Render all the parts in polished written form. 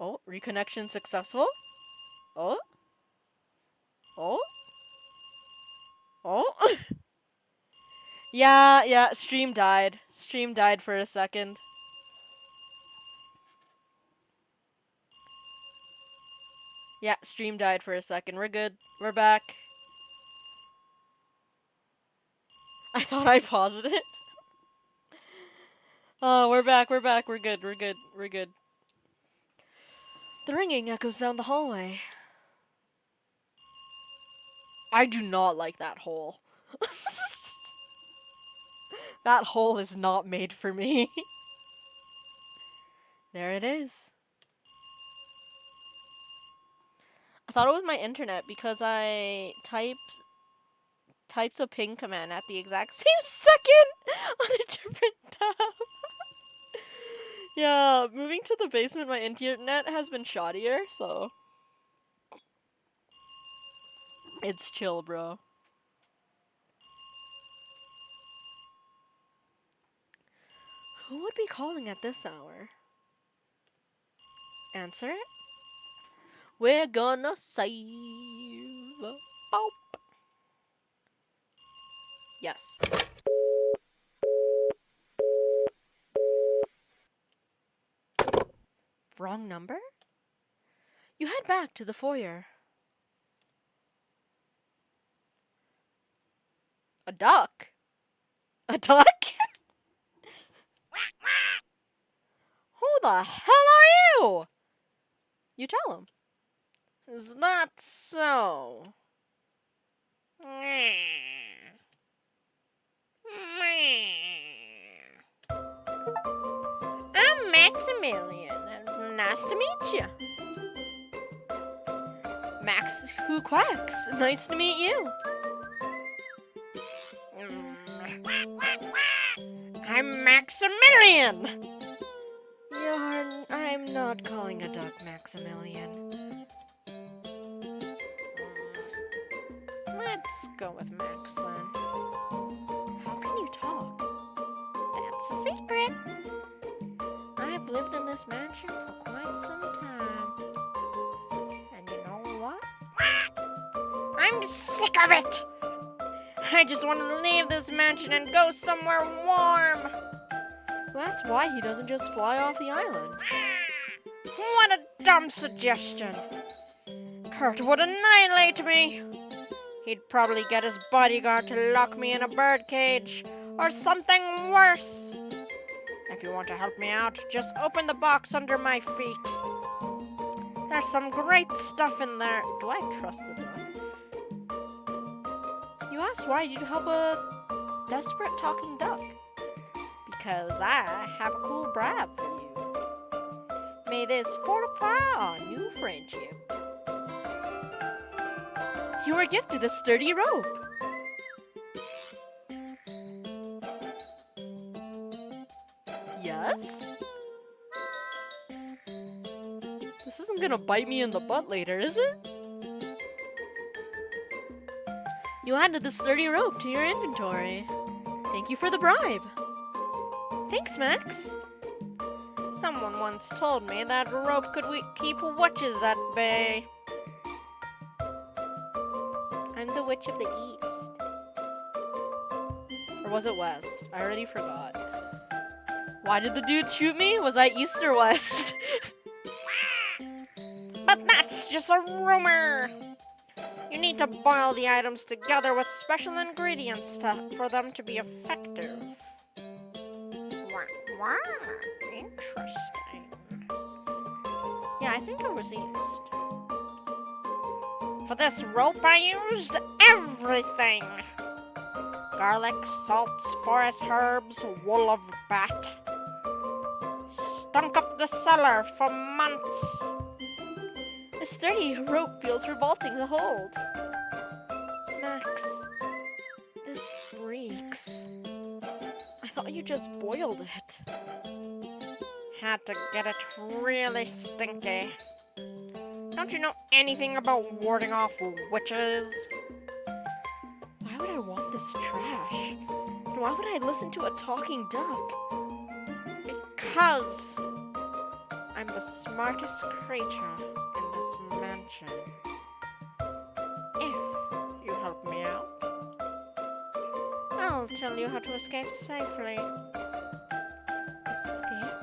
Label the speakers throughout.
Speaker 1: Oh, reconnection successful? Oh? Oh? Oh? Yeah, stream died. Stream died for a second. Yeah, stream died for a second. We're good. We're back. I thought I paused it. Oh, we're back, we're back, we're good, we're good, we're good. The ringing echoes down the hallway. I do not like that hole. That hole is not made for me. There it is. I thought it was my internet because I typed a ping command at the exact same second on a different tab. Yeah, moving to the basement, my internet has been shoddier, so it's chill, bro. Who would be calling at this hour? Answer it. We're gonna save Bob. Yes. Wrong number? You head back to the foyer. A duck? A duck? Who the hell are you? You tell him. Is that so? I'm Maximilian. Nice to meet you. Max who quacks. Nice to meet you. I'm Maximilian. I'm not calling a duck Maximilian. Let's go with Max then. How can you talk? That's a secret. I've lived in this mansion for quite some time. And you know what? I'm sick of it! I just want to leave this mansion and go somewhere warm. Well, that's why he doesn't just fly off the island. What a dumb suggestion. Kurt would annihilate me. He'd probably get his bodyguard to lock me in a birdcage or something worse. If you want to help me out, just open the box under my feet. There's some great stuff in there. Do I trust the duck? You asked why you'd help a desperate talking duck. Because I have a cool bribe for you. May this fortify our new friendship. You were gifted a sturdy rope. Yes? This isn't gonna bite me in the butt later, is it? You added the sturdy rope to your inventory. Thank you for the bribe. Thanks, Max. Someone once told me that rope could keep witches at bay. I'm the witch of the east. Or was it west? I already forgot. Why did the dude shoot me? Was I east or west? But that's just a rumor. You need to boil the items together with special ingredients for them to be effective. Wow, interesting. Yeah, I think it was east. For this rope, I used everything. Garlic, salts, forest herbs, wool of bat. Stunk up the cellar for months. The sturdy rope feels revolting to hold. Max, this reeks. I thought you just boiled it. Had to get it really stinky. Don't you know anything about warding off witches? Why would I want this trash? And why would I listen to a talking duck? Because I'm the smartest creature in this mansion. If you help me out, I'll tell you how to escape safely. Escape?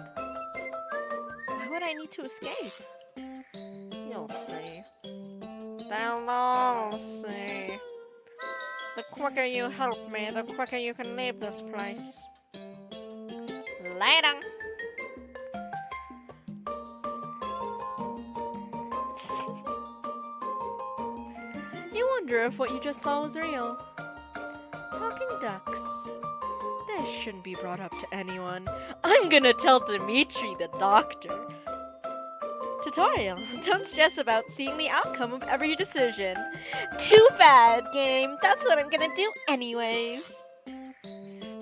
Speaker 1: Why would I need to escape? You'll see. They'll all see. The quicker you help me, the quicker you can leave this place. Later! You wonder if what you just saw was real. Talking ducks. This shouldn't be brought up to anyone. I'm gonna tell Dimitri, the doctor. Tutorial. Don't stress about seeing the outcome of every decision. Too bad, game. That's what I'm gonna do anyways.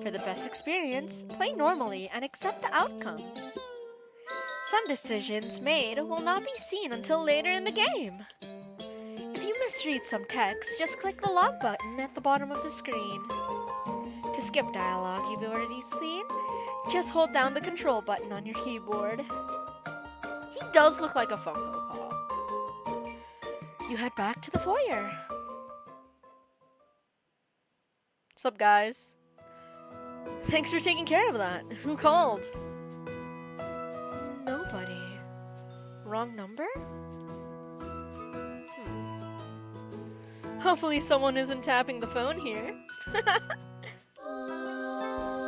Speaker 1: For the best experience, play normally and accept the outcomes. Some decisions made will not be seen until later in the game. If you misread some text, just click the log button at the bottom of the screen. To skip dialogue you've already seen, just hold down the control button on your keyboard. He does look like a Funko Pop. You head back to the foyer. Sup, guys? Thanks for taking care of that. Who called? Nobody. Wrong number? Hopefully someone isn't tapping the phone here.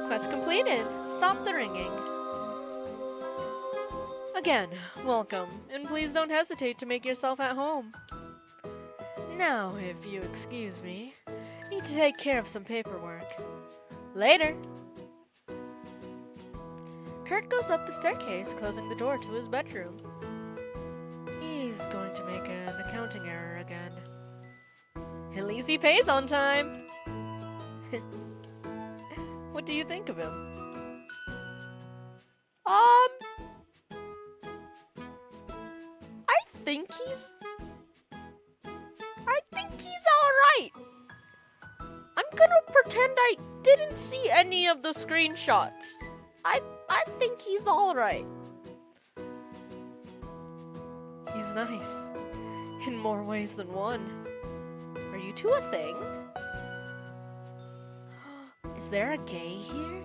Speaker 1: Quest completed. Stop the ringing. Again, welcome, and please don't hesitate to make yourself at home. Now, if you excuse me, need to take care of some paperwork. Later. Kurt goes up the staircase, closing the door to his bedroom. He's going to make an accounting error again. At least he pays on time. What do you think of him? I think he's alright. I'm gonna pretend I didn't see any of the screenshots. I think he's alright. He's nice. In more ways than one. Are you two a thing? Is there a gay here?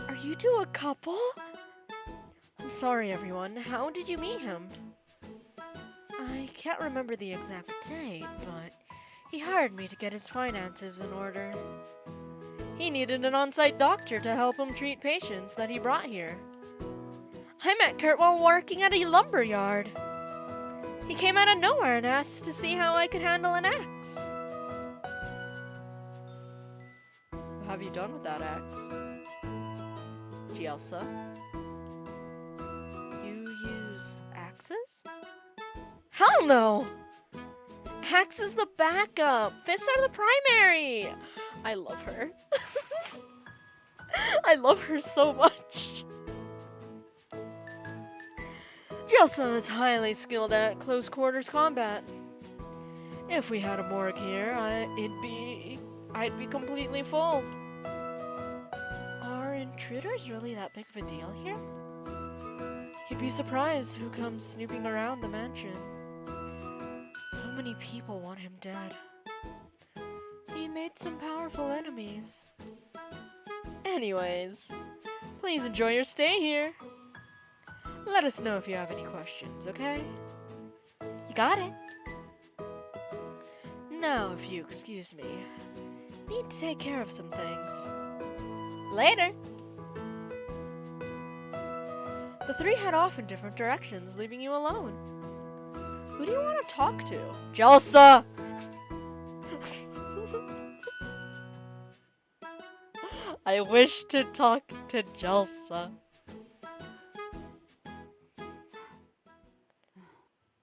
Speaker 1: Are you two a couple? I'm sorry, everyone. How did you meet him? I can't remember the exact date, but he hired me to get his finances in order. He needed an on-site doctor to help him treat patients that he brought here. I met Kurt while working at a lumber yard. He came out of nowhere and asked to see how I could handle an axe. What have you done with that axe? Gielsa? You use axes? Hell no! Axe is the backup. Fists are the primary. I love her. I love her so much. Gielsa is highly skilled at close quarters combat. If we had a morgue here, I'd be completely full. Are intruders really that big of a deal here? You'd be surprised who comes snooping around the mansion. So many people want him dead. He made some powerful enemies. Anyways, please enjoy your stay here. Let us know if you have any questions, okay? You got it. Now, if you excuse me, need to take care of some things. Later! The three head off in different directions, leaving you alone. Who do you want to talk to? Gielsa! I wish to talk to Gielsa.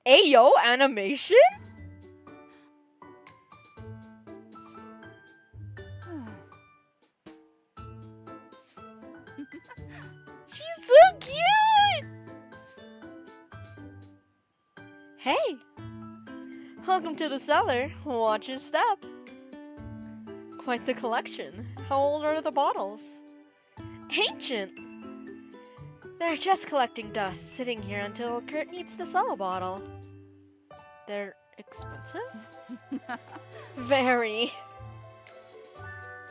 Speaker 1: Ayo, animation? She's so cute! Hey! Welcome to the cellar. Watch your step. Quite the collection. How old are the bottles? Ancient! They're just collecting dust, sitting here until Kurt needs to sell a bottle. They're expensive? Very.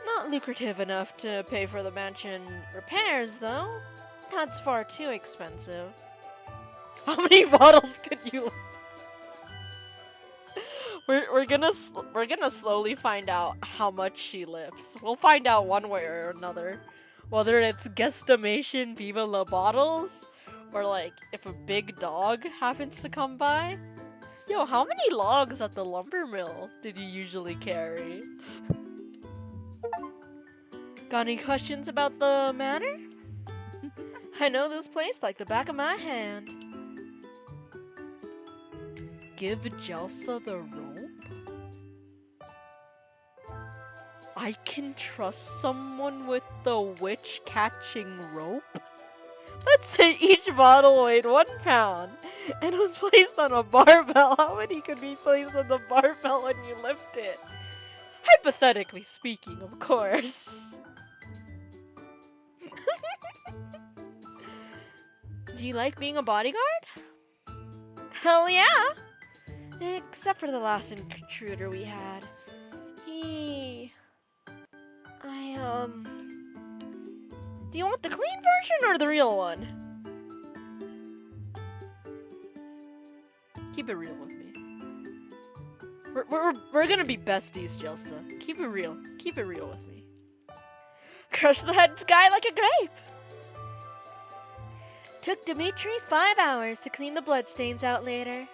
Speaker 1: Not lucrative enough to pay for the mansion repairs, though. That's far too expensive. How many bottles could you... We're gonna slowly find out how much she lifts. We'll find out one way or another. Whether it's guesstimation Viva La Bottles, or like if a big dog happens to come by. Yo, how many logs at the lumber mill did you usually carry? Got any questions about the manor? I know this place like the back of my hand. Give Jelsa the rope? I can trust someone with the witch catching rope? Let's say each bottle weighed 1 pound and was placed on a barbell. How many could be placed on the barbell when you lift it? Hypothetically speaking, of course. Do you like being a bodyguard? Hell yeah! Except for the last intruder we had. Do you want the clean version or the real one? Keep it real with me. We're gonna be besties, Jelsa. Keep it real. Keep it real with me. Crush the head guy like a grape! Took Dimitri 5 hours to clean the bloodstains out later.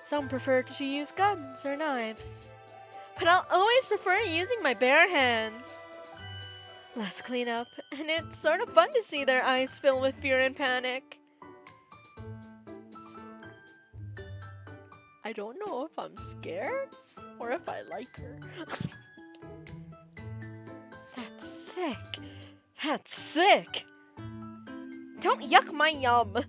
Speaker 1: Some prefer to use guns or knives, but I'll always prefer using my bare hands. Less cleanup, and it's sort of fun to see their eyes fill with fear and panic. I don't know if I'm scared or if I like her. That's sick. That's sick. Don't yuck my yum.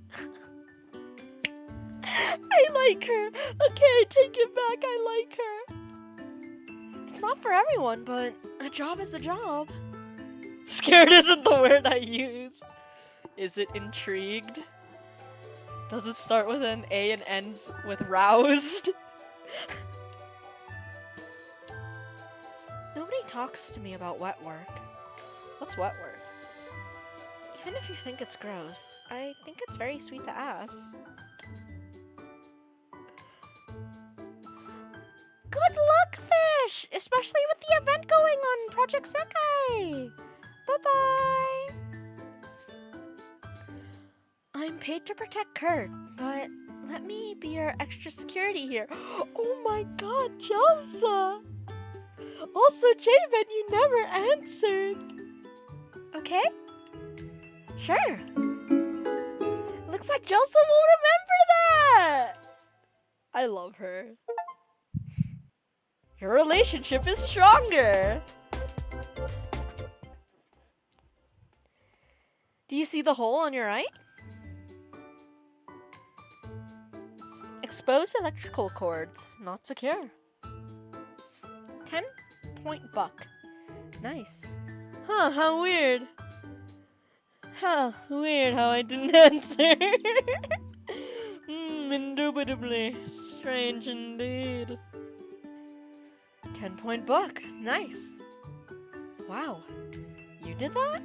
Speaker 1: I like her. Okay, I take it back. I like her. It's not for everyone, but a job is a job. Scared isn't the word I use. Is it intrigued? Does it start with an A and ends with roused? Nobody talks to me about wet work. What's wet work? Even if you think it's gross, I think it's very sweet to ask. Good luck, fish! Especially with the event going on Project Sekai! Bye-bye! I'm paid to protect Kurt, but let me be your extra security here. Oh my god, Jelsa! Also, Javen, you never answered. Okay? Sure. Looks like Jelsa will remember that! I love her. Your relationship is stronger! Do you see the hole on your right? Exposed electrical cords, not secure. 10-point buck. Nice. Huh, how weird. Huh, weird how I didn't answer. Indubitably. Strange indeed. 10-point buck. Nice. Wow. You did that?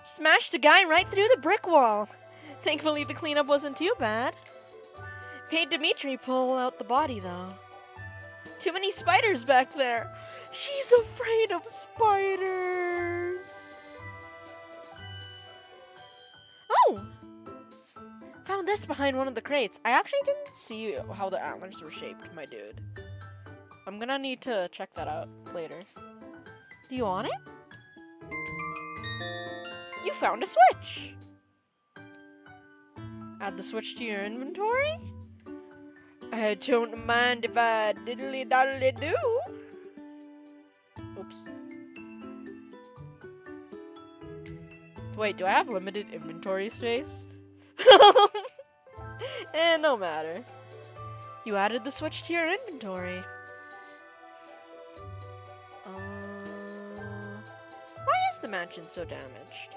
Speaker 1: Smashed a guy right through the brick wall. Thankfully, the cleanup wasn't too bad. Paid Dimitri pull out the body, though. Too many spiders back there. She's afraid of spiders. Oh! Found this behind one of the crates. I actually didn't see how the antlers were shaped, my dude. I'm gonna need to check that out later. Do you want it? You found a switch! Add the switch to your inventory? I don't mind if I diddly-daddly do. Oops. Wait, do I have limited inventory space? No matter. You added the switch to your inventory. Why is the mansion so damaged?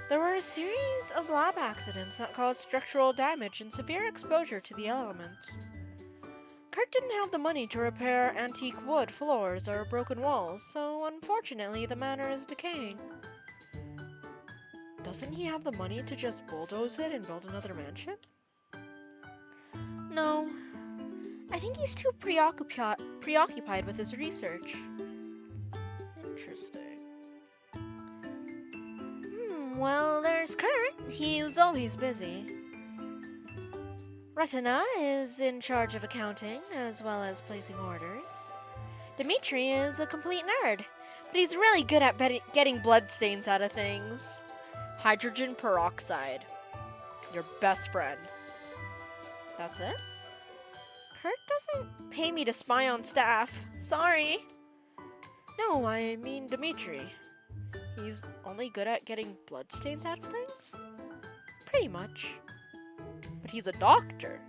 Speaker 1: There were a series of lab accidents that caused structural damage and severe exposure to the elements. Kurt didn't have the money to repair antique wood floors or broken walls, so unfortunately the manor is decaying. Doesn't he have the money to just bulldoze it and build another mansion? No. I think he's too preoccupied with his research. Interesting. Well, there's Kurt. He's always busy. Retina is in charge of accounting, as well as placing orders. Dimitri is a complete nerd, but he's really good at getting bloodstains out of things. Hydrogen peroxide. Your best friend. That's it? Kurt doesn't pay me to spy on staff. Sorry. No, I mean Dimitri. He's only good at getting bloodstains out of things? Pretty much. But he's a doctor.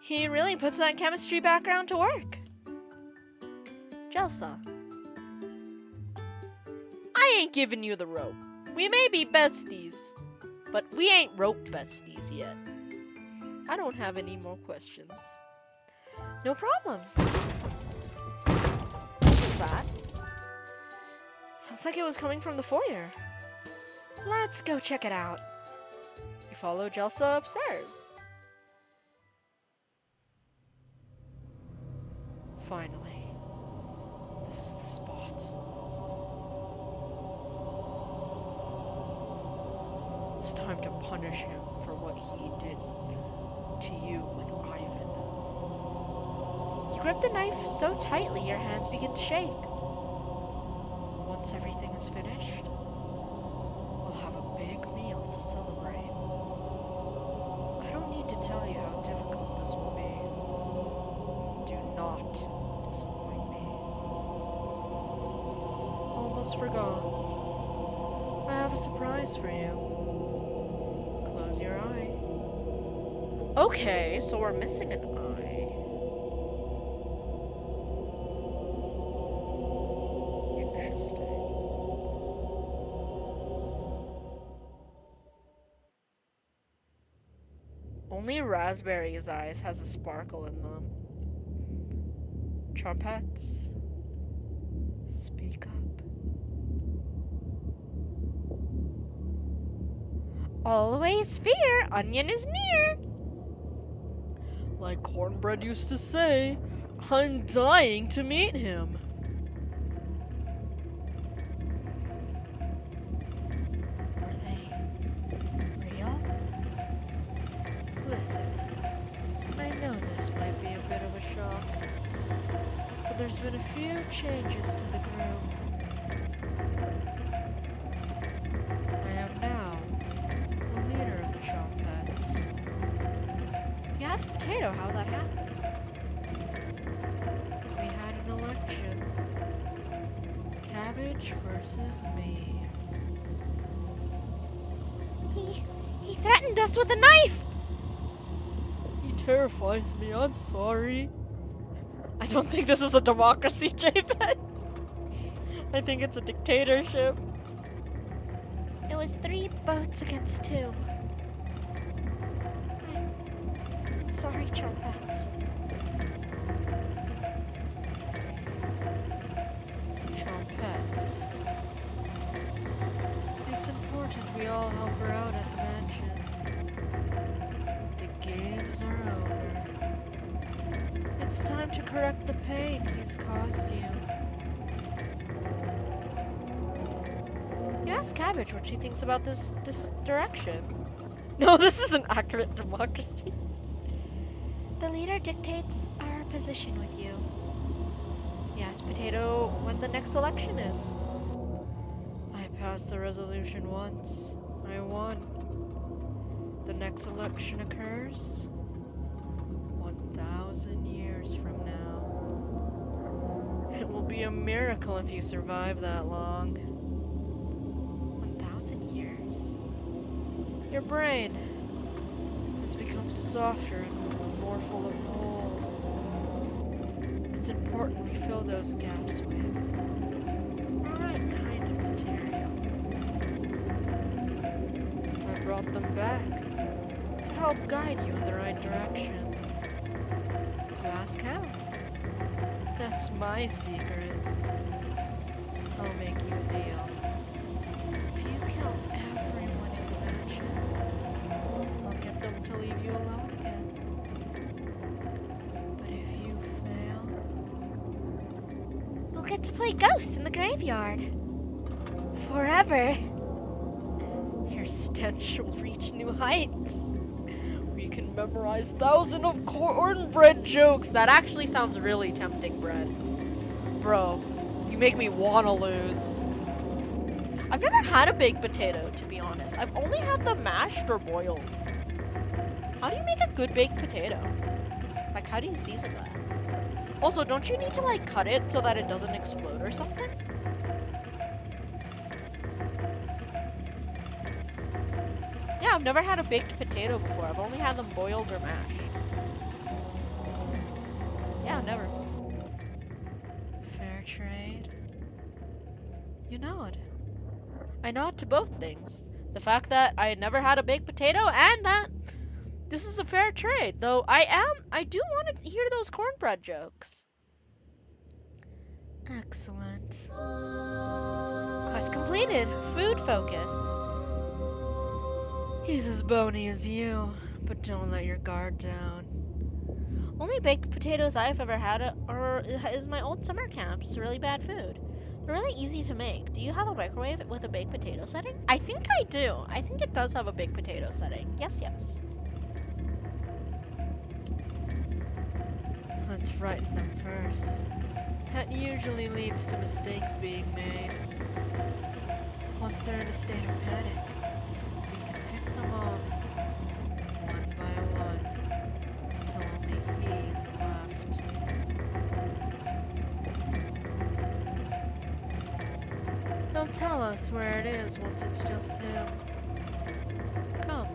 Speaker 1: He really puts that chemistry background to work. Jelsa. I ain't giving you the rope. We may be besties, but we ain't rope besties yet. I don't have any more questions. No problem. What was that? Sounds like it was coming from the foyer. Let's go check it out. You follow Jelsa upstairs. Finally, this is the spot. It's time to punish him for what he did to you with Ivan. You grip the knife so tightly your hands begin to shake. Once everything is finished, we'll have a big meal to celebrate. I don't need to tell you how difficult this will be. Do not disappoint me. Almost forgot. I have a surprise for you. Close your eye. Okay, so we're missing an eye. Interesting. Only Raspberry's eyes has a sparkle in them. Trumpets, speak up. Always fear, onion is near. Like Cornbread used to say, I'm dying to meet him. Are they real? Listen, I know this might be a bit of a shock, but there's been a few changes to the group. I am now the leader of the Trumpets. He asked Potato how that happened. We had an election. Cabbage versus me. He threatened us with a knife! He terrifies me, I'm sorry. I don't think this is a democracy, JPEG. I think it's a dictatorship. It was 3 votes against 2. I'm sorry, Trumpets. Trumpets. It's important we all help her out at the mansion. The games are over. It's time to correct the pain he's caused you. You ask Cabbage what she thinks about this direction. No, this is an accurate democracy. The leader dictates our position with you. You ask Potato when the next election is. I passed the resolution once. I won. The next election occurs 1,000 years from now. It will be a miracle if you survive that long. 1,000 years? Your brain has become softer and more full of holes.
Speaker 2: it's important we fill those gaps with the right kind of material. I brought them back to help guide you in the right direction. You ask how? That's my secret. I'll make you a deal. If you kill everyone in the mansion, I'll get them to leave you alone again. But if you fail,
Speaker 1: We'll get to play ghosts in the graveyard. Forever. Your stench will reach new heights.
Speaker 2: we can memorize thousands of cornbread jokes. That actually sounds really tempting, Bread. Bro, you make me wanna lose. I've never had a baked potato, to be honest. I've only had them mashed or boiled. How do you make a good baked potato? Like, how do you season that? Also, don't you need to, like, cut it so that it doesn't explode or something? Yeah, I've never had a baked potato before. I've only had them boiled or mashed. Yeah, never. Fair trade. You nod. I nod to both things. The fact that I had never had a baked potato and that this is a fair trade. Though I do want to hear those cornbread jokes. Excellent.
Speaker 1: Quest completed. Food focus.
Speaker 2: He's as bony as you, but don't let your guard down.
Speaker 1: Only baked potatoes I've ever had is my old summer camp. It's really bad food. They're really easy to make. Do you have a microwave with a baked potato setting? I think I do. I think it does have a baked potato setting. Yes, yes.
Speaker 2: Let's frighten them first. That usually leads to mistakes being made. Once they're in a state of panic, we can pick them off, one by one, till only he's left. He'll tell us where it is once it's just him. Come,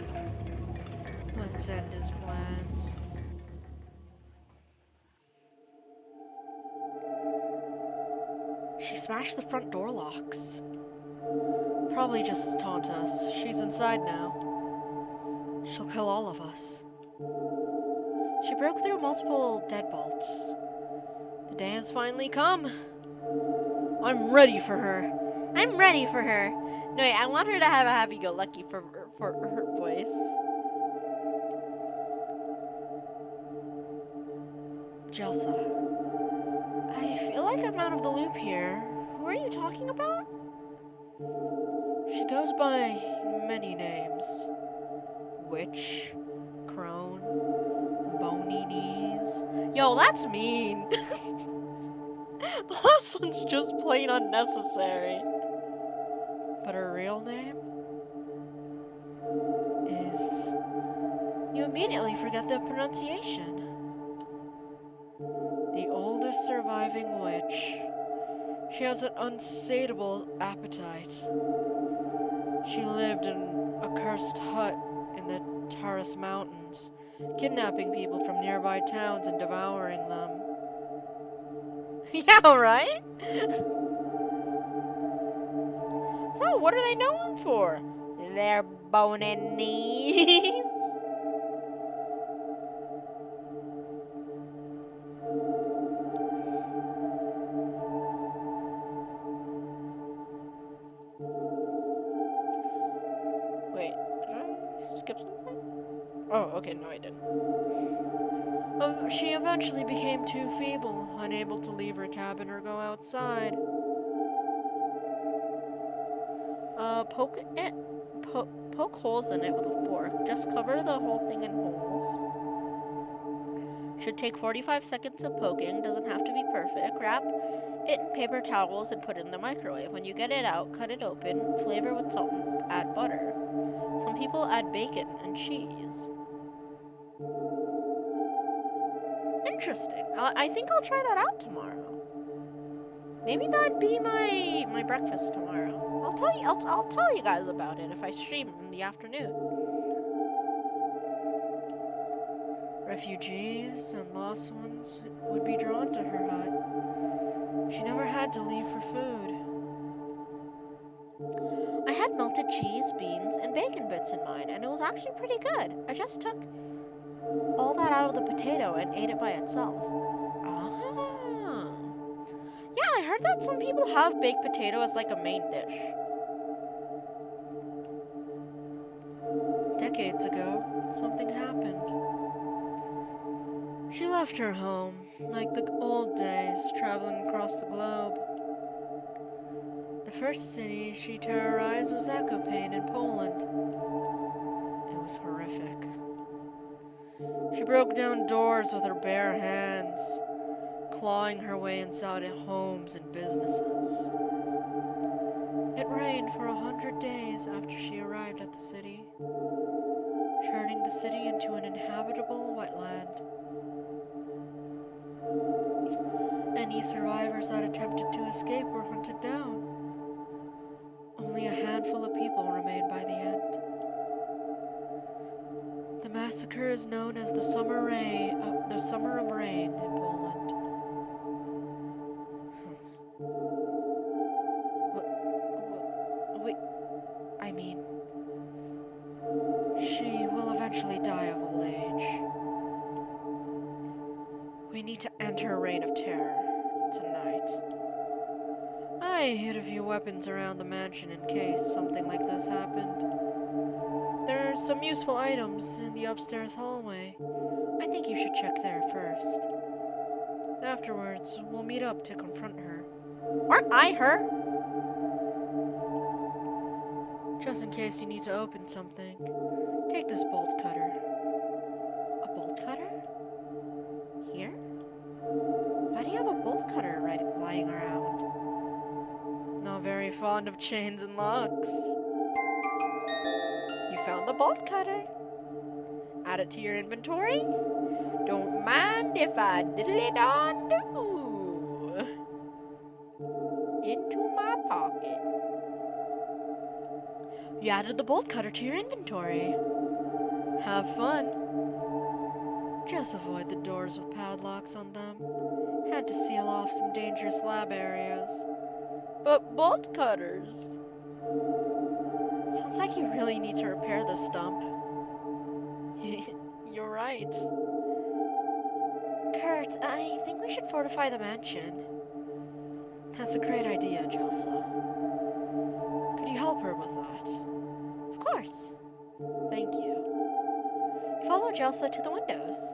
Speaker 2: let's end his plans.
Speaker 1: She smashed the front door locks.
Speaker 2: Probably just to taunt us. She's inside now. She'll kill all of us.
Speaker 1: She broke through multiple deadbolts.
Speaker 2: The day has finally come. I'm ready for her.
Speaker 1: I'm ready for her. No, wait, I want her to have a happy-go-lucky for her voice.
Speaker 2: Jelsa, I feel like I'm out of the loop here.
Speaker 1: Who are you talking about?
Speaker 2: She goes by many names. Witch, crone, bony knees. Yo, that's mean. The last one's just plain unnecessary. But her real name is...
Speaker 1: You immediately forget the pronunciation.
Speaker 2: The oldest surviving witch. She has an unsatiable appetite. She lived in a cursed hut in the Taurus Mountains, kidnapping people from nearby towns and devouring them.
Speaker 1: Yeah, right? So, what are they known for? Their bony knees.
Speaker 2: Wait, did I skip something? Oh, okay, no I didn't. She eventually became too feeble, unable to leave her cabin or go outside.
Speaker 1: Poke holes in it with a fork. Just cover the whole thing in holes. Should take 45 seconds of poking. Doesn't have to be perfect. Wrap it in paper towels and put it in the microwave. When you get it out, cut it open. Flavor with salt and add butter. Some people add bacon and cheese. Interesting. I think I'll try that out tomorrow. Maybe that'd be my breakfast tomorrow. I'll tell you guys about it if I stream in the afternoon.
Speaker 2: Refugees and lost ones would be drawn to her hut. She never had to leave for food.
Speaker 1: I had melted cheese, beans, and bacon bits in mine, and it was actually pretty good. I just took all that out of the potato and ate it by itself. Ah. Yeah, I heard that some people have baked potato as like a main dish.
Speaker 2: Decades ago, something happened. She left her home, like the old days, traveling across the globe. The first city she terrorized was Zakopane in Poland. It was horrific. She broke down doors with her bare hands, clawing her way inside homes and businesses. It rained for 100 days after she arrived at the city, turning the city into an inhabitable wetland. Any survivors that attempted to escape were hunted down. Only a handful of people remained by the end. The massacre is known as the Summer of Rain in Poland. Wait, I mean, she will eventually die of old age. We need to end her reign of terror tonight. I hid a few weapons around the mansion in case something like this happened. There are some useful items in the upstairs hallway. I think you should check there first. Afterwards, we'll meet up to confront her.
Speaker 1: Aren't I her?
Speaker 2: Just in case you need to open something, take this bolt cutter.
Speaker 1: A bolt cutter? Here? Why do you have a bolt cutter lying around?
Speaker 2: Not very fond of chains and locks.
Speaker 1: You found the bolt cutter. Add it to your inventory. Don't mind if I diddle it on do. Into my pocket.
Speaker 2: You added the bolt cutter to your inventory. Have fun. Just avoid the doors with padlocks on them. Had to seal off some dangerous lab areas.
Speaker 1: But bolt cutters.
Speaker 2: Sounds like you really need to repair this stump.
Speaker 1: You're right.
Speaker 2: Kurt, I think we should fortify the mansion. That's a great idea, Jelsa. Could you help her with that?
Speaker 1: Of course.
Speaker 2: Thank you.
Speaker 1: You follow Jelsa to the windows.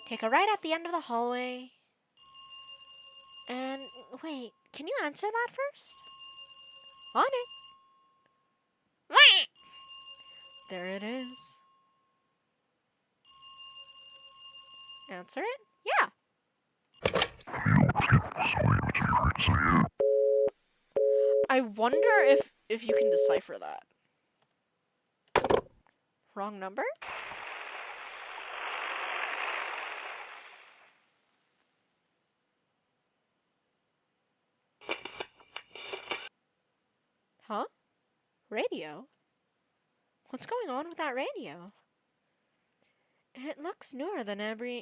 Speaker 1: Take a right at the end of the hallway. And wait, can you answer that first? On it.
Speaker 2: There it is.
Speaker 1: Answer it? Yeah.
Speaker 2: I wonder if you can decipher that.
Speaker 1: Wrong number? Huh? Radio? What's going on with that radio? It looks newer than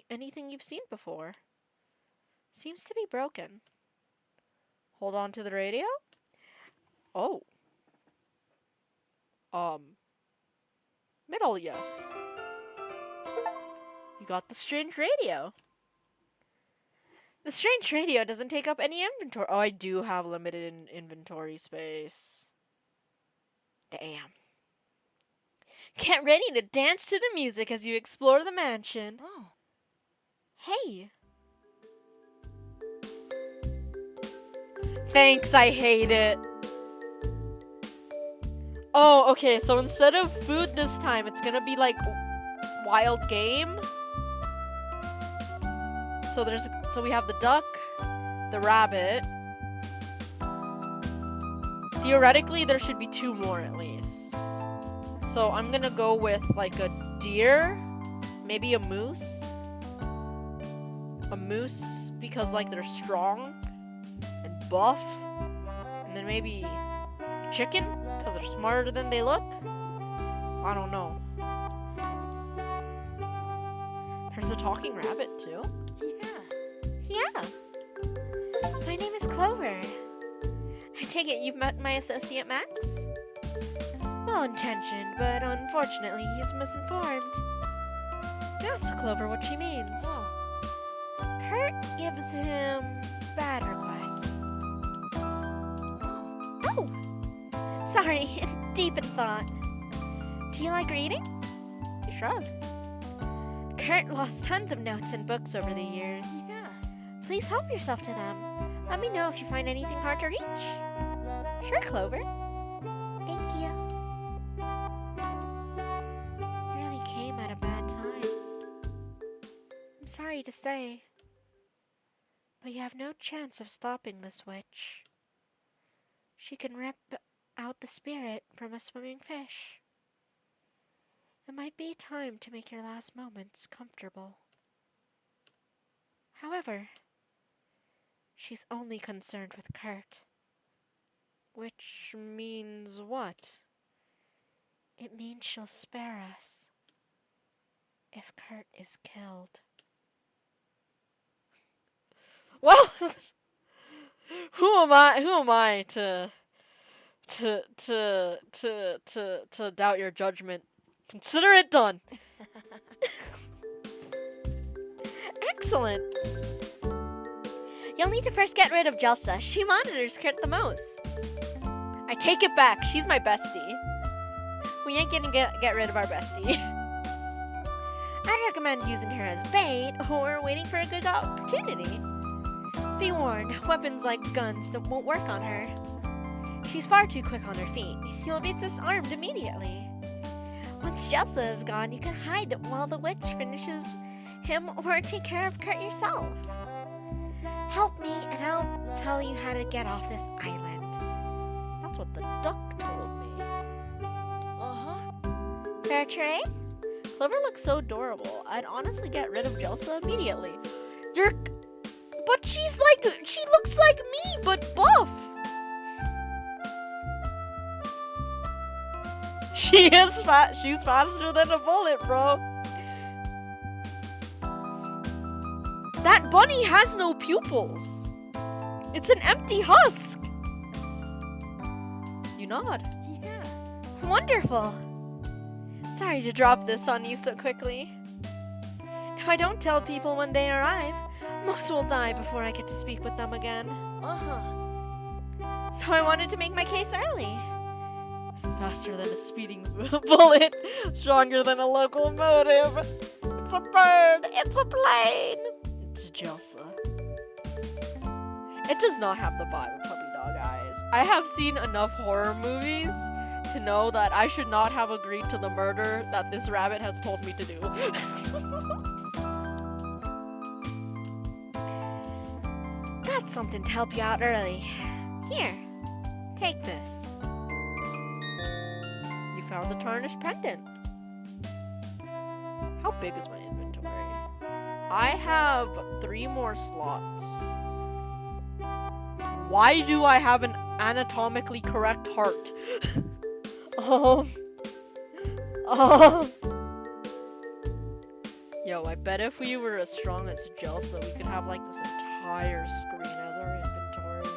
Speaker 1: anything you've seen before. Seems to be broken.
Speaker 2: Hold on to the radio?
Speaker 1: Oh.
Speaker 2: Middle, yes. You got the strange radio. The strange radio doesn't take up any inventory. Oh, I do have limited inventory space.
Speaker 1: Damn.
Speaker 2: Get ready to dance to the music as you explore the mansion.
Speaker 1: Oh. Hey.
Speaker 2: Thanks, I hate it. Oh, okay, so instead of food this time, it's gonna be like wild game. So we have the duck, the rabbit. Theoretically, there should be 2 more at least. So I'm gonna go with like a deer, maybe a moose. A moose because like they're strong and buff. And then maybe chicken because they're smarter than they look. I don't know. There's a talking rabbit too?
Speaker 1: Yeah. My name is Clover. I take it you've met my associate Max? Well-intentioned, but unfortunately he's misinformed. Ask Clover what she means. Kurt gives him bad requests. Oh! Sorry, deep in thought. Do you like reading?
Speaker 2: You shrug.
Speaker 1: Kurt lost tons of notes and books over the years. Please help yourself to them. Let me know if you find anything hard to reach. Sure, Clover. Thank you. You really came at a bad time. I'm sorry to say, but you have no chance of stopping this witch. She can rip out the spirit from a swimming fish. It might be time to make your last moments comfortable. However, she's only concerned with Kurt. Which means what? It means she'll spare us if Kurt is killed.
Speaker 2: Well, who am I to doubt your judgment? Consider it done.
Speaker 1: Excellent! You'll need to first get rid of Jelsa. She monitors Kurt the most.
Speaker 2: I take it back. She's my bestie. We ain't gonna get rid of our bestie.
Speaker 1: I'd recommend using her as bait or waiting for a good opportunity. Be warned, weapons like guns won't work on her. She's far too quick on her feet. You'll be disarmed immediately. Once Jelsa is gone, you can hide while the witch finishes him or take care of Kurt yourself. Help me and I'll tell you how to get off this island.
Speaker 2: That's what the duck told me.
Speaker 1: Fair trade?
Speaker 2: Clover looks so adorable. I'd honestly get rid of Jelsa immediately. But she looks like me, but buff. She's faster than a bullet, bro. That bunny has no pupils. It's an empty husk. You nod.
Speaker 1: Wonderful. Sorry to drop this on you so quickly. If I don't tell people when they arrive, most will die before I get to speak with them again. So I wanted to make my case early.
Speaker 2: Faster than a speeding bullet, stronger than a locomotive. It's a bird, it's a plane. It's Jelsa. It does not have the vibe of puppy dog eyes. I have seen enough horror movies to know that I should not have agreed to the murder that this rabbit has told me to do.
Speaker 1: Got something to help you out early. Here, take this.
Speaker 2: You found the tarnished pendant. How big is my inventory? I have 3 more slots. Why do I have an anatomically correct heart? Yo, I bet if we were as strong as Jelsa, we could have like this entire screen as our inventory.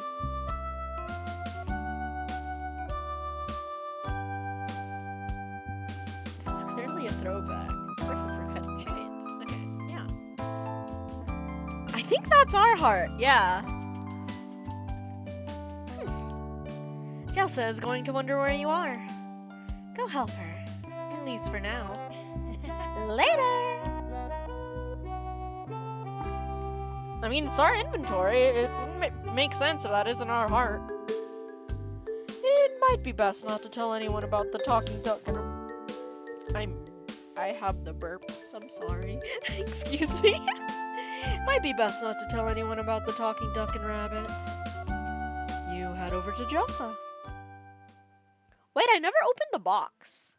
Speaker 2: This is clearly a throwback. Perfect for cutting chains. Okay, yeah. I think that's our heart, yeah.
Speaker 1: Jelsa is going to wonder where you are. Go help her, at least for now. Later!
Speaker 2: I mean, it's our inventory. It makes sense if that isn't our heart. It might be best not to tell anyone about the talking duck and I have the burps. I'm sorry. Excuse me. Might be best not to tell anyone about the talking duck and rabbit. You head over to Jelsa. Wait, I never opened the box.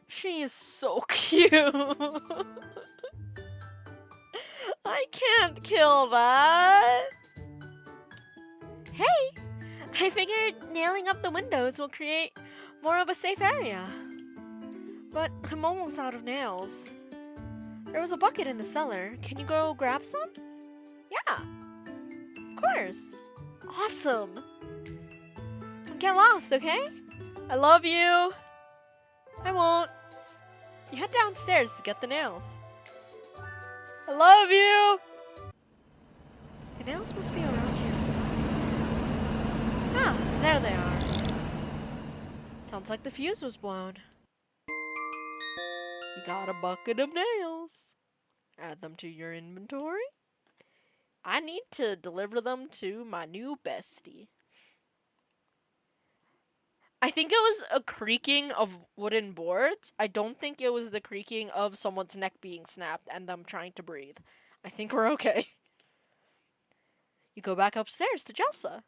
Speaker 2: She is so cute. I can't kill that.
Speaker 1: Hey! I figured nailing up the windows will create more of a safe area.
Speaker 2: But I'm almost out of nails. There was a bucket in the cellar. Can you go grab some? Yeah, of course. Awesome. Don't get lost, okay? I love you. I won't. You head downstairs to get the nails. I love you. The nails must be around your side. Ah, there they are. Sounds like the fuse was blown. You got a bucket of nails. Add them to your inventory. I need to deliver them to my new bestie. I think it was a creaking of wooden boards. I don't think it was the creaking of someone's neck being snapped and them trying to breathe. I think we're okay. You go back upstairs to Jelsa.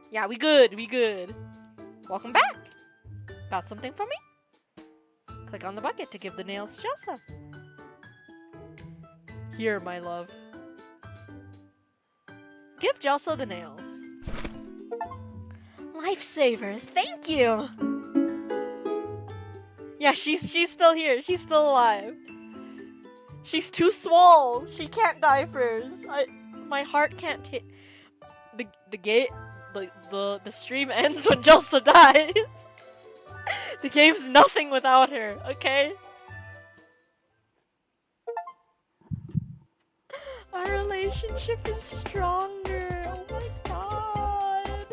Speaker 2: Yeah, we good. Welcome back. Got something for me? Click on the bucket to give the nails to Jelsa. Here, my love. Give Jelsa the nails. Lifesaver, thank you! Yeah, she's still here. She's still alive. She's too small. She can't die first. My heart can't take the stream ends when Jelsa dies. The game's nothing without her, okay? Our relationship is stronger. Oh my god.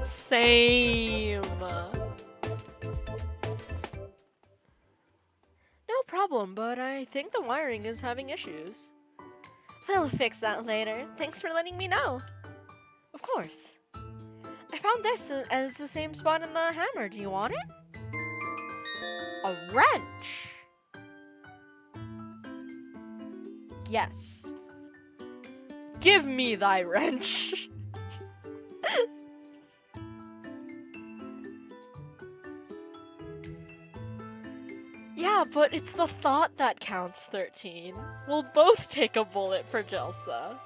Speaker 2: Same. No problem, but I think the wiring is having issues. We'll fix that later. Thanks for letting me know. Of course. I found this as the same spot in the hammer. Do you want it? A wrench. Yes. Give me thy wrench. Yeah, but it's the thought that counts, 13. We'll both take a bullet for Jelsa.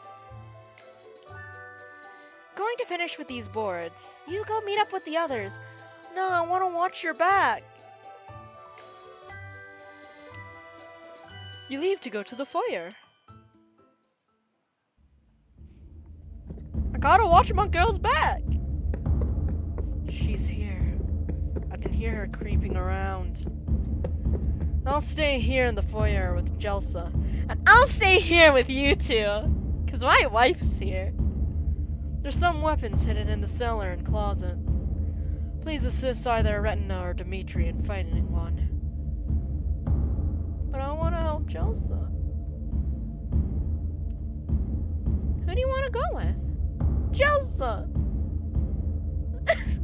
Speaker 2: Going to finish with these boards. You go meet up with the others. No, I want to watch your back. You leave to go to the foyer. I gotta watch my girl's back. She's here. I can hear her creeping around. I'll stay here in the foyer with Jelsa. And I'll stay here with you two. Cause my wife's here. There's some weapons hidden in the cellar and closet. Please assist either Retina or Dimitri in finding one. But I want to help Jelsa. Who do you want to go with? Jelsa!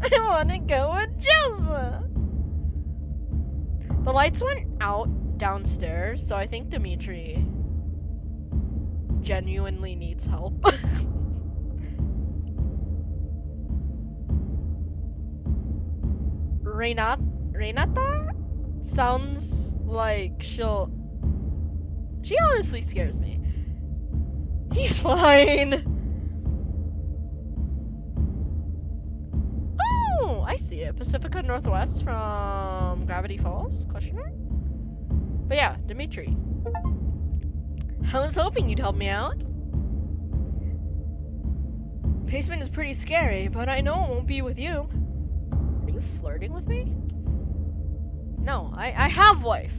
Speaker 2: I want to go with Jelsa! The lights went out downstairs, so I think Dimitri genuinely needs help. Renata? Sounds like she honestly scares me. He's fine. Oh, I see it. Pacifica Northwest from Gravity Falls? Question mark? But yeah, Dimitri. I was hoping you'd help me out. Basement is pretty scary, but I know it won't be with you. Are you flirting with me? No, I have wife.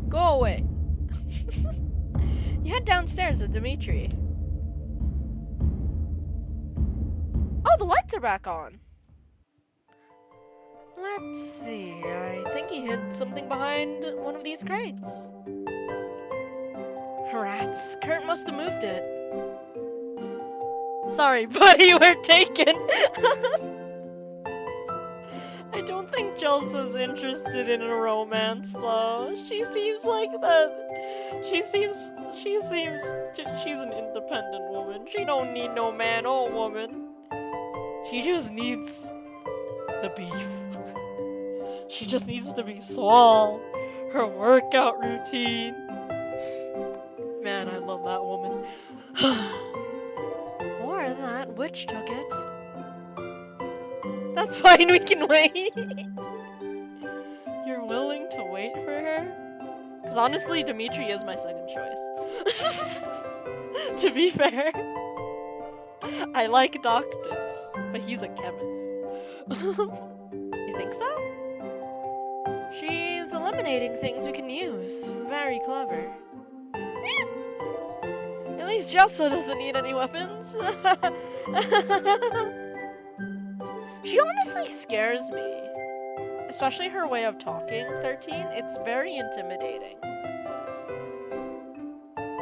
Speaker 2: Go away. You head downstairs with Dimitri. Oh, the lights are back on. Let's see. I think he hid something behind one of these crates. Rats. Kurt must have moved it. Sorry, buddy, we're taken. I don't think Jelsa's interested in a romance, though. She seems like that. She's an independent woman. She don't need no man or woman. She just needs the beef. She just needs to be swole. Her workout routine. Man, I love that woman. Or that witch took it. That's fine, we can wait. Because honestly, Dimitri is my second choice. To be fair. I like doctors, but he's a chemist. You think so? She's eliminating things we can use. Very clever. At least Jessa doesn't need any weapons. She honestly scares me. Especially her way of talking, 13. It's very intimidating.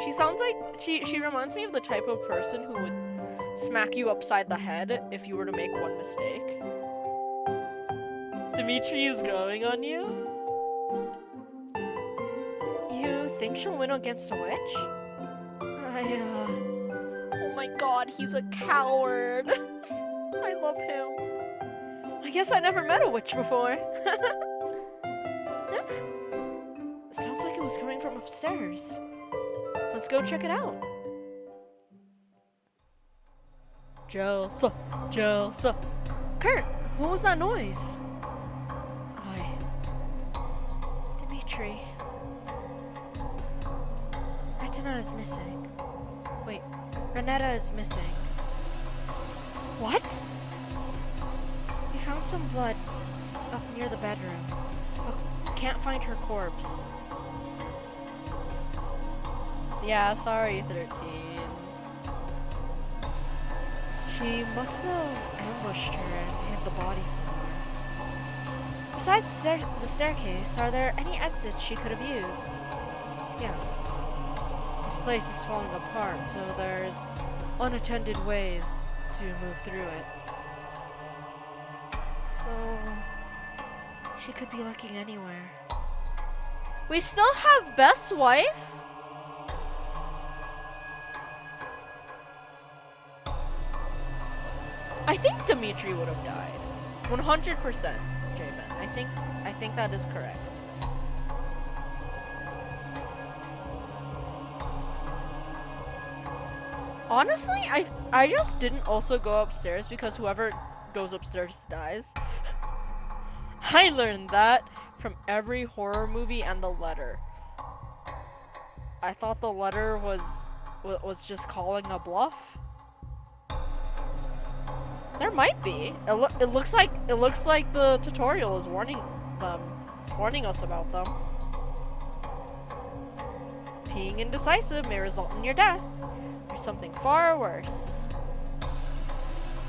Speaker 2: She sounds like she reminds me of the type of person who would smack you upside the head if you were to make one mistake. Dimitri is growing on you? You think she'll win against a witch? Oh my god, he's a coward. I love him. I guess I never met a witch before. Sounds like it was coming from upstairs. Let's go check it out. Jelsa. Kurt, what was that noise? Dimitri. Retina is missing. Wait, Renetta is missing. What? We found some blood up near the bedroom, but can't find her corpse. Yeah, sorry, 13. She must have ambushed her and hid the body somewhere. Besides the staircase, are there any exits she could have used? Yes. This place is falling apart, so there's unattended ways to move through it. So she could be lurking anywhere. We still have Best Wife? I think Dimitri would have died. 100%, Javen. I think that is correct. Honestly, I just didn't also go upstairs because whoever goes upstairs dies. I learned that from every horror movie and The Letter. I thought The Letter was just calling a bluff. There might be. It looks like the tutorial is warning us about them. Being indecisive may result in your death. There's something far worse.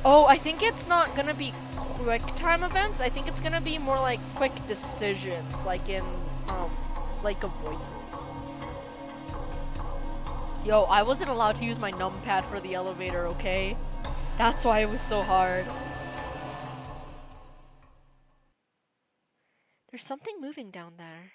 Speaker 2: Oh, I think it's not gonna be quick time events. I think it's gonna be more like quick decisions, like in Lake of Voices. Yo, I wasn't allowed to use my numpad for the elevator, okay? That's why it was so hard. There's something moving down there.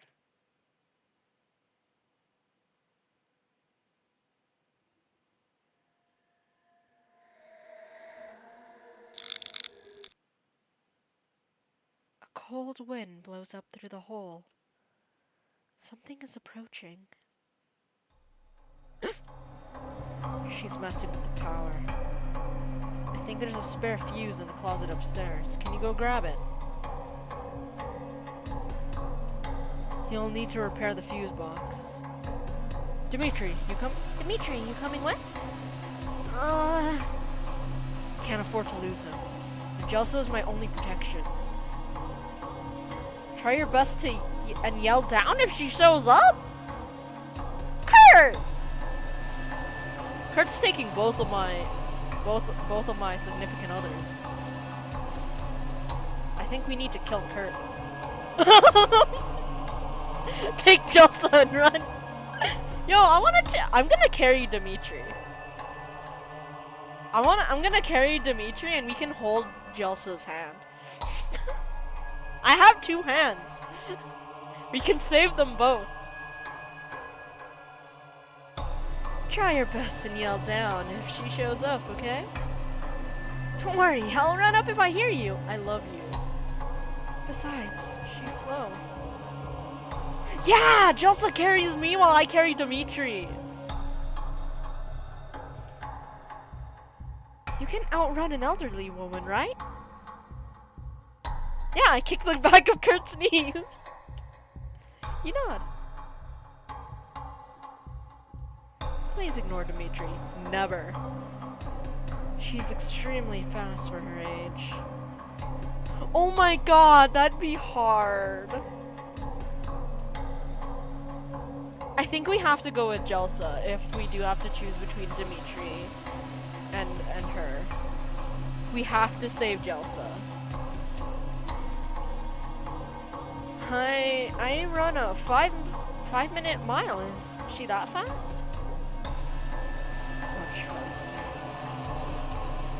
Speaker 2: A cold wind blows up through the hole. Something is approaching. She's messing with the power. I think there's a spare fuse in the closet upstairs. Can you go grab it? You'll need to repair the fuse box. Dimitri, you coming with? Can't afford to lose him. Jelsa is my only protection. Try your best to and yell down if she shows up? Kurt! Kurt's taking both of my significant others. I think we need to kill Kurt. Take Jelsa and run. Yo, I'm gonna carry Dimitri. I'm gonna carry Dimitri and we can hold Jelsa's hand. I have 2 hands. We can save them both. Try your best and yell down if she shows up, okay? Don't worry, I'll run up if I hear you. I love you. Besides, she's slow. Yeah! Jelsa carries me while I carry Dimitri. You can outrun an elderly woman, right? Yeah, I kicked the back of Kurt's knees. You nod. Please ignore Dimitri. Never. She's extremely fast for her age. Oh my god, that'd be hard. I think we have to go with Jelsa if we do have to choose between Dimitri and her. We have to save Jelsa. I run a 5-minute mile. Is she that fast? Much faster.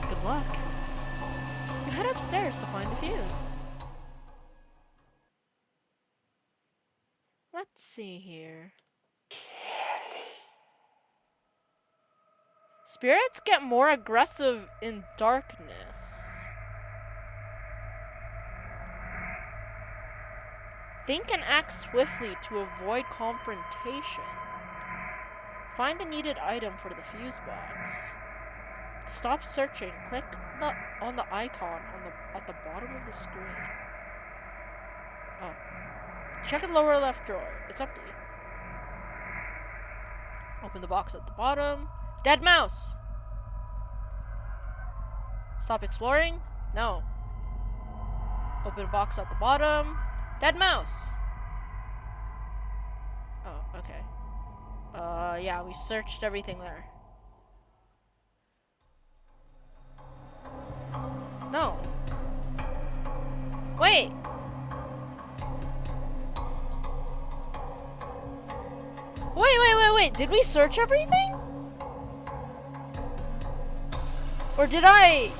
Speaker 2: Good luck. You head upstairs to find the fuse. Let's see here. Spirits get more aggressive in darkness. Think and act swiftly to avoid confrontation. Find the needed item for the fuse box. Stop searching. Click on the icon at the bottom of the screen. Oh. Check the lower left drawer. It's empty. Open the box at the bottom. Dead mouse! Stop exploring? No. Open a box at the bottom. Dead mouse! Oh, okay. Yeah, we searched everything there. No. Wait! Wait. Did we search everything? Or did I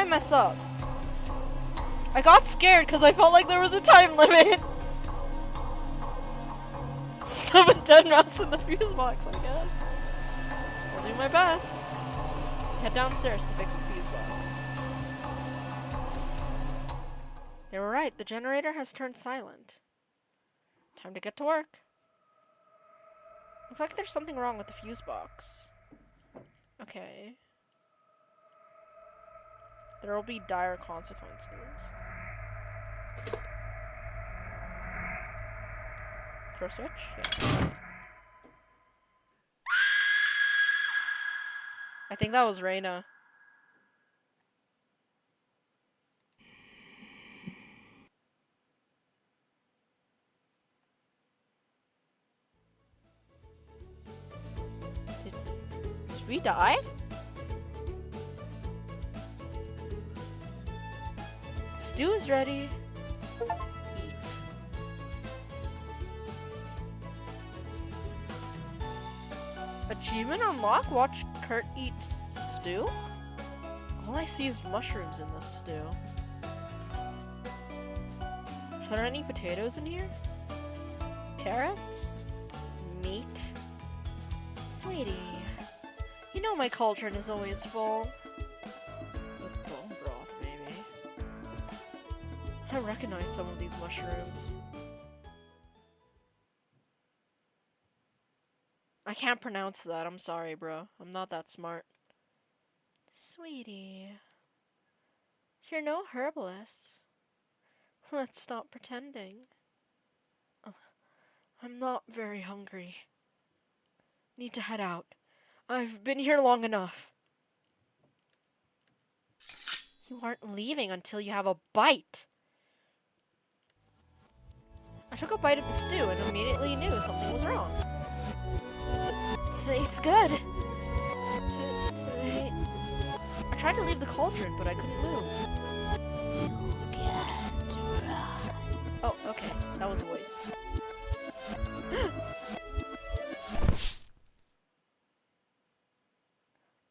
Speaker 2: mess up? I got scared because I felt like there was a time limit. Stuff a dead mouse in the fuse box, I guess. I'll do my best. Head downstairs to fix the fuse box. They were right. The generator has turned silent. Time to get to work. Looks like there's something wrong with the fuse box. Okay. There will be dire consequences. Throw switch? Yeah. I think that was Reyna. Did we die? Stew is ready. Eat. Achievement unlocked? Watch Kurt eat stew? All I see is mushrooms in this stew. Are there any potatoes in here? Carrots? Meat? Sweetie, you know my cauldron is always full. With bone broth, maybe. I recognize some of these mushrooms. I can't pronounce that. I'm sorry, bro. I'm not that smart. Sweetie, you're no herbalist. Let's stop pretending. I'm not very hungry. Need to head out. I've been here long enough. You aren't leaving until you have a bite. I took a bite of the stew and immediately knew something was wrong. Tastes good. I tried to leave the cauldron, but I couldn't move. You can't run. Oh, okay. That was a voice.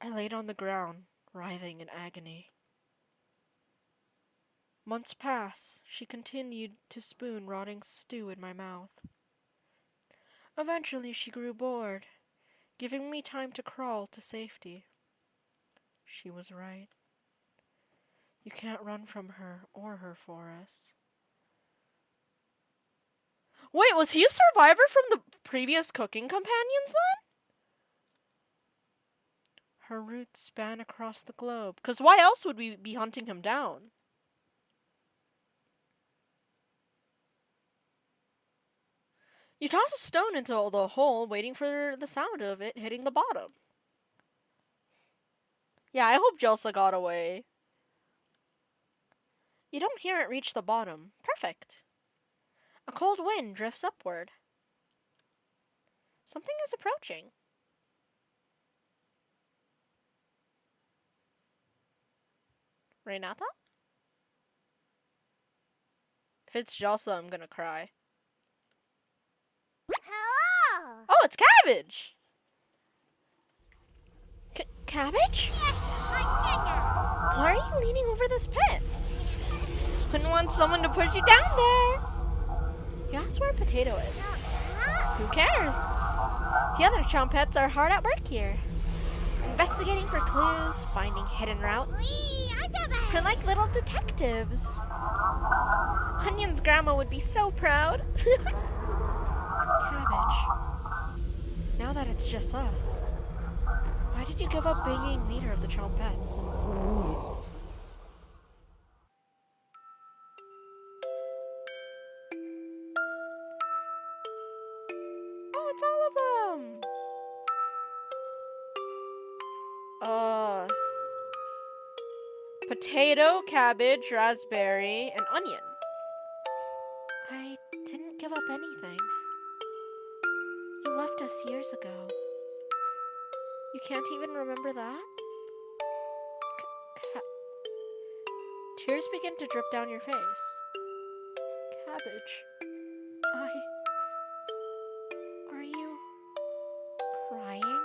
Speaker 2: I laid on the ground, writhing in agony. Months pass. She continued to spoon rotting stew in my mouth. Eventually, she grew bored, giving me time to crawl to safety. She was right. You can't run from her or her forest. Wait, was he a survivor from the previous cooking companions then? Her roots span across the globe. Because why else would we be hunting him down? You toss a stone into the hole, waiting for the sound of it hitting the bottom. Yeah, I hope Jelsa got away. You don't hear it reach the bottom. Perfect. A cold wind drifts upward. Something is approaching. Renata? If it's Jelsa, I'm gonna cry.
Speaker 3: Hello!
Speaker 2: Oh, it's Cabbage! Cabbage?
Speaker 3: Yes, my dinner!
Speaker 1: Why are you leaning over this pit? Wouldn't want someone to push you down there. You asked where Potato is. Who cares? The other Chompets are hard at work here. Investigating for clues, finding hidden routes. They're like little detectives. Onion's grandma would be so proud. Cabbage. Now that it's just us, why did you give up being leader of the Chompets? Oh, it's all of them! Potato, cabbage, raspberry, and onion. I didn't give up anything. You left us years ago. You can't even remember that? Tears begin to drip down your face. Cabbage. Are you crying?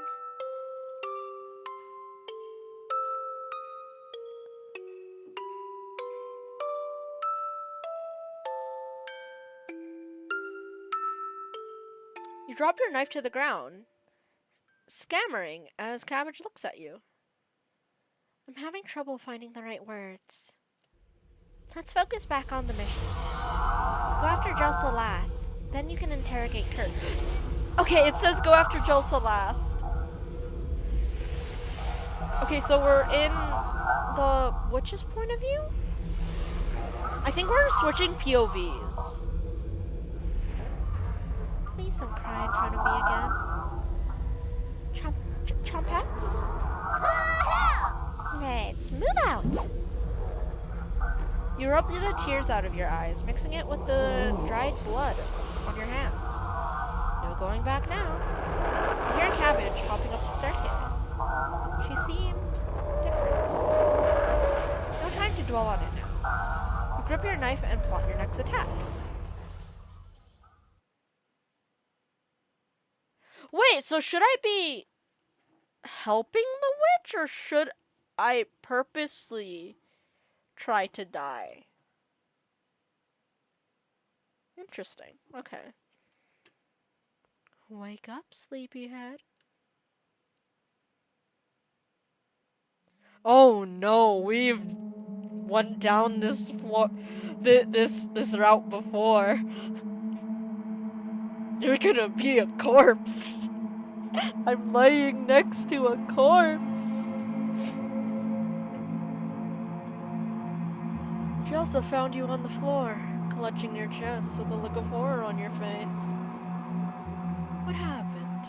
Speaker 1: You drop your knife to the ground, scammering as Cabbage looks at you. I'm having trouble finding the right words. Let's focus back on the mission. Go after Jelsa last, then you can interrogate Kurt. Okay, it says go after Jelsa last. Okay, so we're in the witch's point of view? I think we're switching POVs. Please don't cry in front of me again. Chompets? Let's move out. You rub the tears out of your eyes, mixing it with the dried blood on your hands. No going back now. You hear Cabbage hopping up the staircase. She seemed different. No time to dwell on it now. You grip your knife and plot your next attack. Wait, so should I be helping the witch, or should I purposely try to die? Interesting. Okay. Wake up, sleepyhead. Oh no, we've went down this floor, this route before. You're gonna be a corpse. I'm laying next to a corpse. She also found you on the floor, clutching your chest with a look of horror on your face. What happened?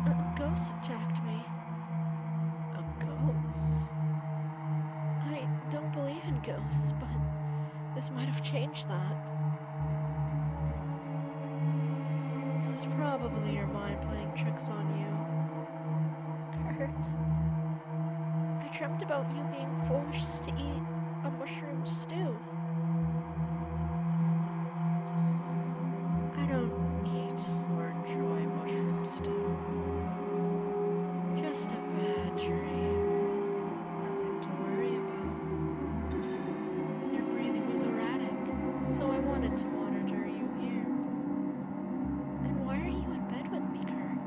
Speaker 1: A ghost attacked me. A ghost? I don't believe in ghosts, but this might have changed that. It was probably your mind playing tricks on you. Kurt. I dreamt about you being forced to eat a mushroom stew. I don't eat or enjoy mushroom stew. Just a bad dream. Nothing to worry about. Your breathing was erratic, so I wanted to monitor you here. And why are you in bed with me, Kurt?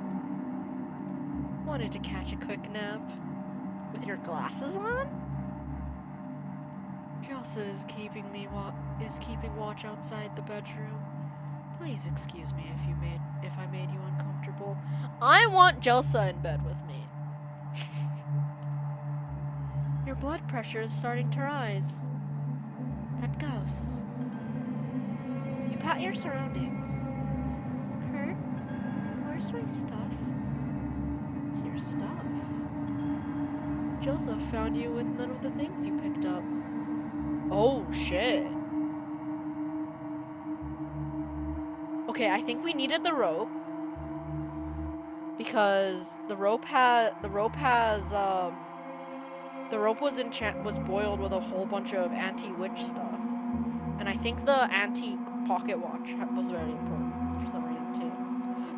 Speaker 1: Wanted to catch a quick nap. With your glasses on? Jelsa is keeping watch outside the bedroom. Please excuse me if I made you uncomfortable. I want Jelsa in bed with me. Your blood pressure is starting to rise. That ghost. You Look at your surroundings. Kurt, where's my stuff?
Speaker 2: Your stuff? Joseph found you with none of the things you picked up. Oh, shit. Okay, I think we needed the rope. Because the rope was boiled with a whole bunch of anti-witch stuff. And I think the antique pocket watch was very important for some reason too.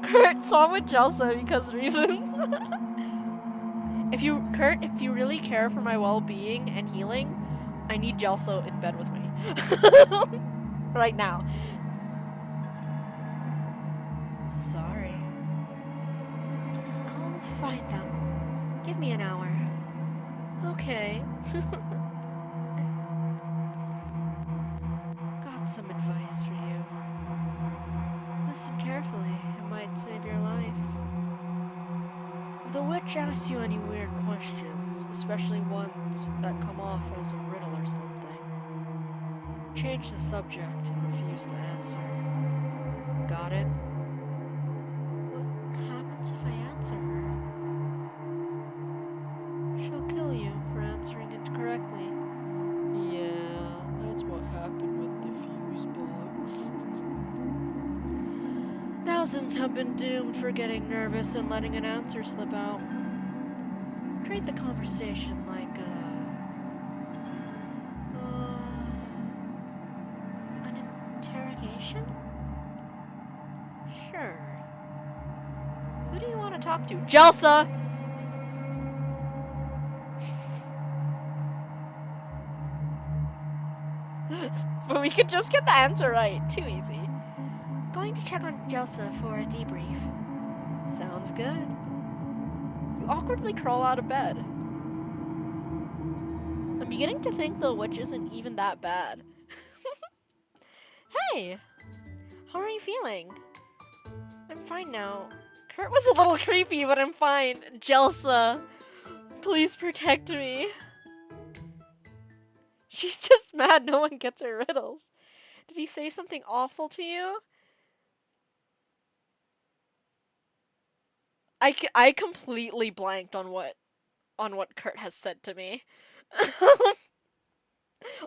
Speaker 2: Kurt, swap with Jelsa because reasons. If you really care for my well-being and healing, I need Jelsa in bed with me. Right now. Sorry.
Speaker 1: I'll find them. Give me an hour.
Speaker 2: Okay. Got some advice for you. Listen carefully, it might save your life. If the witch asks you any weird questions, especially ones that come off as a riddle or something, change the subject and refuse to answer. Got it?
Speaker 1: What happens if I answer her?
Speaker 2: She'll kill you for answering incorrectly. Yeah, that's what happened with the fuse box. Thousands have been doomed for getting nervous and letting an answer slip out. Treat the conversation like
Speaker 1: An interrogation?
Speaker 2: sure. Who do you want to talk to? Jelsa! But we could just get the answer right. Too easy.
Speaker 1: Going to check on Jelsa for a debrief.
Speaker 2: Sounds good. You awkwardly crawl out of bed. I'm beginning to think the witch isn't even that bad. Hey! How are you feeling?
Speaker 1: I'm fine now.
Speaker 2: Kurt was a little creepy, but I'm fine. Jelsa, please protect me. She's just mad no one gets her riddles. Did he say something awful to you? I completely blanked on what Kurt has said to me.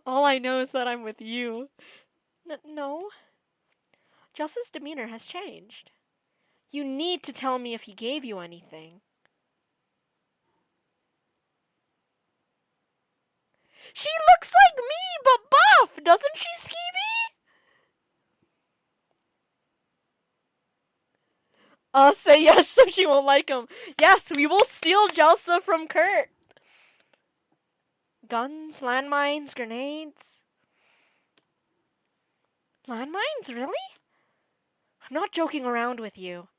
Speaker 2: All I know is that I'm with you.
Speaker 1: No. Jelsa's demeanor has changed.
Speaker 2: You need to tell me if he gave you anything. She looks like me, but buff! Doesn't she, Skeevy? Say yes so she won't like him. Yes, we will steal Jelsa from Kurt.
Speaker 1: Guns, landmines, grenades. Landmines, really? I'm not joking around with you.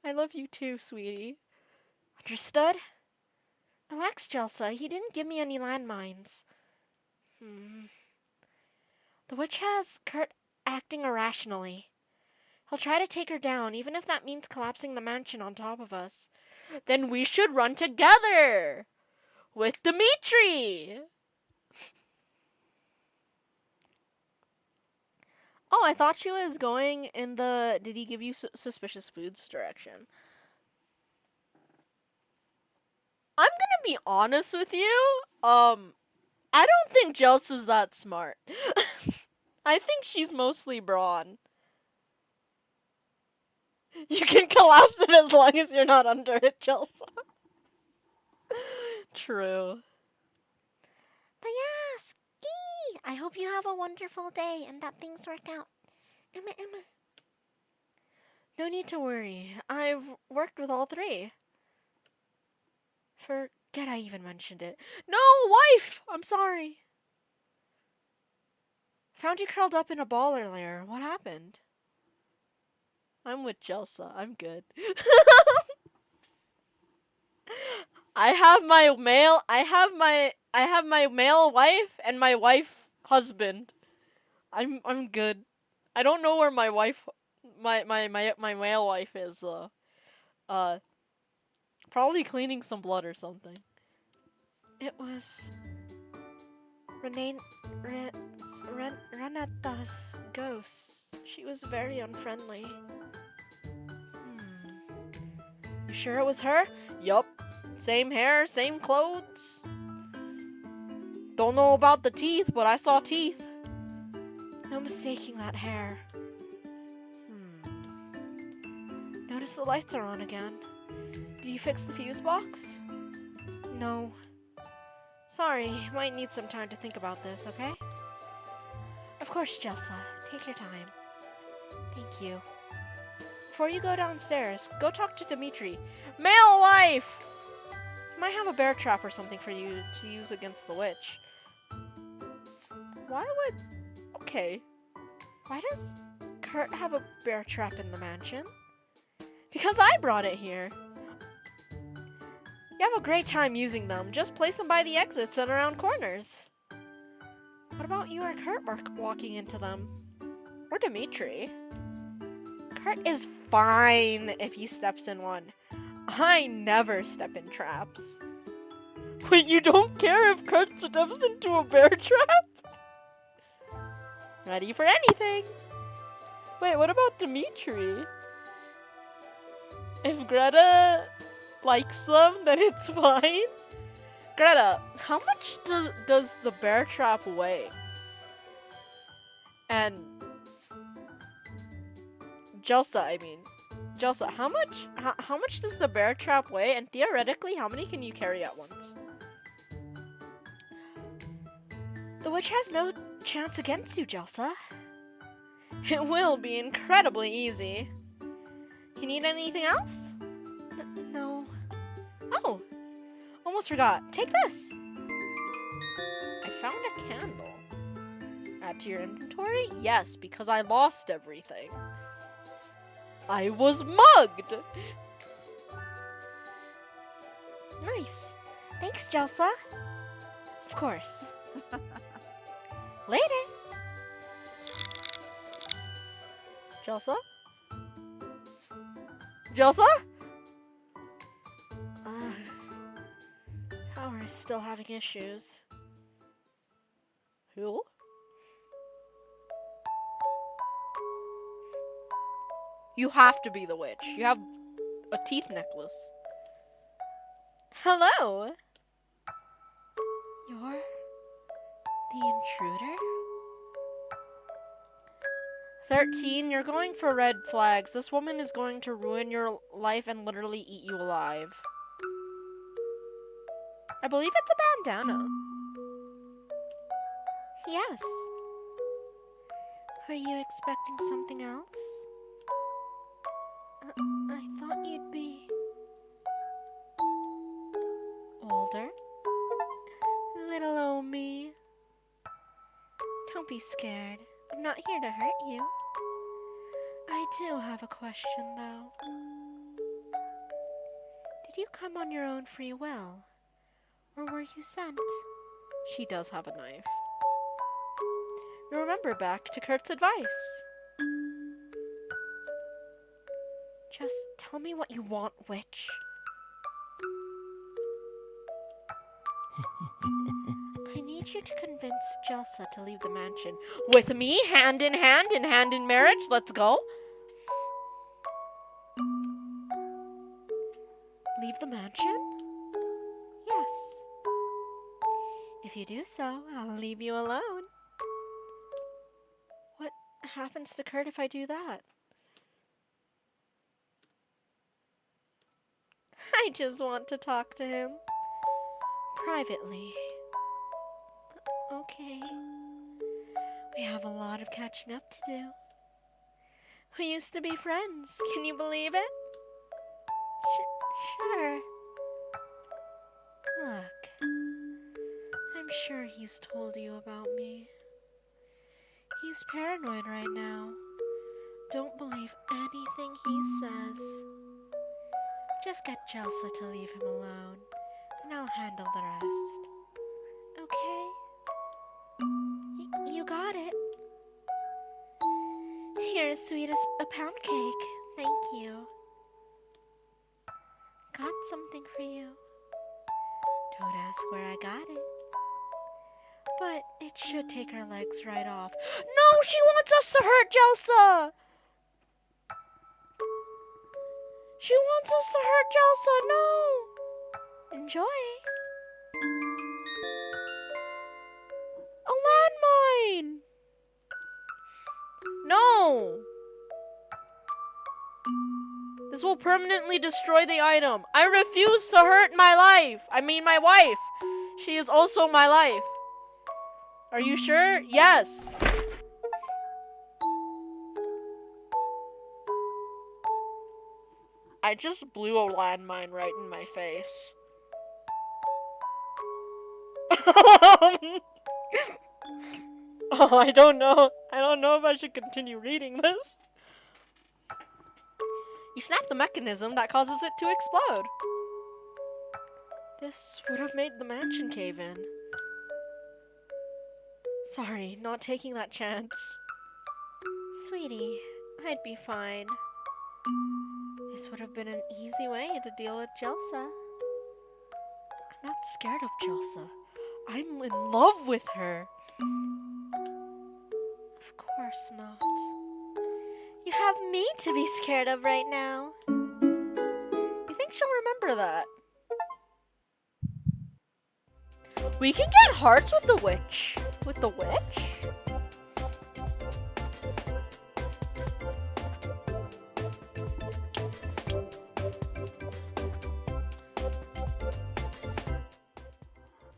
Speaker 2: I love you too, sweetie.
Speaker 1: Understood? Relax, Jelsa. He didn't give me any landmines. The witch has Kurt acting irrationally. He'll try to take her down, even if that means collapsing the mansion on top of us.
Speaker 2: Then we should run together! With Dimitri! Oh, I thought she was going in the did he give you suspicious foods direction. I'm gonna be honest with you. I don't think Jelsa's that smart. I think she's mostly brawn. You can collapse it as long as you're not under it, Jelsa. True.
Speaker 1: But yeah, Ski! I hope you have a wonderful day and that things work out. Emma.
Speaker 2: No need to worry. I've worked with all three. Forget I even mentioned it. No, wife! I'm sorry. Found you curled up in a ball earlier. What happened? I'm with Jelsa. I'm good. I have my male wife and my wife husband. I'm good. I don't know where my wife my male wife is though. Probably cleaning some blood or something.
Speaker 1: It was Renata's ghost. She was very unfriendly.
Speaker 2: You sure it was her? Yup. Same hair, same clothes. Don't know about the teeth, but I saw teeth.
Speaker 1: No mistaking that hair. Notice the lights are on again.
Speaker 2: Did you fix the fuse box?
Speaker 1: No. Sorry, might need some time to think about this, okay? Of course, Jelsa. Take your time. Thank you. Before you go downstairs, go talk to Dimitri.
Speaker 2: Male wife! He might have a bear trap or something for you to use against the witch.
Speaker 1: Why would... Okay. Why does Kurt have a bear trap in the mansion?
Speaker 2: Because I brought it here. You have a great time using them. Just place them by the exits and around corners.
Speaker 1: What about you or Kurt walking into them?
Speaker 2: Or Dimitri.
Speaker 1: Kurt is fine if he steps in one.
Speaker 2: I never step in traps. Wait, you don't care if Kurt steps into a bear trap? Ready for anything. Wait, what about Dimitri? If Greta likes them, then it's fine. Greta, how much does the bear trap weigh? And Jelsa, Jelsa, how much does the bear trap weigh? And theoretically, how many can you carry at once?
Speaker 1: The witch has no chance against you, Jelsa.
Speaker 2: It will be incredibly easy. You need anything else?
Speaker 1: No.
Speaker 2: Oh, almost forgot. Take this. I found a candle. Add to your inventory? Yes, because I lost everything. I was mugged!
Speaker 1: Nice. Thanks, Jelsa.
Speaker 2: Of course.
Speaker 1: Later.
Speaker 2: Jelsa? Jelsa?
Speaker 1: Power is still having issues.
Speaker 2: Who? You have to be the witch. You have a teeth necklace.
Speaker 1: Hello. You're the intruder?
Speaker 2: 13, you're going for red flags. This woman is going to ruin your life and literally eat you alive. I believe it's a bandana.
Speaker 1: Yes. Are you expecting something else? I thought you'd be older. Little old me. Don't be scared. I'm not here to hurt you. I do have a question, though. Did you come on your own free will? Or were you sent?
Speaker 2: She does have a knife. You remember back to Kurt's advice.
Speaker 1: Just tell me what you want, witch. I need you to convince Jelsa to leave the mansion.
Speaker 2: With me, hand in hand in marriage. Let's go.
Speaker 1: Leave the mansion? Yes. If you do so, I'll leave you alone. What happens to Kurt if I do that? I just want to talk to him. Privately. Okay. We have a lot of catching up to do. We used to be friends. Can you believe it? Sure. Look. I'm sure he's told you about me. He's paranoid right now. Don't believe anything he says. Just get Jelsa to leave him alone, and I'll handle the rest. Okay? You got it. You're as sweet as a pound cake. Thank you. Got something for you. Don't ask where I got it.
Speaker 2: But it should take our legs right off. No, she wants us to hurt Jelsa! She wants us to hurt Jelsa, no! Enjoy. A landmine! No! This will permanently destroy the item. I refuse to hurt my my wife. She is also my life. Are you sure? Yes. I just blew a landmine right in my face. Oh, I don't know. I don't know if I should continue reading this. You snap the mechanism that causes it to explode. This would have made the mansion cave in. Sorry, not taking that chance. Sweetie, I'd be fine. This would have been an easy way to deal with Jelsa. I'm not scared of Jelsa. I'm in love with her. Of course not. You have me to be scared of right now. You think she'll remember that? We can get hearts with the witch. With the witch?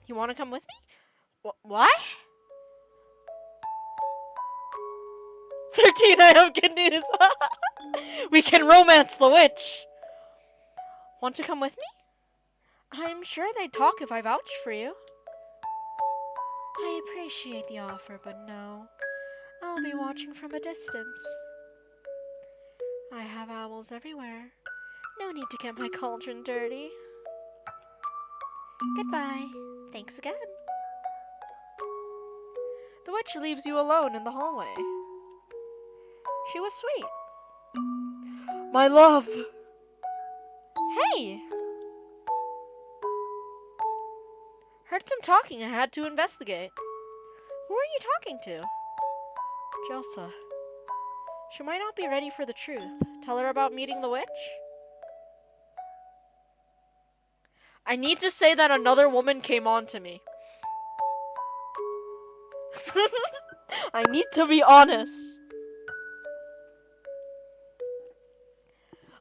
Speaker 2: You want to come with me? What? 13, I have good news. We can romance the witch. Want to come with me? I'm sure they'd talk if I vouched for you. I appreciate the offer, but no. I'll be watching from a distance. I have owls everywhere. No need to get my cauldron dirty. Goodbye. Thanks again. The witch leaves you alone in the hallway. She was sweet. My love! Hey! Heard some talking and had to investigate. Who are you talking to? Jelsa. She might not be ready for the truth. Tell her about meeting the witch? I need to say that another woman came on to me. I need to be honest.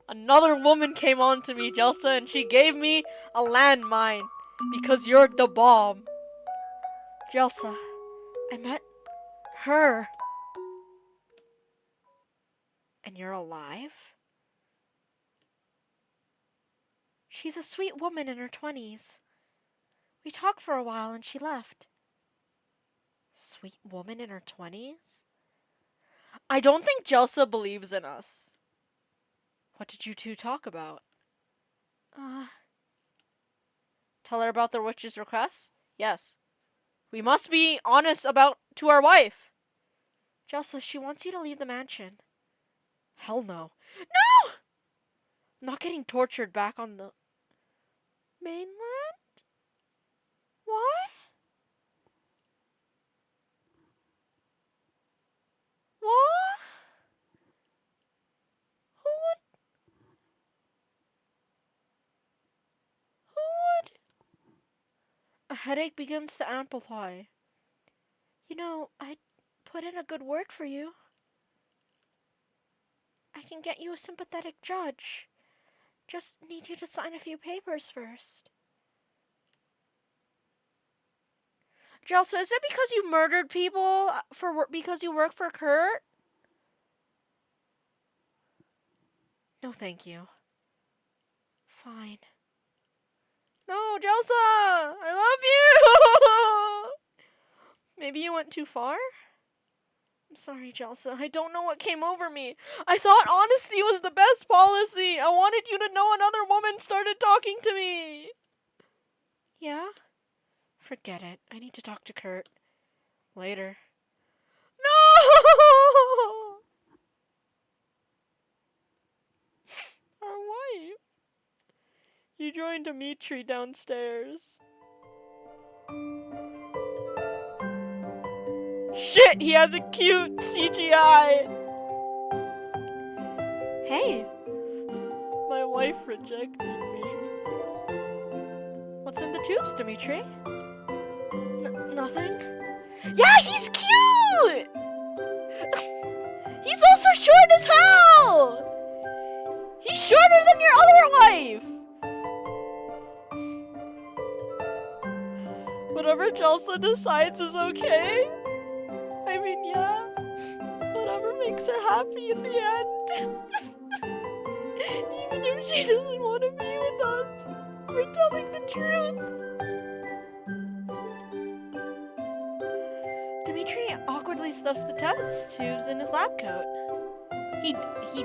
Speaker 2: Another woman came on to me, Jelsa, and she gave me a landmine because you're the bomb. Jelsa, I met her. And you're alive? She's a sweet woman in her 20s. We talked for a while and she left. Sweet woman in her 20s? I don't think Jelsa believes in us. What did you two talk about? Tell her about the witch's request? Yes. We must be honest to our wife. Jelsa, she wants you to leave the mansion. Hell no. No! I'm not getting tortured back on the mainland? What? What? Who would? A headache begins to amplify. You know, I put in a good word for you. I can get you a sympathetic judge. Just need you to sign a few papers first. Jelsa, is it because you murdered people because you work for Kurt? No, thank you. Fine. No, Jelsa! I love you! Maybe you went too far? I'm sorry, Jelsa. I don't know what came over me. I thought honesty was the best policy. I wanted you to know another woman started talking to me. Yeah? Forget it. I need to talk to Kurt. Later. No! Our wife. You joined Dimitri downstairs. shit, he has a cute CGI. Hey. My wife rejected me. What's in the tubes, Dimitri? Nothing. Yeah, he's cute! He's also short as hell! He's shorter than your other wife! Whatever Jelsa decides is okay. I mean, yeah. Whatever makes her happy in the end. Even if she doesn't want to be with us. We're telling the truth. Dimitri awkwardly stuffs the test tubes in his lab coat. He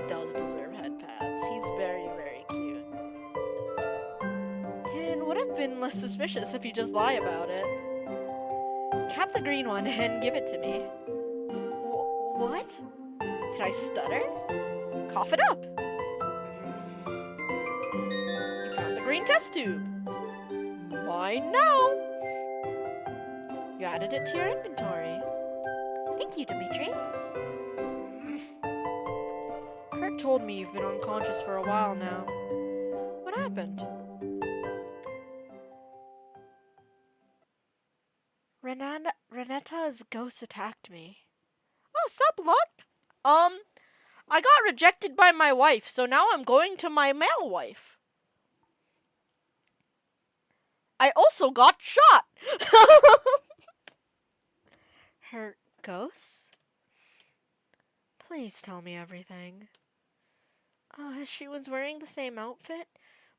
Speaker 2: does deserve head pads. He's very, very cute. And would have been less suspicious if you just lie about it. Cap the green one and give it to me. What? Did I stutter? Cough it up. You found the green test tube. Mine now. You added it to your inventory. Thank you, Dimitri. Kurt told me you've been unconscious for a while now. What happened? Renetta's ghost attacked me. Oh, sup, Luck? I got rejected by my wife, so now I'm going to my male wife. I also got shot! Her ghosts? Please tell me everything. She was wearing the same outfit,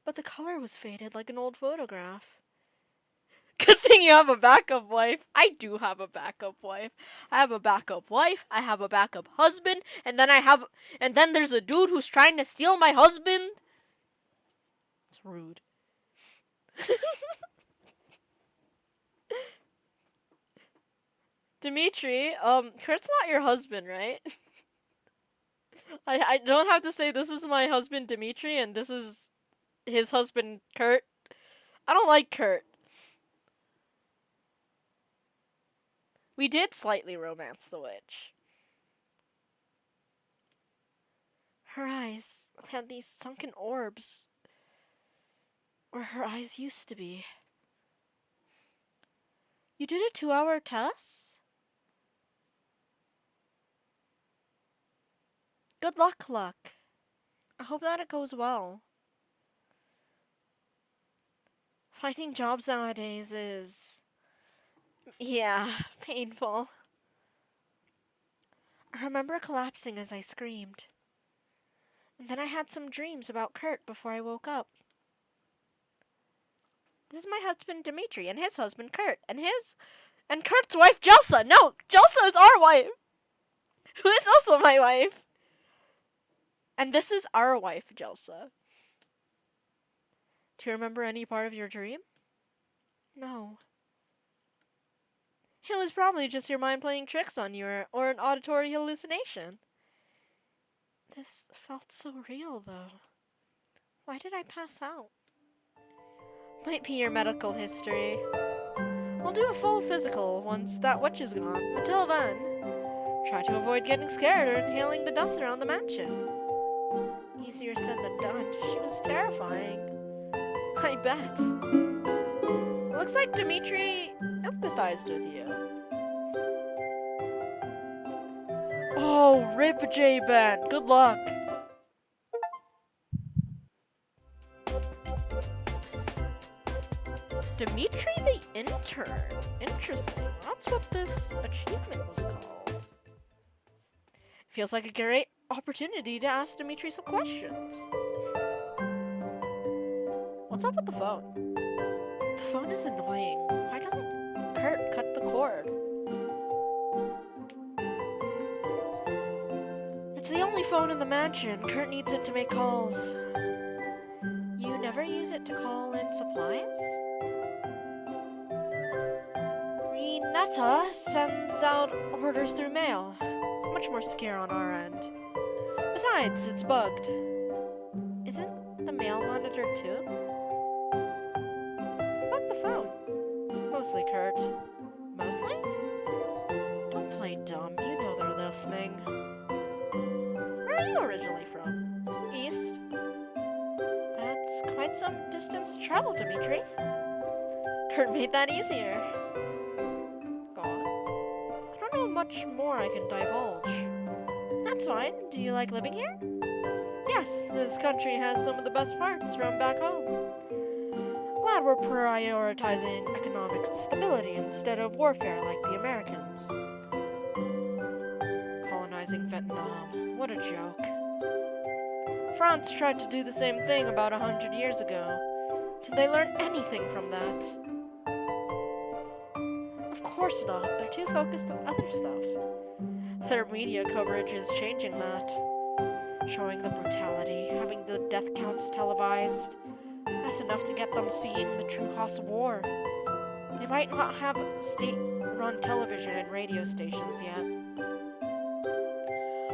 Speaker 2: but the color was faded like an old photograph. Good thing you have a backup wife. I do have a backup wife. I have a backup wife, I have a backup husband, and then there's a dude who's trying to steal my husband. It's rude. Dimitri, Kurt's not your husband, right? I don't have to say this is my husband Dimitri and this is his husband Kurt. I don't like Kurt. We did slightly romance the witch. Her eyes had these sunken orbs where her eyes used to be. You did a 2-hour test? Good luck, Luck. I hope that it goes well. Finding jobs nowadays is... yeah, painful. I remember collapsing as I screamed. And then I had some dreams about Kurt before I woke up. This is my husband Dimitri and his husband Kurt and Kurt's wife Jelsa. No, Jelsa is our wife. Who is also my wife. And this is our wife, Jelsa. Do you remember any part of your dream? No. It was probably just your mind playing tricks on you or an auditory hallucination. This felt so real, though. Why did I pass out? Might be your medical history. We'll do a full physical once that witch is gone. Until then, try to avoid getting scared or inhaling the dust around the mansion. Easier said than done. She was terrifying. I bet. Looks like Dimitri empathized with you. Oh, rip J-Ben. Good luck. Dimitri the intern. Interesting. That's what this achievement was called. Feels like a great opportunity to ask Dimitri some questions. What's up with the phone? The phone is annoying. Why doesn't Kurt cut the cord? It's the only phone in the mansion. Kurt needs it to make calls. You never use it to call in supplies? Renetta sends out orders through mail. Much more secure on our end. Besides, it's bugged. Isn't the mail monitored too? Bug the phone. Mostly, Kurt. Mostly? Don't play dumb. You know they're listening. Where are you originally from? East?
Speaker 1: That's quite some distance to travel, Dimitri. Kurt made that easier.
Speaker 2: Go on.
Speaker 1: I don't know much more I can divulge. That's fine. Do you like living here? Yes, this country has some of the best parts from back home. Glad we're prioritizing economic stability instead of warfare like the Americans.
Speaker 2: Colonizing Vietnam. What a joke.
Speaker 1: France tried to do the same thing about 100 years ago. Did they learn anything from that? Of course not. They're too focused on other stuff. Their media coverage is changing that. Showing the brutality, having the death counts televised. That's enough to get them seeing the true cost of war. They might not have state-run television and radio stations yet.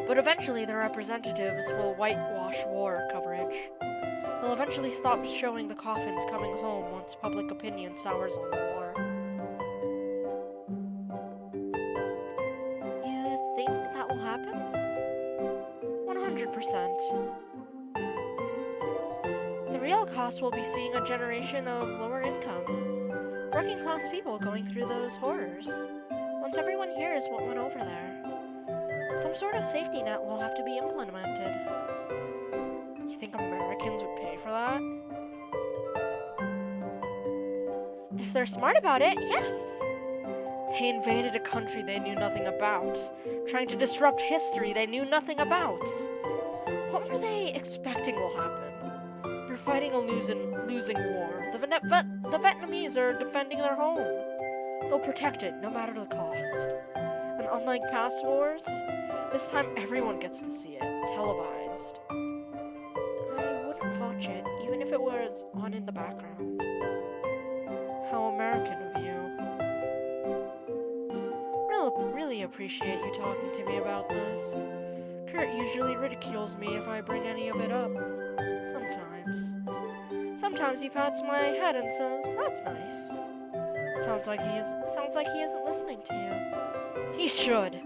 Speaker 1: But eventually their representatives will whitewash war coverage. They'll eventually stop showing the coffins coming home once public opinion sours on the war. You think that will happen? 100%. The real cost will be seeing a generation of lower income, working class people going through those horrors. Once everyone hears what went over there, some sort of safety net will have to be implemented. You think Americans would pay for that? If they're smart about it, yes. They invaded a country they knew nothing about, trying to disrupt history they knew nothing about. What were they expecting will happen? They're fighting a losing war. The Vietnamese are defending their home. They'll protect it, no matter the cost. And unlike past wars, this time everyone gets to see it, televised. I wouldn't watch it, even if it was on in the background. How American of you. Really appreciate you talking to me about this. Kurt usually ridicules me if I bring any of it up. Sometimes. Sometimes he pats my head and says, "That's nice." Sounds like he isn't listening to you. He should.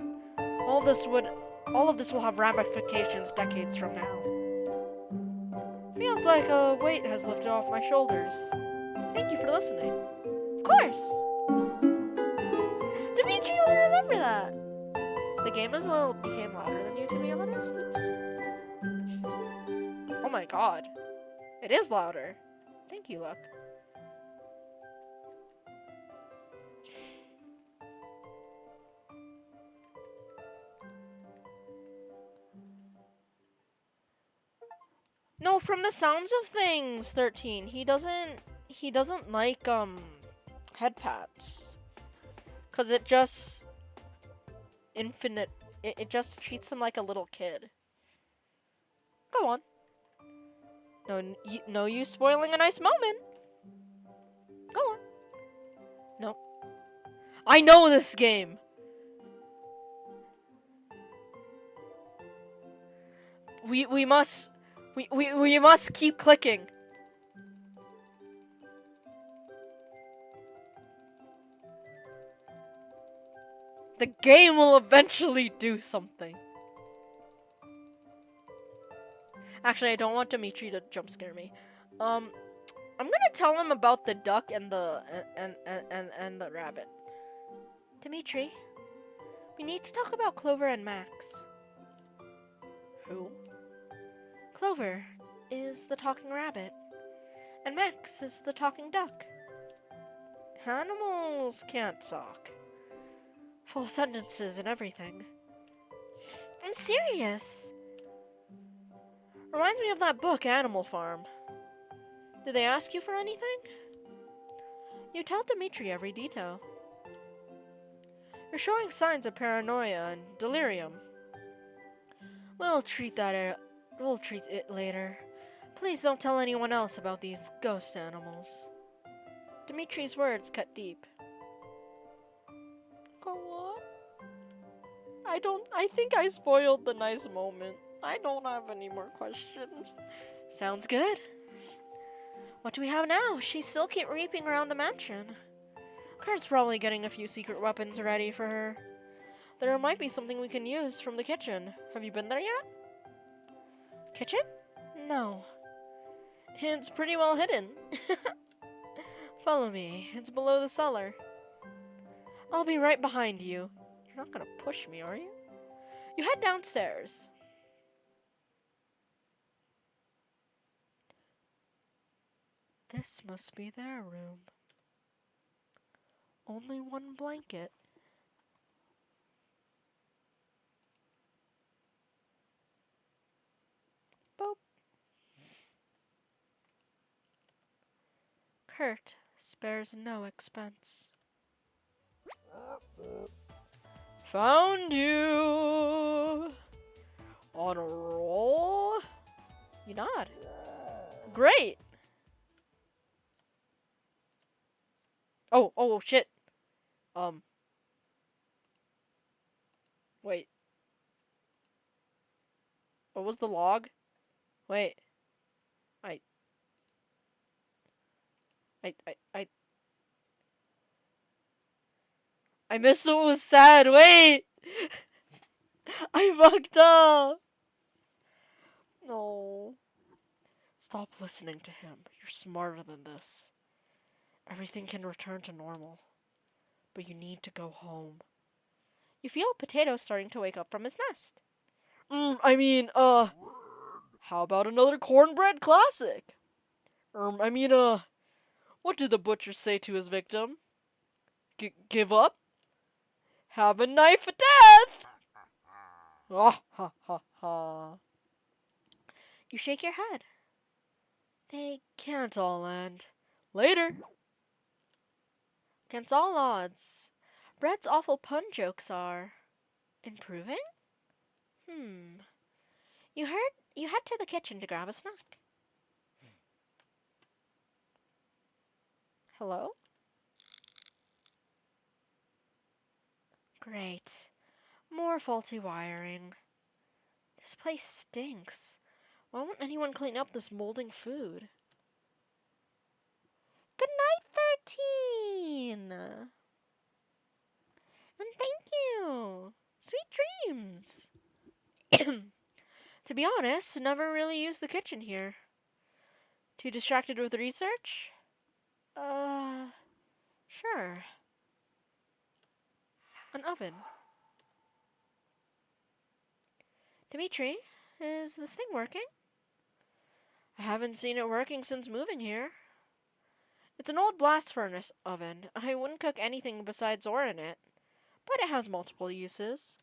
Speaker 1: All of this will have ramifications decades from now. Feels like a weight has lifted off my shoulders. Thank you for listening. Of course. Dimitri will remember that. The game as well became louder than you, to be honest. Oops.
Speaker 2: Oh my god. It is louder.
Speaker 1: Thank you, Luck. No, from the sounds of things, 13, he doesn't like head pats. 'Cause it just it just treats him like a little kid. Go on. No use spoiling a nice moment. Go on. No.
Speaker 2: I know this game! We must keep clicking. The game will eventually do something. Actually, I don't want Dimitri to jump scare me. I'm gonna tell him about the duck and the rabbit.
Speaker 1: Dimitri, we need to talk about Clover and Max.
Speaker 2: Who?
Speaker 1: Clover is the talking rabbit, and Max is the talking duck. Animals can't talk. Full sentences and everything. I'm serious. Reminds me of that book, Animal Farm. Did they ask you for anything? You tell Dimitri every detail. You're showing signs of paranoia and delirium. We'll treat it later. Please don't tell anyone else about these ghost animals. Dimitri's words cut deep.
Speaker 2: Go on. I think I spoiled the nice moment. I don't have any more questions.
Speaker 1: Sounds good. What do we have now? She's still keep reaping around the mansion. Kurt's probably getting a few secret weapons ready for her.
Speaker 2: There might be something we can use from the kitchen. Have you been there yet? Kitchen? No. It's pretty well hidden. Follow me. It's below the cellar. I'll be right behind you. You're not gonna push me, are you? You head downstairs. This must be their room. Only one blanket. Boop. Kurt spares no expense. Found you! On a roll? You nod. Great! Oh, shit. Wait. What was the log? Wait. I missed what was said. Wait! I fucked up! No. Stop listening to him. You're smarter than this. Everything can return to normal. But you need to go home. You feel Potato starting to wake up from his nest. How about another cornbread classic? What did the butcher say to his victim? Give up? Have a knife of death! Ah, ha, ha, ha. You shake your head. They can't all end. Later. Against all odds, Brett's awful pun jokes are improving? You head to the kitchen to grab a snack. Hello? Great. More faulty wiring. This place stinks. Why won't anyone clean up this molding food? Good night, 13! And thank you! Sweet dreams! To be honest, never really used the kitchen here. Too distracted with research? Sure. An oven. Dimitri, is this thing working? I haven't seen it working since moving here. It's an old blast furnace oven. I wouldn't cook anything besides ore in it, but it has multiple uses.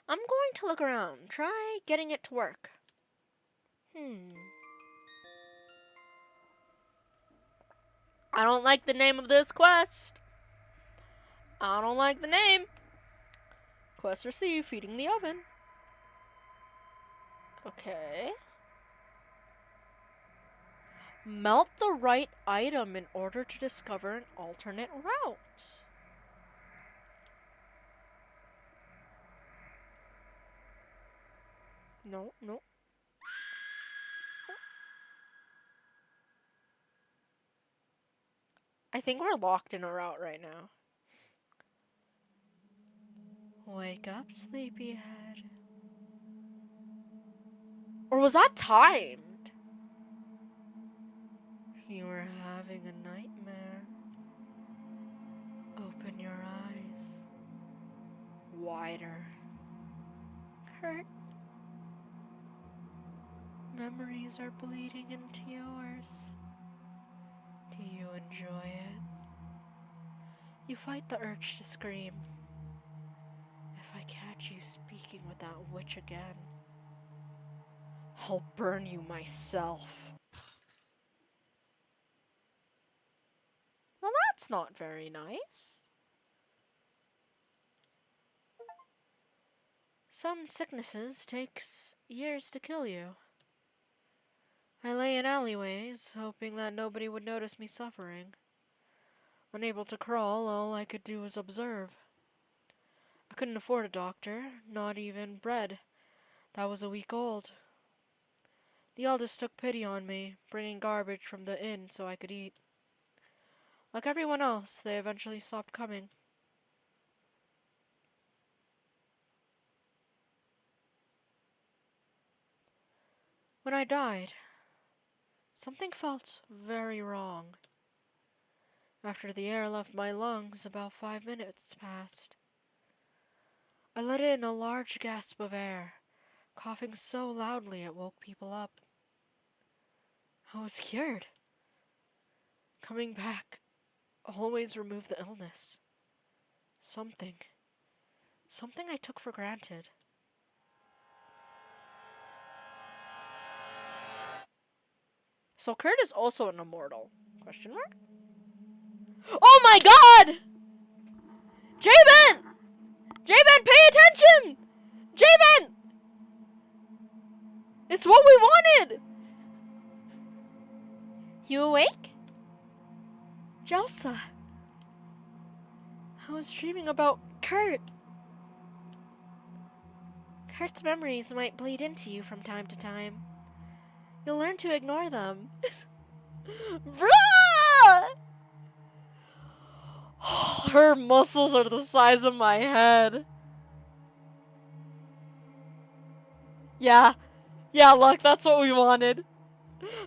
Speaker 2: I'm going to look around. Try getting it to work. I don't like the name of this quest. I don't like the name. Quest received, feeding the oven. Okay. Melt the right item in order to discover an alternate route. No. I think we're locked in a route right now. Wake up, sleepyhead. Or was that timed? You were having a nightmare. Open your eyes. Wider. Kurt. Memories are bleeding into yours. Do you enjoy it? You fight the urge to scream. If I catch you speaking with that witch again, I'll burn you myself. Well, that's not very nice. Some sicknesses takes years to kill you. I lay in alleyways, hoping that nobody would notice me suffering. Unable to crawl, all I could do was observe. I couldn't afford a doctor, not even bread. That was a week old. The eldest took pity on me, bringing garbage from the inn so I could eat. Like everyone else, they eventually stopped coming. When I died, something felt very wrong. After the air left my lungs, about 5 minutes passed. I let in a large gasp of air, coughing so loudly it woke people up. I was cured. Coming back always removed the illness. Something I took for granted. So Kurt is also an immortal? Question mark? Oh my god! J-Ben! J-Ben, pay attention! J-Ben! It's what we wanted! You awake? Jelsa. I was dreaming about Kurt. Kurt's memories might bleed into you from time to time. You'll learn to ignore them. Bruh! Her muscles are the size of my head. Yeah, look, that's what we wanted.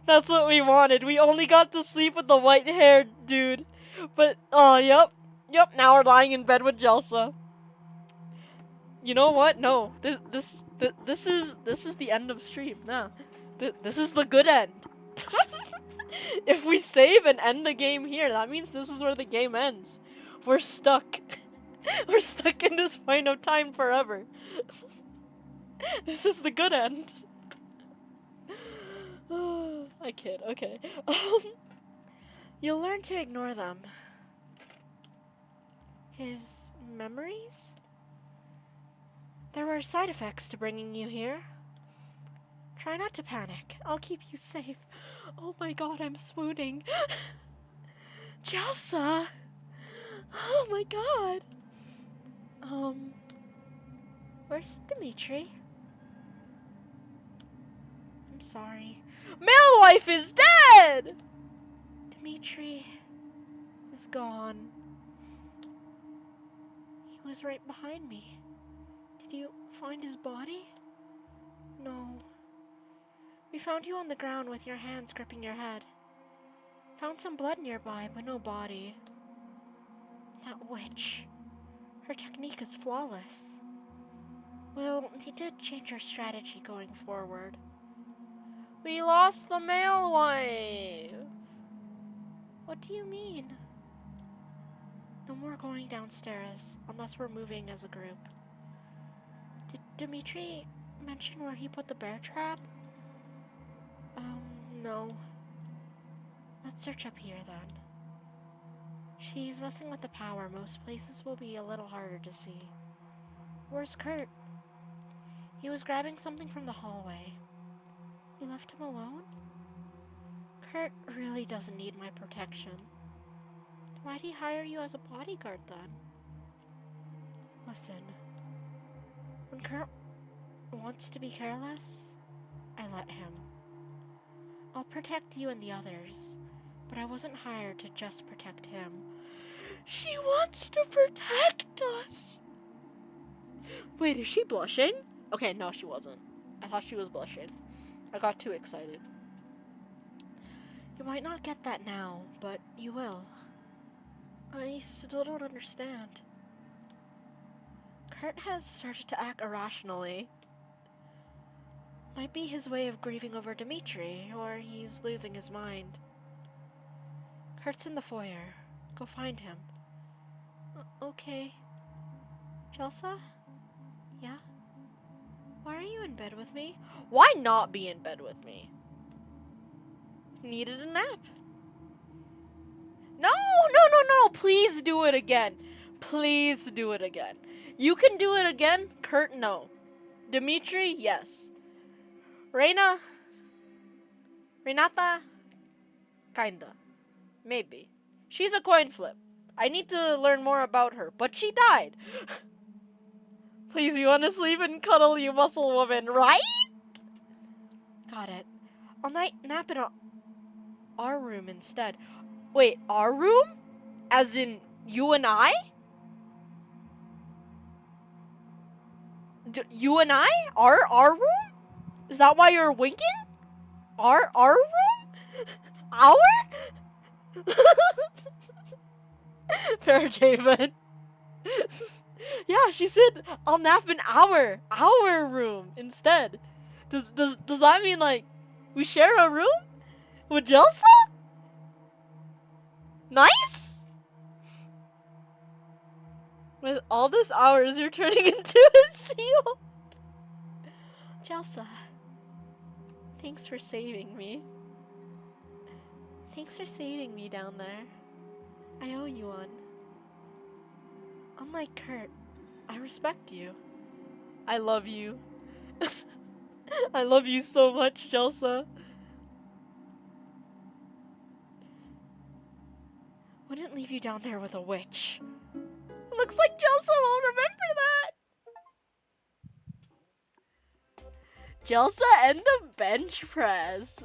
Speaker 2: That's what we wanted. We only got to sleep with the white-haired dude. But, oh, yep, now we're lying in bed with Jelsa. You know what? No, this is the end of stream. Nah, this is the good end. If we save and end the game here, that means this is where the game ends. We're stuck. We're stuck in this point of time forever. This is the good end. I kid. Okay. You'll learn to ignore them. His memories? There were side effects to bringing you here. Try not to panic. I'll keep you safe. Oh my god, I'm swooning. Jelsa! Oh my god! Where's Dimitri? I'm sorry. Malewife is dead! Dimitri is gone. He was right behind me. Did you find his body? No. We found you on the ground with your hands gripping your head. Found some blood nearby, but no body. That witch. Her technique is flawless. We'll need to change our strategy going forward. We lost the male wife! What do you mean? No more going downstairs, unless we're moving as a group. Did Dimitri mention where he put the bear trap? No. Let's search up here then. She's messing with the power. Most places will be a little harder to see. Where's Kurt? He was grabbing something from the hallway. You left him alone? Kurt really doesn't need my protection. Why'd he hire you as a bodyguard then? Listen. When Kurt wants to be careless, I let him. I'll protect you and the others, but I wasn't hired to just protect him. She wants to protect us! Wait, is she blushing? Okay, no, she wasn't. I thought she was blushing. I got too excited. You might not get that now, but you will. I still don't understand. Kurt has started to act irrationally. Might be his way of grieving over Dimitri, or he's losing his mind. Kurt's in the foyer. Go find him. Okay. Jelsa? Yeah? Why are you in bed with me? Why not be in bed with me? Needed a nap. No! Please do it again. Please do it again. You can do it again. Kurt, no. Dimitri, yes. Renata? Kinda. Maybe. She's a coin flip. I need to learn more about her, but she died. Please, you want to sleep and cuddle, you muscle woman, right? Got it. I'll nap in our room instead. Wait, our room? As in, you and I? You and I? Our room? Is that why you're winking? Our room? Our? Fair Javen. Yeah, she said I'll nap in our room instead. Does that mean like we share a room with Jelsa? Nice. With all this hours, you're turning into a seal. Jelsa, thanks for saving me. Thanks for saving me down there. I owe you one. Unlike Kurt, I respect you. I love you. I love you so much, Jelsa. Wouldn't leave you down there with a witch. Looks like Jelsa will remember that. Jelsa and the bench press.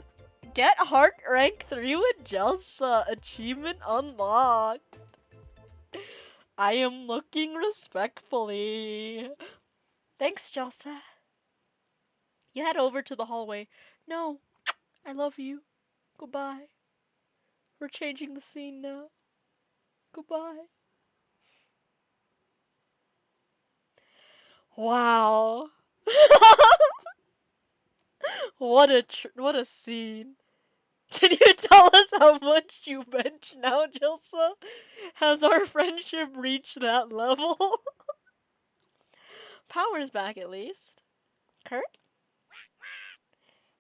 Speaker 2: Get heart rank 3 with Jelsa. Achievement unlocked. I am looking respectfully. Thanks, Jelsa. You head over to the hallway. No, I love you. Goodbye. We're changing the scene now. Goodbye. Wow. What a scene. Can you tell us how much you bench now, Jelsa? Has our friendship reached that level? Power's back at least. Kurt?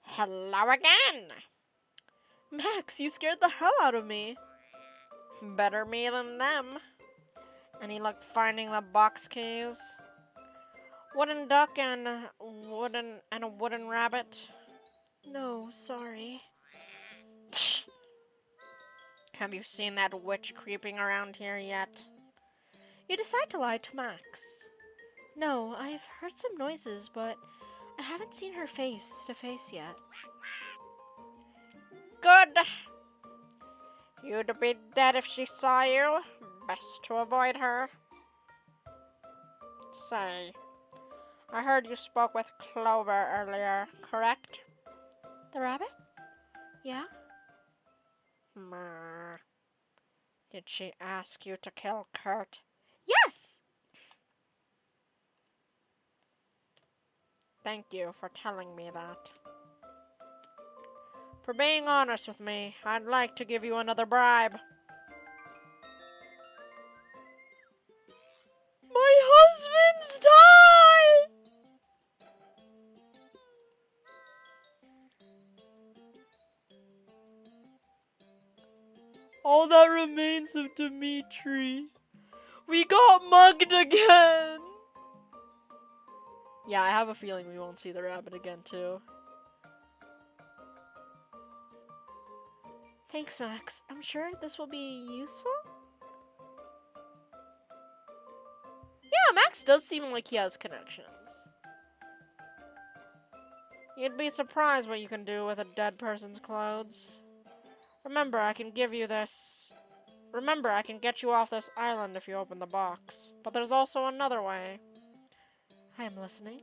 Speaker 2: Hello again! Max, you scared the hell out of me. Better me than them. Any luck finding the box keys? Wooden duck and a wooden rabbit? No, sorry. Have you seen that witch creeping around here yet? You decide to lie to Max. No, I've heard some noises, but I haven't seen her face to face yet. Good. You'd be dead if she saw you. Best to avoid her. Say, I heard you spoke with Clover earlier, correct? The rabbit? Yeah? Did she ask you to kill Kurt? Yes! Thank you for telling me that. For being honest with me, I'd like to give you another bribe. My husband's died! All that remains of Dimitri. We got mugged again! Yeah, I have a feeling we won't see the rabbit again, too. Thanks, Max. I'm sure this will be useful? Yeah, Max does seem like he has connections. You'd be surprised what you can do with a dead person's clothes. Remember, I can give you this. Remember, I can get you off this island if you open the box. But there's also another way. I am listening.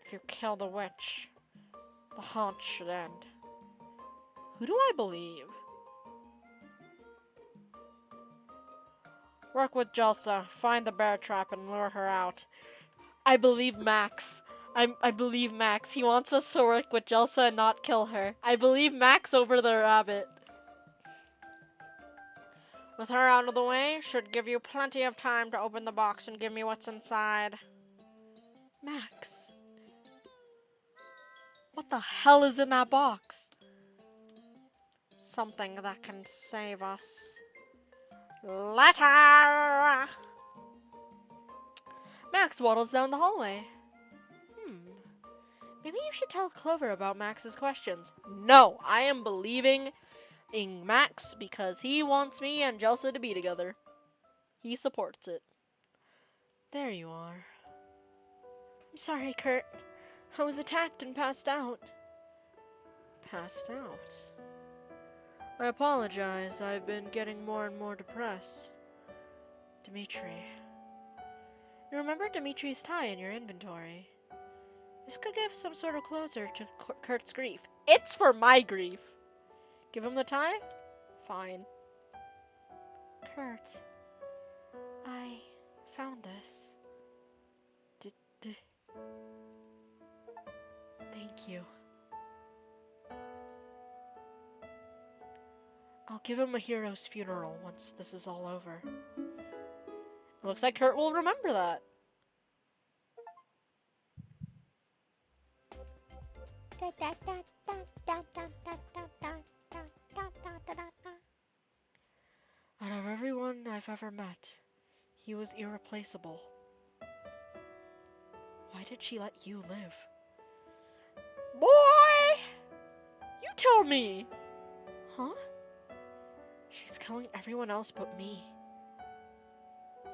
Speaker 2: If you kill the witch, the haunt should end. Who do I believe? Work with Jelsa, find the bear trap, and lure her out. I believe Max. I believe Max. He wants us to work with Jelsa and not kill her. I believe Max over the rabbit. With her out of the way, should give you plenty of time to open the box and give me what's inside. Max. What the hell is in that box? Something that can save us. Letter! Max waddles down the hallway. Maybe you should tell Clover about Max's questions. No, I am believing in Max because he wants me and Jelsa to be together. He supports it. There you are. I'm sorry, Kurt. I was attacked and passed out. Passed out? I apologize. I've been getting more and more depressed. Dimitri. You remember Dimitri's tie in your inventory? This could give some sort of closure to Kurt's grief. It's for my grief. Give him the tie? Fine.
Speaker 1: Kurt, I found this.
Speaker 2: Thank you. I'll give him a hero's funeral once this is all over. It looks like Kurt will remember that. Out of everyone I've ever met, he was irreplaceable. Why did she let you live? Boy! You tell me! Huh? She's killing everyone else but me.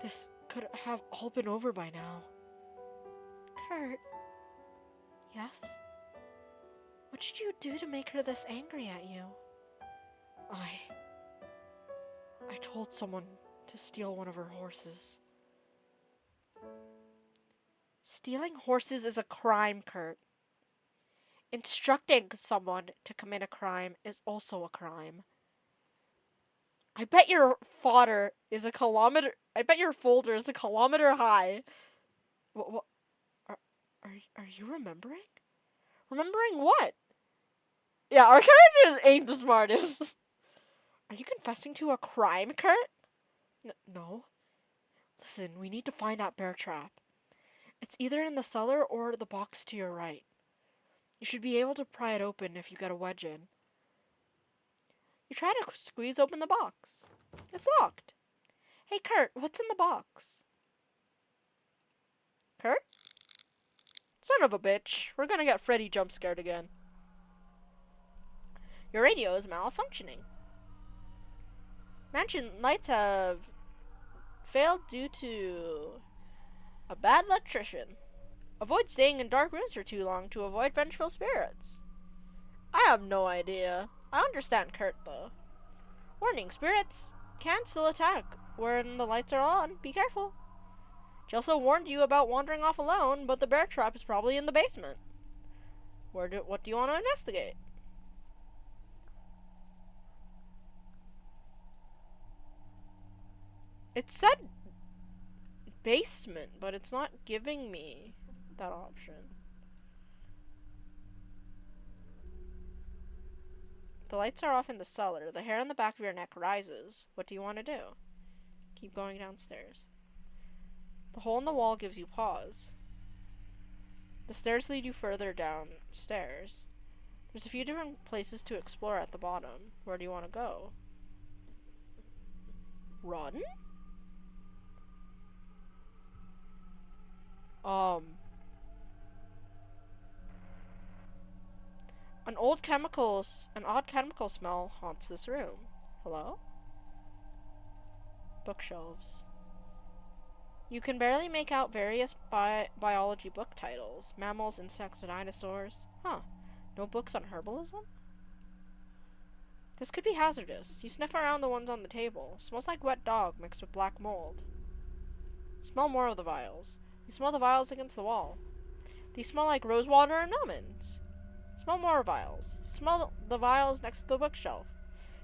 Speaker 2: This could have all been over by now.
Speaker 1: Kurt,
Speaker 2: Yes?
Speaker 1: what did you do to make her this angry at you?
Speaker 2: I told someone to steal one of her horses. Stealing horses is a crime, Kurt. Instructing someone to commit a crime is also a crime. I bet your fodder is a kilometer. I bet your folder is a kilometer high. What are you remembering? Remembering what? Yeah, our characters ain't the smartest. Are you confessing to a crime, Kurt? No. Listen, we need to find that bear trap. It's either in the cellar or the box to your right. You should be able to pry it open if you get a wedge in. You try to squeeze open the box. It's locked. Hey, Kurt, what's in the box? Kurt? Son of a bitch. We're gonna get Freddy jump scared again. Your radio is malfunctioning. Mansion lights have failed due to a bad electrician. Avoid staying in dark rooms for too long to avoid vengeful spirits. I have no idea. I understand Kurt, though. Warning, spirits can still attack when the lights are on. Be careful. She also warned you about wandering off alone, but the bear trap is probably in the basement. What do you want to investigate? It said basement, but it's not giving me that option. The lights are off in the cellar. The hair on the back of your neck rises. What do you want to do? Keep going downstairs. The hole in the wall gives you pause. The stairs lead you further downstairs. There's a few different places to explore at the bottom. Where do you want to go? Run? An odd chemical smell haunts this room. Hello? Bookshelves. You can barely make out various biology book titles. Mammals, insects, dinosaurs. Huh. No books on herbalism? This could be hazardous. You sniff around the ones on the table. Smells like wet dog mixed with black mold. Smell more of the vials. You smell the vials against the wall. These smell like rose water and almonds. Smell more vials. Smell the vials next to the bookshelf.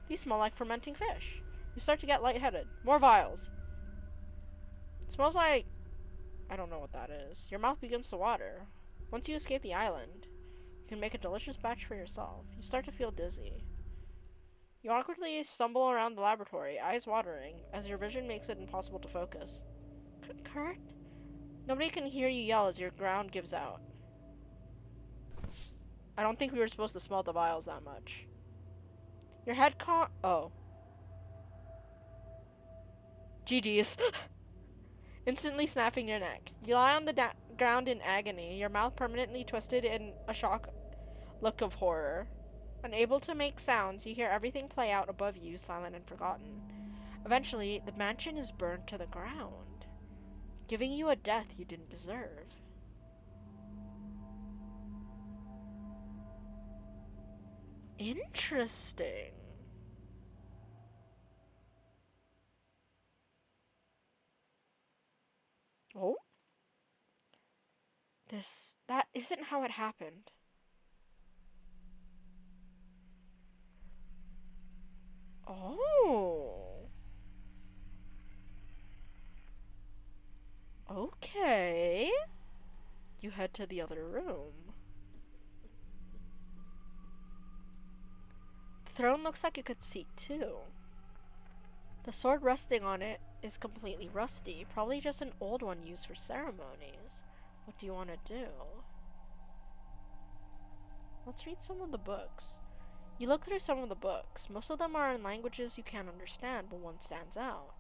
Speaker 2: These smell like fermenting fish. You start to get lightheaded. More vials. It smells like... I don't know what that is. Your mouth begins to water. Once you escape the island, you can make a delicious batch for yourself. You start to feel dizzy. You awkwardly stumble around the laboratory, eyes watering, as your vision makes it impossible to focus. Kurt? Nobody can hear you yell as your ground gives out. I don't think we were supposed to smell the vials that much. Your head oh. GG's. Instantly snapping your neck. You lie on the ground in agony, your mouth permanently twisted in a shock look of horror. Unable to make sounds, you hear everything play out above you, silent and forgotten. Eventually, the mansion is burned to the ground, giving you a death you didn't deserve. Interesting. Oh? That isn't how it happened. Oh. Okay. You head to the other room. The throne looks like a good seat, too. The sword resting on it is completely rusty, probably just an old one used for ceremonies. What do you want to do? Let's read some of the books. You look through some of the books. Most of them are in languages you can't understand, but one stands out.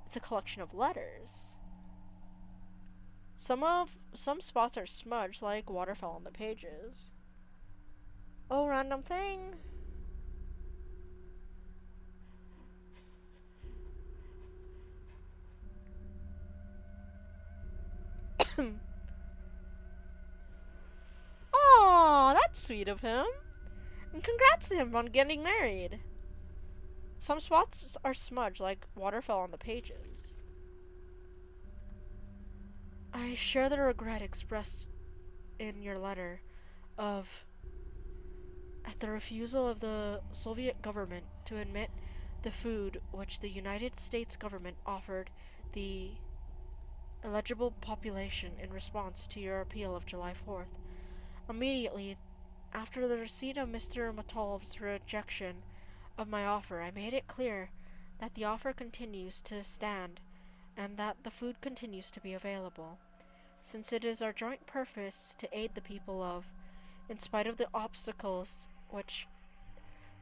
Speaker 2: It's a collection of letters. Some spots are smudged like water fell on the pages. Oh, random thing. Aw, that's sweet of him. And congrats to him on getting married. Some spots are smudged like water fell on the pages. I share the regret expressed in your letter at the refusal of the Soviet government to admit the food which the United States government offered the eligible population in response to your appeal of July 4th. Immediately after the receipt of Mr. Matolov's rejection of my offer, I made it clear that the offer continues to stand and that the food continues to be available, since it is our joint purpose to aid the people of, in spite of the obstacles which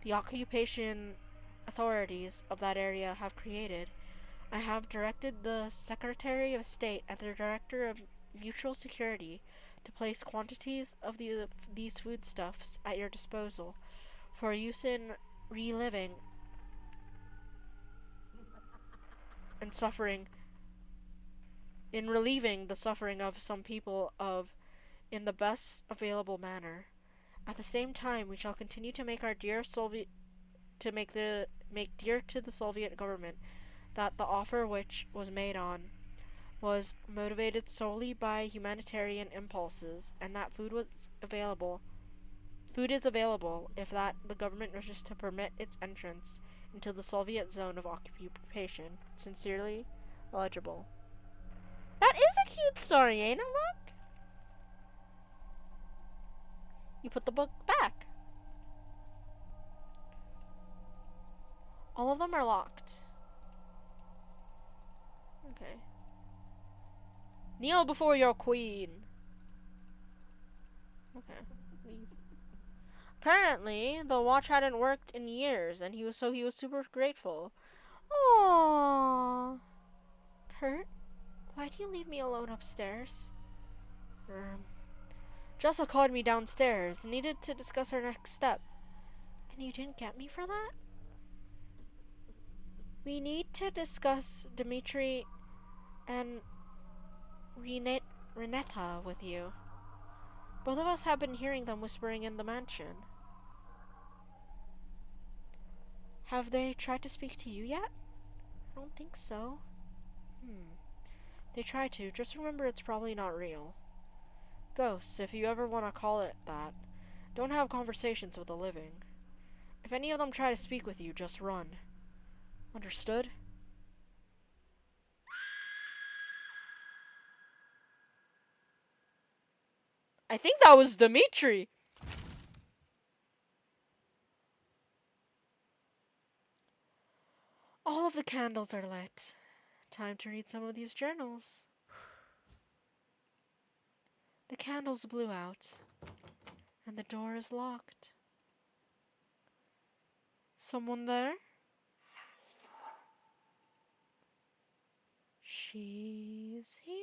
Speaker 2: the occupation authorities of that area have created. I have directed the Secretary of State and the Director of Mutual Security to place quantities of these foodstuffs at your disposal for use in relieving the suffering of some people in the best available manner. At the same time, we shall continue to make dear to the Soviet government that the offer which was made was motivated solely by humanitarian impulses, and that food is available if that the government wishes to permit its entrance into the Soviet zone of occupation. Sincerely, eligible. That is a cute story, ain't it, look? You put the book back. All of them are locked. Okay. Kneel before your queen. Okay. Leave. Apparently, the watch hadn't worked in years, and he was super grateful. Aww. Kurt, why do you leave me alone upstairs? Jessa called me downstairs, needed to discuss our next step. And you didn't get me for that? We need to discuss Dimitri and Renetta with you. Both of us have been hearing them whispering in the mansion. Have they tried to speak to you yet? I don't think so. They try to. Just remember it's probably not real. Ghosts, if you ever want to call it that, don't have conversations with the living. If any of them try to speak with you, just run. Understood? I think that was Dimitri. All of the candles are lit. Time to read some of these journals. The candles blew out, and the door is locked. Someone there? She's here.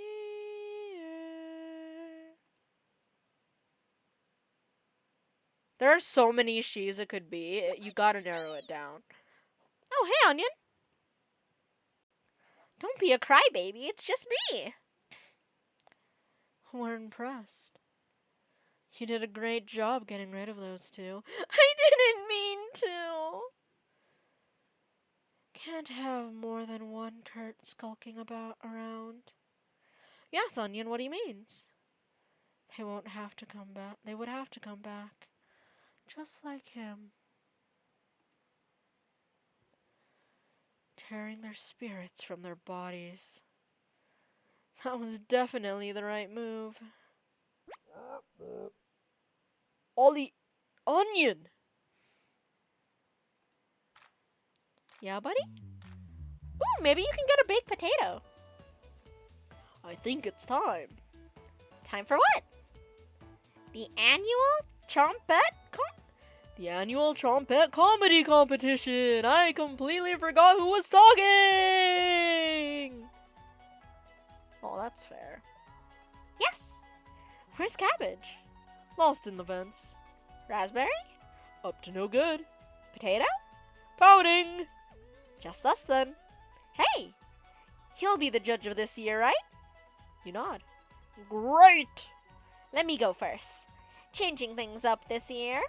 Speaker 2: There are so many she's it could be. You gotta narrow it down. Oh, hey, Onion. Don't be a crybaby. It's just me. We're impressed. You did a great job getting rid of those two. I didn't mean to. Can't have more than one Kurt skulking around. Yes, Onion, what he means. They won't have to come back. They would have to come back. Just like him. tearing their spirits from their bodies. That was definitely the right move. Ollie, onion! Yeah, buddy?
Speaker 1: Ooh, maybe you can get a baked potato.
Speaker 2: I think it's time.
Speaker 1: Time for what? The annual
Speaker 2: The annual trompet comedy competition! I completely forgot who was talking! Oh, that's fair.
Speaker 1: Yes.
Speaker 2: Where's Cabbage? Lost in the vents.
Speaker 1: Raspberry?
Speaker 2: Up to no good.
Speaker 1: Potato?
Speaker 2: Pouting!
Speaker 1: Just us then. Hey, you'll be the judge of this year, right?
Speaker 2: You nod. Great!
Speaker 1: Let me go first. Changing things up this year.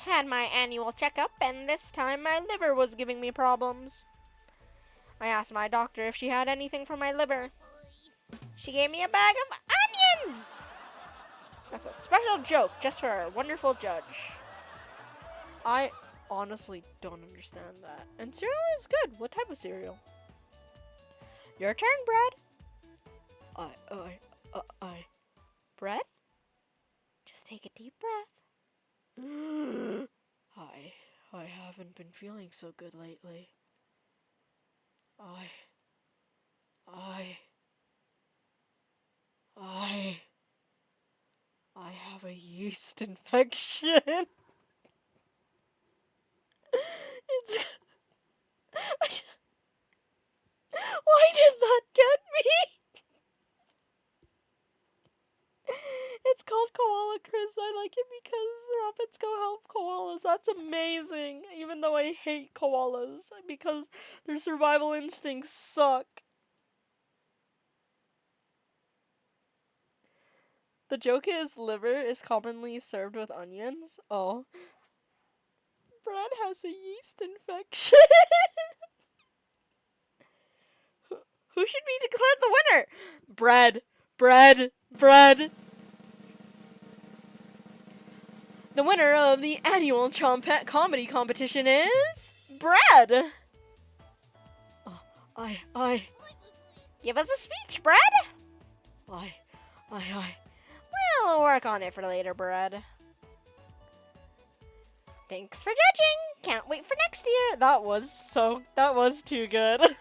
Speaker 1: Had my annual checkup, and this time my liver was giving me problems. I asked my doctor if she had anything for my liver. She gave me a bag of onions! That's a special joke just for our wonderful judge.
Speaker 2: I honestly don't understand that. And cereal is good. What type of cereal?
Speaker 1: Your turn, Brad.
Speaker 2: Bread?
Speaker 1: Just take a deep breath.
Speaker 2: I haven't been feeling so good lately. I have a yeast infection. It's Why did that get me? It's called Koala Chris. I like it because Rabbits go help koalas. That's amazing. Even though I hate koalas because their survival instincts suck. The joke is liver is commonly served with onions. Oh. Brad has a yeast infection. Who should be declared the winner? Bread. The winner of the annual Trompet Comedy Competition is Bread.
Speaker 1: Give us a speech, Brad. We'll work on it for later, Brad. Thanks for judging. Can't wait for next year.
Speaker 2: That was too good.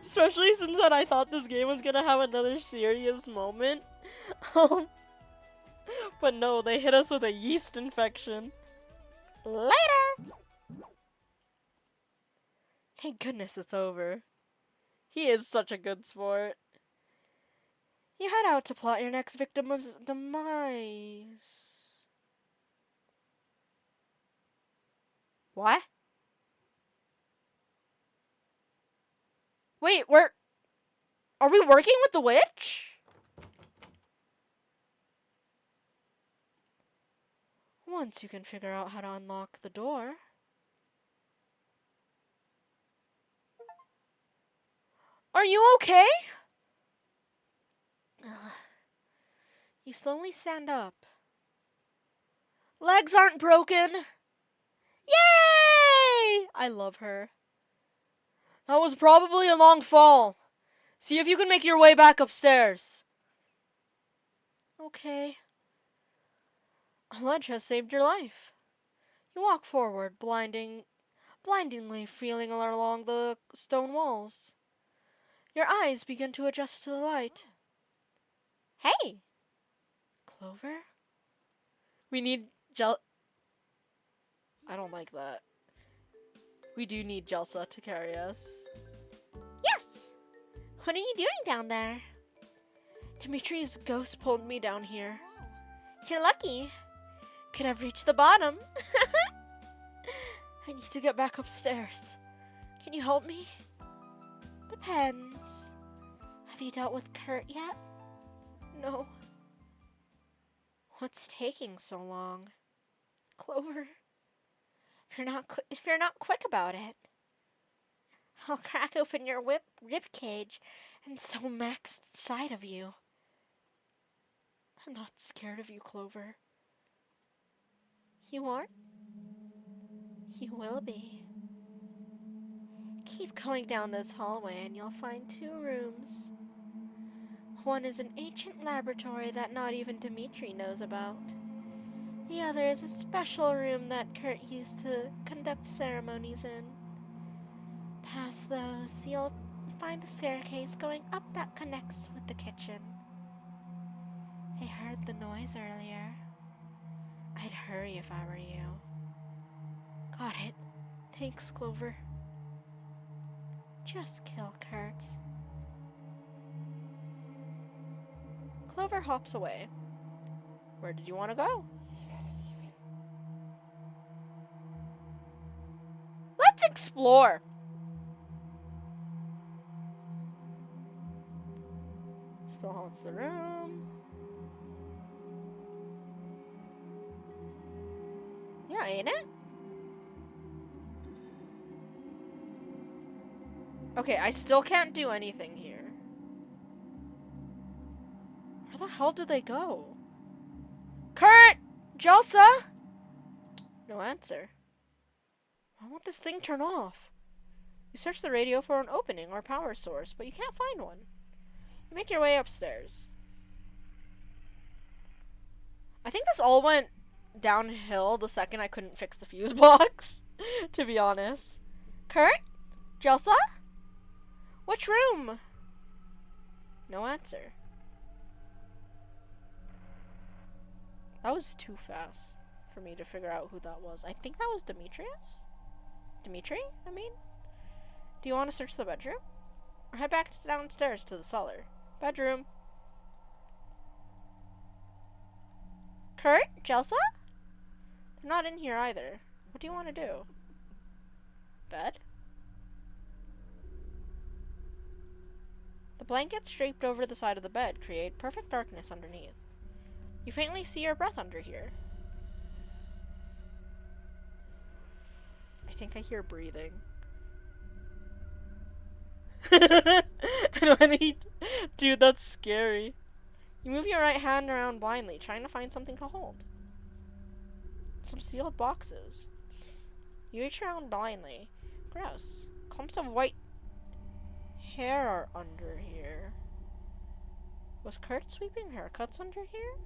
Speaker 2: Especially since that I thought this game was gonna have another serious moment. But no, they hit us with a yeast infection.
Speaker 1: Later.
Speaker 2: Thank goodness it's over. He is such a good sport. You head out to plot your next victim's demise. What? Wait, are we working with the witch? Once you can figure out how to unlock the door. Are you okay? You slowly stand up. Legs aren't broken. Yay! I love her. That was probably a long fall. See if you can make your way back upstairs. Okay. A ledge has saved your life. You walk forward, blindingly feeling along the stone walls. Your eyes begin to adjust to the light.
Speaker 1: Hey.
Speaker 2: Clover? We need I don't like that. We do need Jelsa to carry us.
Speaker 1: Yes. What are you doing down there?
Speaker 2: Dimitri's ghost pulled me down here.
Speaker 1: You're lucky.
Speaker 2: Could have reached the bottom. I need to get back upstairs. Can you help me?
Speaker 1: Depends. Have you dealt with Kurt yet?
Speaker 2: No.
Speaker 1: What's taking so long? Clover, if you're not quick about it, I'll crack open your rib cage and sew Max inside of you.
Speaker 2: I'm not scared of you, Clover.
Speaker 1: You aren't? You will be. Keep going down this hallway and you'll find 2 rooms. One is an ancient laboratory that not even Dimitri knows about. The other is a special room that Kurt used to conduct ceremonies in. Past those, you'll find the staircase going up that connects with the kitchen. They heard the noise earlier. I'd hurry if I were you. Got it. Thanks, Clover. Just kill Kurt. Clover hops away. Where did you want to go? Let's explore! Still haunts the room. Yeah, ain't it? Okay, I still can't do anything here. Where the hell did they go? Kurt! Jelsa! No answer. Why won't this thing turn off? You search the radio for an opening or power source, but you can't find one. You make your way upstairs. I think this all went downhill the second I couldn't fix the fuse box, to be honest. Kurt? Jelsa? Which room? No answer. That was too fast for me to figure out who that was. I think that was Demetrius? Dimitri, I mean? Do you want to search the bedroom? Or head back downstairs to the cellar? Bedroom. Kurt? Jelsa? They're not in here either. What do you want to do? Bed? The blankets draped over the side of the bed create perfect darkness underneath. You faintly see your breath under here. I think I hear breathing. Dude, that's scary. You move your right hand around blindly, trying to find something to hold. Some sealed boxes. You reach around blindly. Gross. Clumps of white hair are under here. Was Kurt sweeping haircuts under here?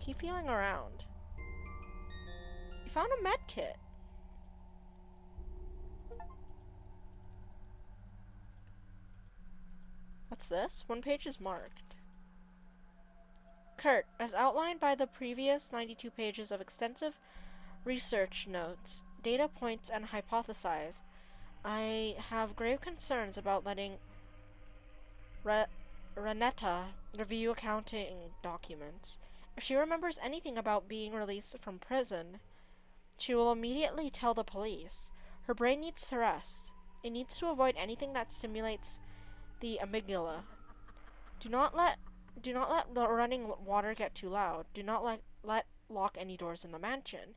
Speaker 1: Keep feeling around. You found a med kit. What's this? One page is marked. Kurt, as outlined by the previous 92 pages of extensive research notes, data points, and hypothesize, I have grave concerns about letting Renetta review accounting documents. If she remembers anything about being released from prison, she will immediately tell the police. Her brain needs to rest. It needs to avoid anything that stimulates the amygdala. Do not let the running water get too loud. Do not lock any doors in the mansion.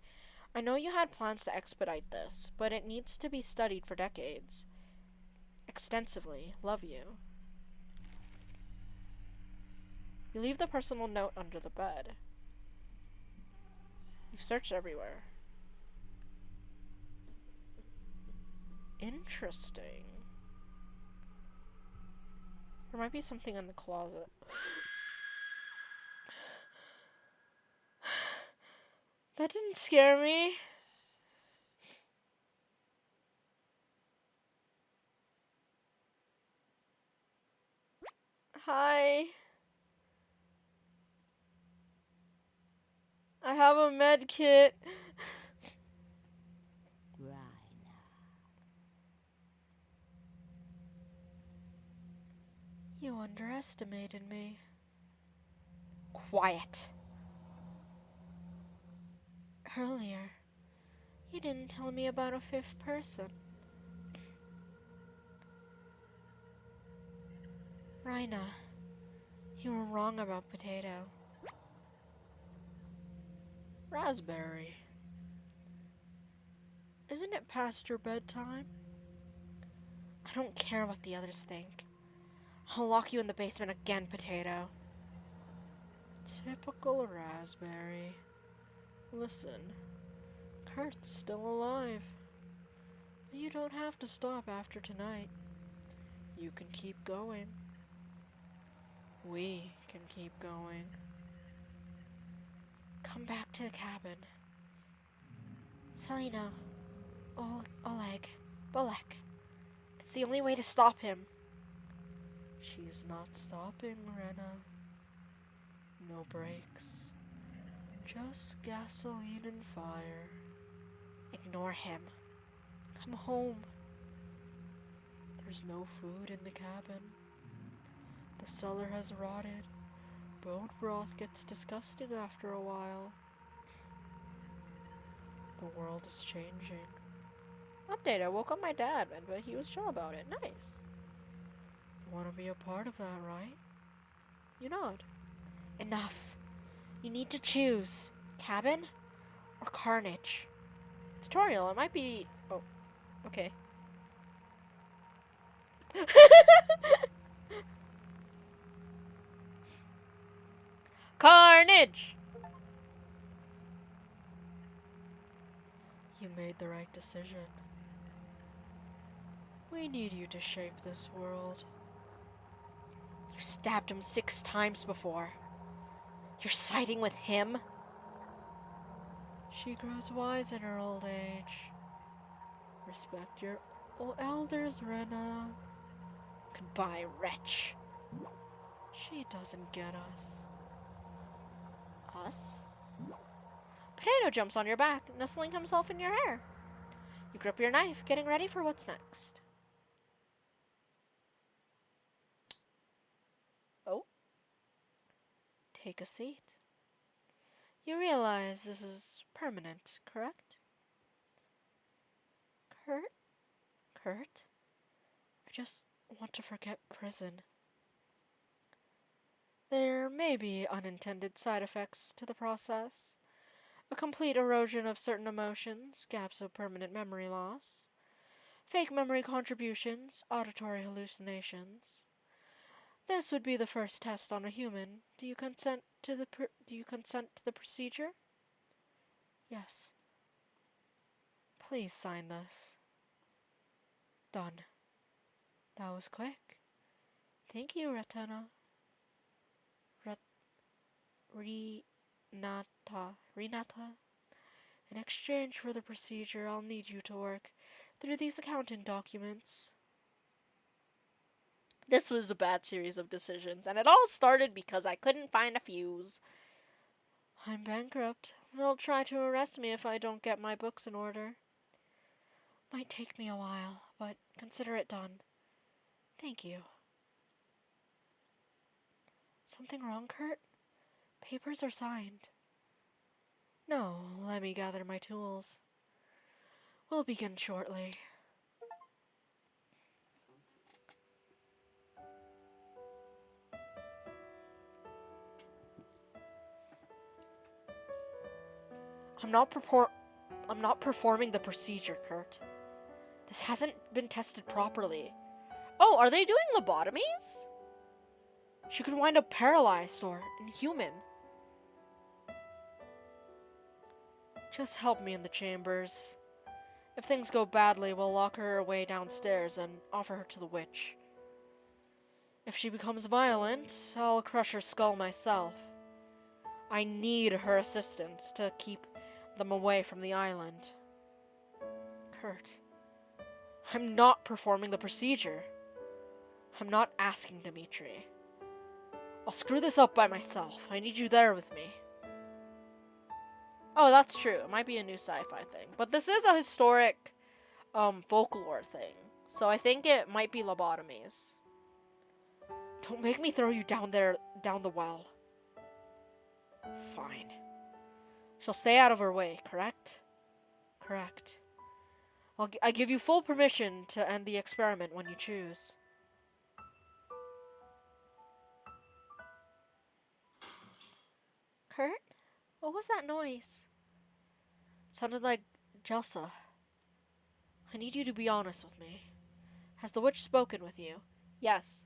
Speaker 1: I know you had plans to expedite this, but it needs to be studied for decades. Extensively. Love you. You leave the personal note under the bed. You've searched everywhere. Interesting. There might be something in the closet. That didn't scare me. Hi. I have a med kit. You underestimated me. Quiet. Earlier, you didn't tell me about a 5th person. Rhina, you were wrong about Potato. Raspberry. Isn't it past your bedtime? I don't care what the others think. I'll lock you in the basement again, Potato. Typical Raspberry. Listen, Kurt's still alive.
Speaker 2: You don't have to stop after tonight. You can keep going. We can keep going. Come back to the cabin. Selena. Oleg. Bolek. It's the only way to stop him. She's not stopping, Rena. No brakes. Just gasoline and fire. Ignore him. Come home. There's no food in the cabin. The cellar has rotted. Bone broth gets disgusting after a while. The world is changing. Update, I woke up my dad, but he was chill about it. Nice. You want to be a part of that, right? You nod. Enough. You need to choose. Cabin or carnage? Tutorial, it might be... Oh, okay. Carnage! You made the right decision. We need you to shape this world. You stabbed him 6 times before. You're siding with him? She grows wise in her old age. Respect your elders, Rena. Goodbye, wretch. She doesn't get us. Us? Potato jumps on your back, nestling himself in your hair. You grip your knife, getting ready for what's next. Oh. Take a seat. You realize this is permanent, correct? Kurt? I just want to forget prison. There may be unintended side effects to the process. A complete erosion of certain emotions, gaps of permanent memory loss, fake memory contributions, auditory hallucinations. This would be the first test on a human. Do you consent to the procedure? Yes. Please sign this. Done. That was quick. Thank you, Retena. Renata. In exchange for the procedure, I'll need you to work through these accounting documents. This was a bad series of decisions, and it all started because I couldn't find a fuse. I'm bankrupt. They'll try to arrest me if I don't get my books in order. Might take me a while, but consider it done. Thank you. Something wrong, Kurt? Papers are signed. No, let me gather my tools. We'll begin shortly. I'm not performing the procedure, Kurt. This hasn't been tested properly. Oh, are they doing lobotomies? She could wind up paralyzed or inhuman. Just help me in the chambers. If things go badly, we'll lock her away downstairs and offer her to the witch. If she becomes violent, I'll crush her skull myself. I need her assistance to keep them away from the island. Kurt, I'm not performing the procedure. I'm not asking Dimitri. I'll screw this up by myself. I need you there with me. Oh, that's true. It might be a new sci-fi thing. But this is a historic folklore thing. So I think it might be lobotomies. Don't make me throw you down the well. Fine. She'll stay out of her way, correct? Correct. I give you full permission to end the experiment when you choose. Kurt? What was that noise? Sounded like Jelsa. I need you to be honest with me. Has the witch spoken with you? Yes.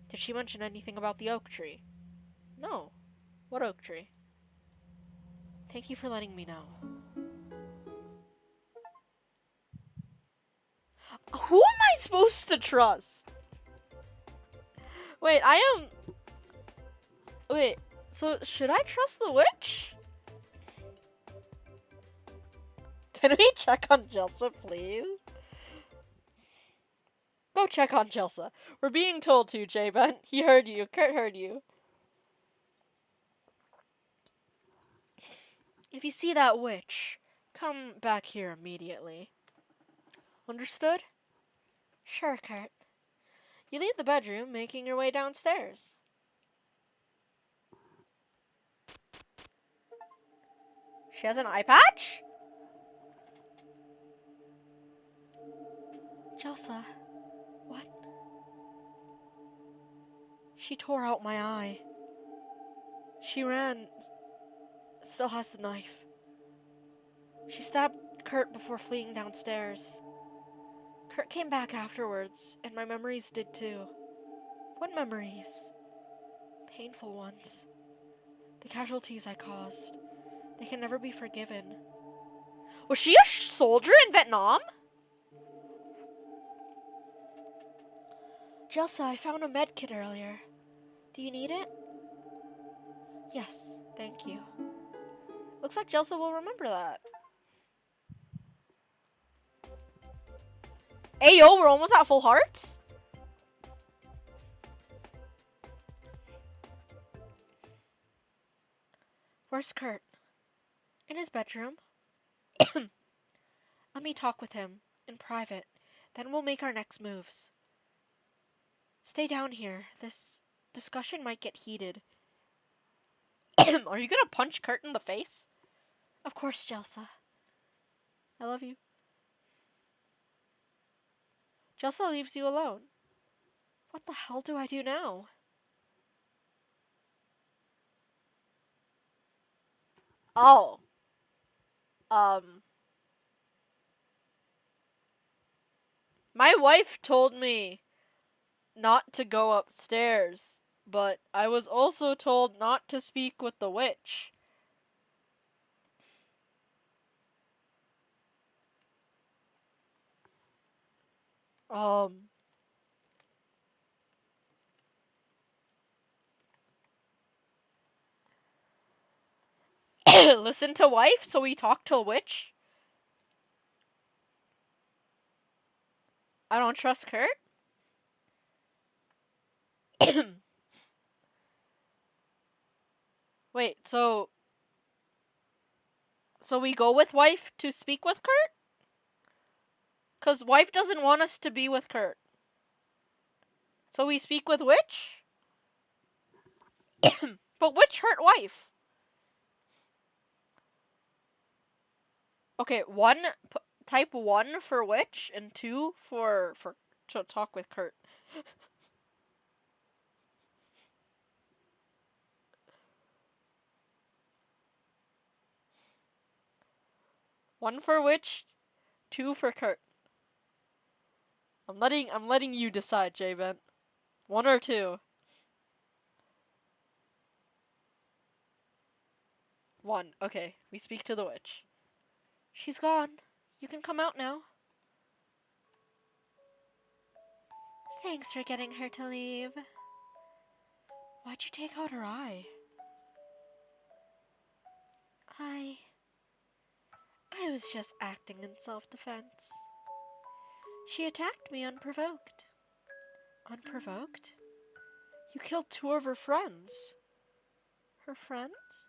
Speaker 2: Did she mention anything about the oak tree? No. What oak tree? Thank you for letting me know. I supposed to trust? Wait, Wait, so should I trust the witch? Can we check on Jelsa, please? Go check on Jelsa. We're being told to, J-Ben. He heard you. Kurt heard you. If you see that witch, come back here immediately. Understood? Sure, Kurt. You leave the bedroom, making your way downstairs. She has an eye patch? Jelsa, what? She tore out my eye. She ran, still has the knife. She stabbed Kurt before fleeing downstairs. Kurt came back afterwards, and my memories did too. What memories? Painful ones. The casualties I caused. They can never be forgiven. Was she a soldier in Vietnam? Jelsa, I found a med kit earlier. Do you need it? Yes, thank you. Looks like Jelsa will remember that. Ayo, we're almost at full hearts? Where's Kurt? In his bedroom. Let me talk with him, in private. Then we'll make our next moves. Stay down here. This discussion might get heated. Are you gonna punch Kurt in the face? Of course, Jelsa. I love you. Jelsa leaves you alone. What the hell do I do now? Oh. My wife told me not to go upstairs, but I was also told not to speak with the witch. Listen to wife, so we talk to witch? I don't trust Kurt? Wait, so we go with wife to speak with Kurt? 'Cause wife doesn't want us to be with Kurt. So we speak with witch? But witch hurt wife. Okay, type 1 for witch and 2 for to talk with Kurt. One for witch, 2 for Kurt. I'm letting you decide, J-Vent. 1 or 2. 1. Okay, we speak to the witch. She's gone. You can come out now. Thanks for getting her to leave. Why'd you take out her eye? I was just acting in self-defense. She attacked me unprovoked. Unprovoked? You killed 2 of her friends. Her friends?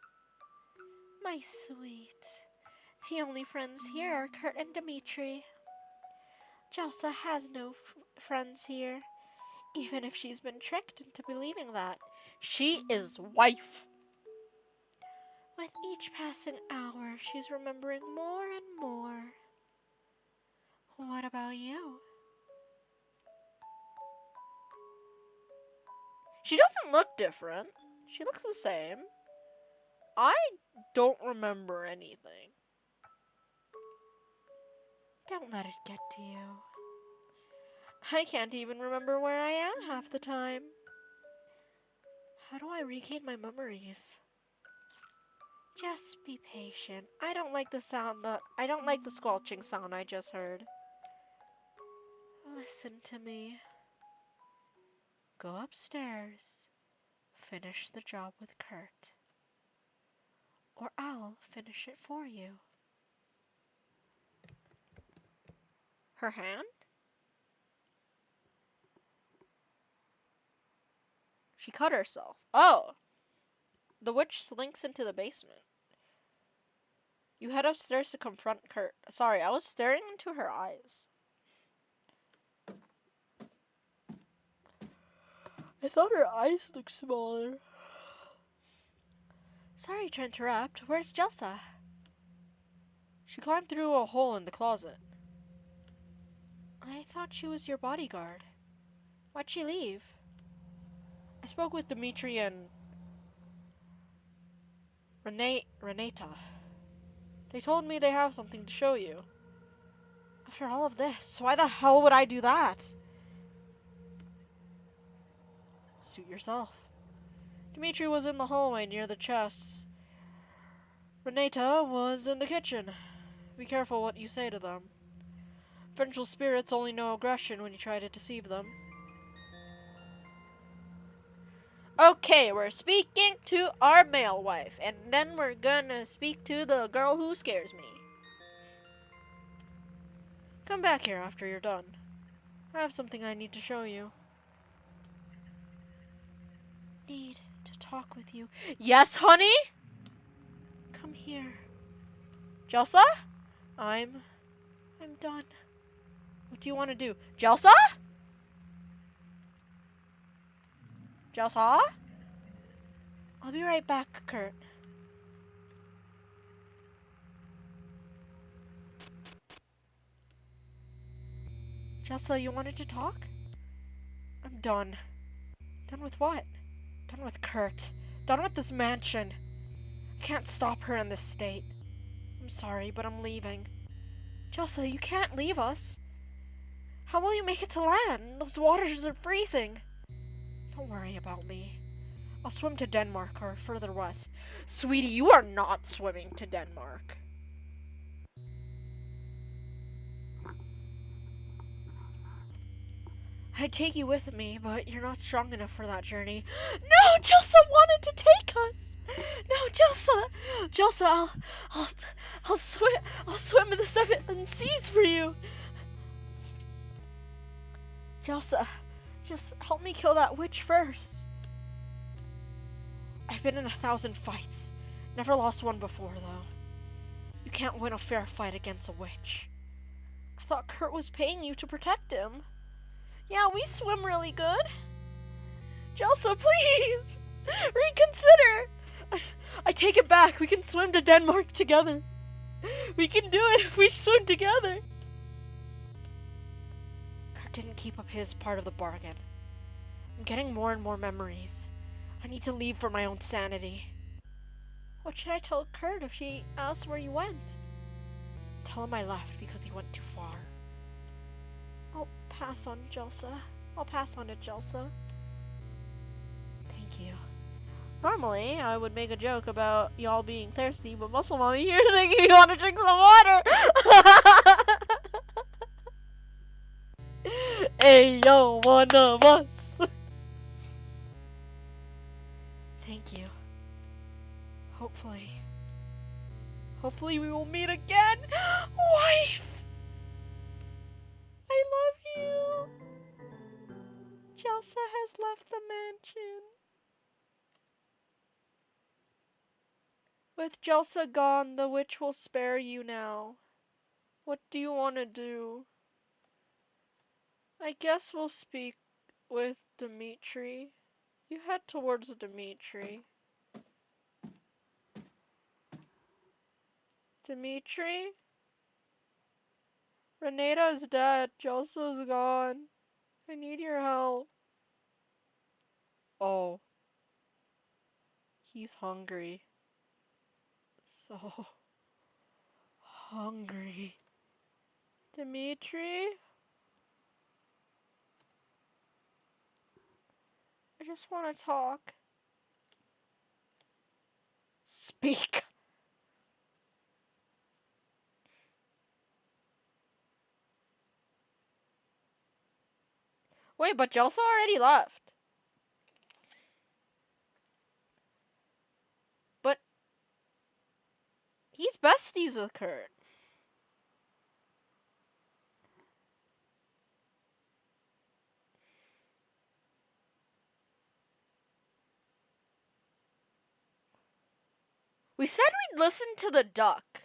Speaker 2: My sweet. The only friends here are Kurt and Dimitri. Jelsa has no friends here, even if she's been tricked into believing that. She is wife. With each passing hour, she's remembering more and more. What about you? She doesn't look different. She looks the same. I don't remember anything. Don't let it get to you. I can't even remember where I am half the time. How do I regain my memories? Just be patient. I don't like the squelching sound I just heard. Listen to me. Go upstairs. Finish the job with Kurt. Or I'll finish it for you. Her hand? She cut herself. Oh! The witch slinks into the basement. You head upstairs to confront Kurt. Sorry, I was staring into her eyes. I thought her eyes looked smaller. Sorry to interrupt. Where's Jelsa? She climbed through a hole in the closet. I thought she was your bodyguard. Why'd she leave? I spoke with Dimitri and Renata. They told me they have something to show you. After all of this, why the hell would I do that? Suit yourself. Dimitri was in the hallway near the chests. Renata was in the kitchen. Be careful what you say to them. Vengeful spirits only know aggression when you try to deceive them. Okay, we're speaking to our male wife, and then we're gonna speak to the girl who scares me. Come back here after you're done. I have something I need to show you. Need to talk with you. Yes, honey? Come here. Jelsa? I'm done. What do you want to do? Jelsa? Jelsa? I'll be right back, Kurt. Jelsa, you wanted to talk? I'm done. Done with what? Done with Kurt. Done with this mansion. I can't stop her in this state. I'm sorry, but I'm leaving. Jelsa, you can't leave us. How will you make it to land? Those waters are freezing. Don't worry about me. I'll swim to Denmark or further west. Sweetie, you are not swimming to Denmark. I'd take you with me, but you're not strong enough for that journey. No, Jelsa wanted to take us. No, Jelsa, Jelsa, I'll swim in the seven seas for you. Jelsa, just help me kill that witch first. I've been in 1,000 fights. Never lost one before, though. You can't win a fair fight against a witch. I thought Kurt was paying you to protect him. Yeah, we swim really good. Jelsa, please! Reconsider! I take it back. We can swim to Denmark together. We can do it if we swim together. Kurt didn't keep up his part of the bargain. I'm getting more and more memories. I need to leave for my own sanity. What should I tell Kurt if she asks where you went? Tell him I left because he went too far. I'll pass on Jelsa. I'll pass on to Jelsa. Thank you. Normally, I would make a joke about y'all being thirsty, but Muscle Mommy here is making me want to drink some water! Hey, yo, one of us! Thank you. Hopefully we will meet again! Wife! I love you! Jelsa has left the mansion. With Jelsa gone, the witch will spare you now. What do you want to do? I guess we'll speak with Dimitri. You head towards Dimitri. Dimitri? Renata's dead. Jelsa's gone. I need your help. Oh. He's hungry. So hungry. Dimitri? I just want to talk. Speak. Wait, but Jelsa already left. But he's besties with Kurt. We said we'd listen to the duck.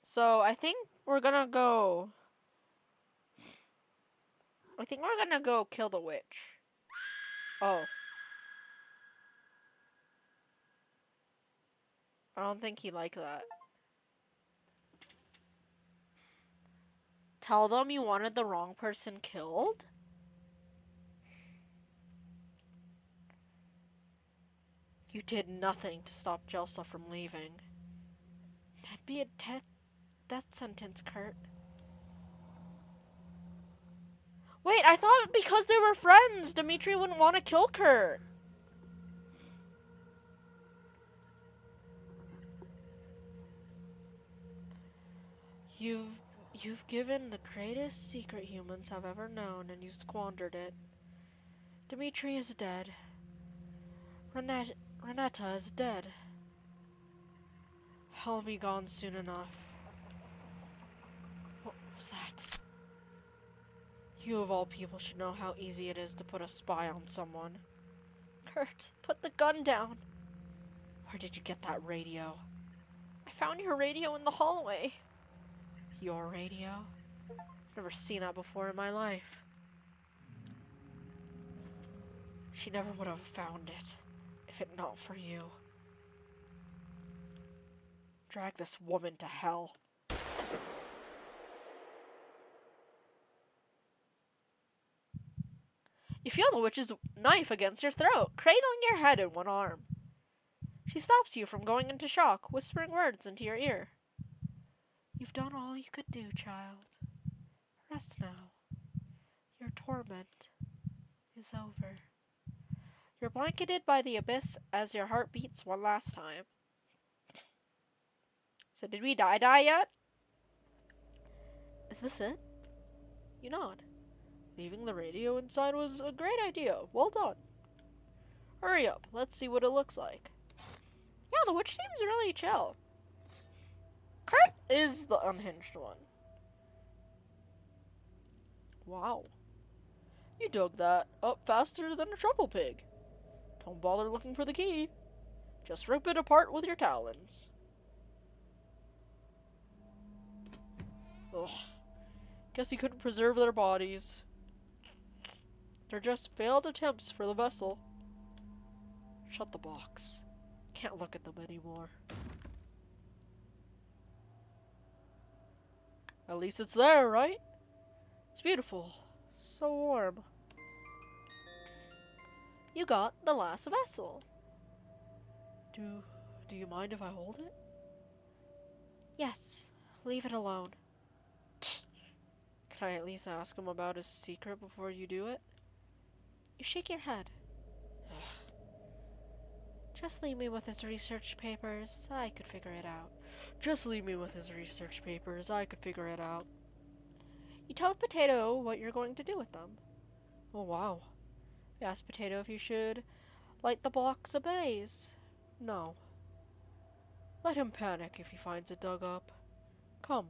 Speaker 2: So I think we're gonna go. I think we're gonna go kill the witch. Oh. I don't think he liked that. Tell them you wanted the wrong person killed? You did nothing to stop Jelsa from leaving. That'd be a death sentence, Kurt. Wait, I thought because they were friends, Dimitri wouldn't want to kill Kurt. You've given the greatest secret humans have ever known, and you squandered it. Dimitri is dead. Renetta is dead. I'll be gone soon enough. What was that? You of all people should know how easy it is to put a spy on someone. Kurt, put the gun down. Where did you get that radio? I found your radio in the hallway. Your radio? I've never seen that before in my life. She never would have found it, if it not for you. Drag this woman to hell. You feel the witch's knife against your throat, cradling your head in one arm. She stops you from going into shock, whispering words into your ear. You've done all you could do, child. Rest now. Your torment is over. You're blanketed by the abyss as your heart beats one last time. So did we die yet? Is this it? You nod. Leaving the radio inside was a great idea. Well done. Hurry up. Let's see what it looks like. Yeah, the witch seems really chill. Kurt is the unhinged one. Wow. You dug that up faster than a truffle pig. Don't bother looking for the key. Just rip it apart with your talons. Ugh. Guess he couldn't preserve their bodies. They're just failed attempts for the vessel. Shut the box. Can't look at them anymore. At least it's there, right? It's beautiful. So warm. You got the last vessel. Do you mind if I hold it? Yes. Leave it alone. Can I at least ask him about his secret before you do it? You shake your head. Just leave me with his research papers. I could figure it out. Just leave me with his research papers. I could figure it out. You tell Potato what you're going to do with them. Oh, wow. You ask Potato if you should light the box ablaze. No. Let him panic if he finds it dug up. Come.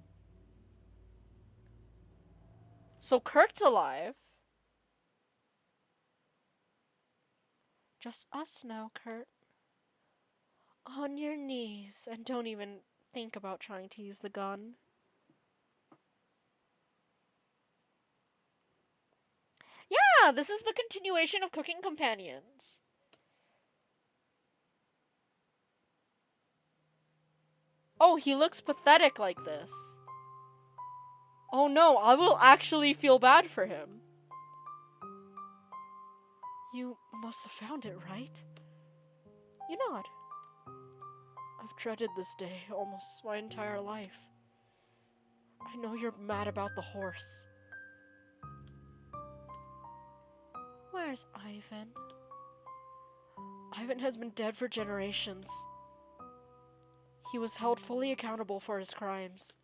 Speaker 2: So Kurt's alive. Just us now, Kurt. On your knees, and don't even think about trying to use the gun. Yeah, this is the continuation of Cooking Companions. Oh, he looks pathetic like this. Oh no, I will actually feel bad for him. You must have found it, right? You nod. I've dreaded this day almost my entire life. I know you're mad about the horse. Where's Ivan? Ivan has been dead for generations. He was held fully accountable for his crimes.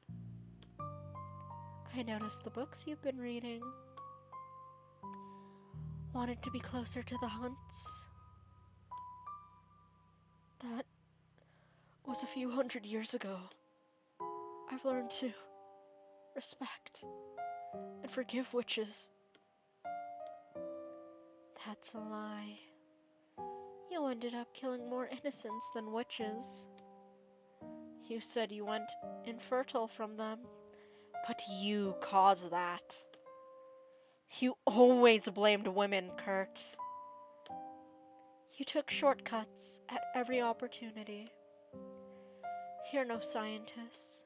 Speaker 2: I noticed the books you've been reading.
Speaker 1: wanted to be closer to the hunts. That was a few hundred years ago. I've learned to respect and forgive witches. That's a lie. You ended up killing more innocents than witches. You said you went infertile from them, but you caused that. You always blamed women, Kurt. You took shortcuts at every opportunity. You're no scientist.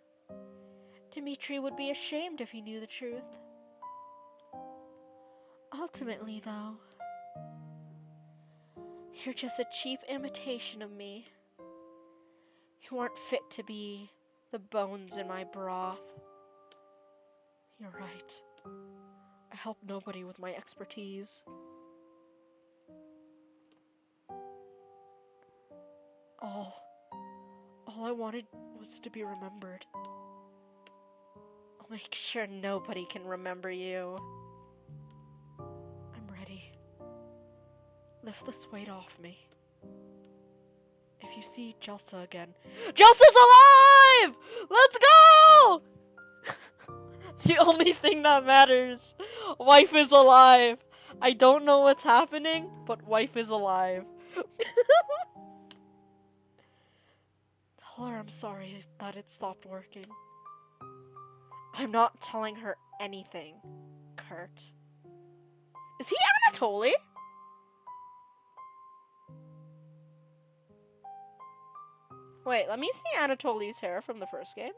Speaker 1: Dimitri would be ashamed if he knew the truth. Ultimately, though, you're just a cheap imitation of me. You aren't fit to be the bones in my broth. You're right. I help nobody with my expertise. All I wanted was to be remembered. I'll make sure nobody can remember you. I'm ready. Lift this weight off me. If you see Jelsa again... Jelsa's alive! Let's go! The only thing that matters. Wife is alive. I don't know what's happening, but wife is alive. Tell her I'm sorry that it stopped working. I'm not telling her anything, Kurt. Is he Anatoly? Wait, let me see Anatoly's hair from the first game.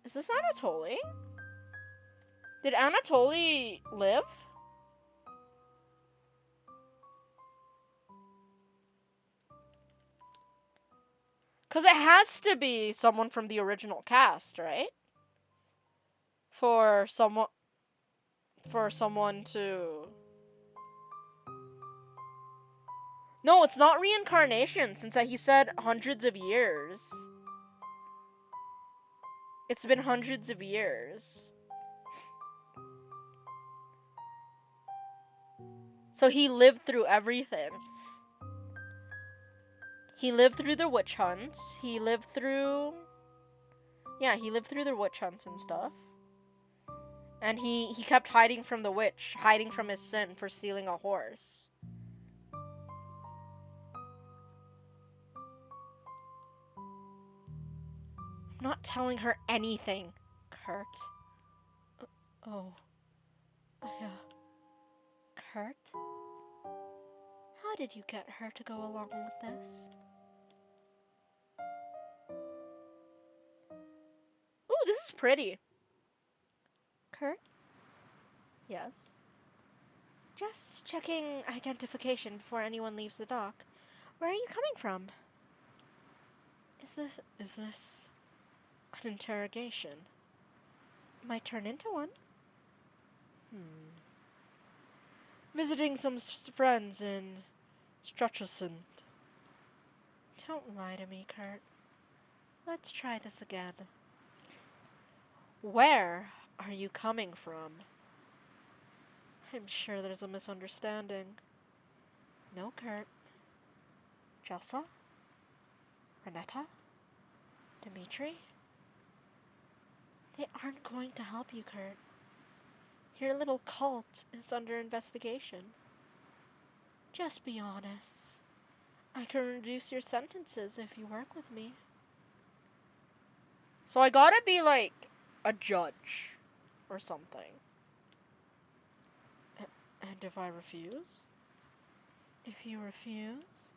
Speaker 1: Is this Anatoly? Did Anatoly live? Because it has to be someone from the original cast, right? For someone to... No, it's not reincarnation, since he said hundreds of years. It's been hundreds of years. So he lived through everything. He lived through the witch hunts. He lived through... Yeah, he lived through the witch hunts and stuff. And he kept hiding from the witch, hiding from his sin for stealing a horse. I'm not telling her anything, Kurt. Kurt? How did you get her to go along with this? Ooh, this is pretty. Kurt? Yes? Just checking identification before anyone leaves the dock. Where are you coming from? Is this an interrogation? Might turn into one. Visiting some friends in Strutchelsund. Don't lie to me, Kurt. Let's try this again. Where are you coming from? I'm sure there's a misunderstanding. No, Kurt. Jelsa? Renetta? Dimitri? They aren't going to help you, Kurt. Your little cult is under investigation. Just be honest. I can reduce your sentences if you work with me. So I gotta be like a judge or something. And if I refuse? If you refuse,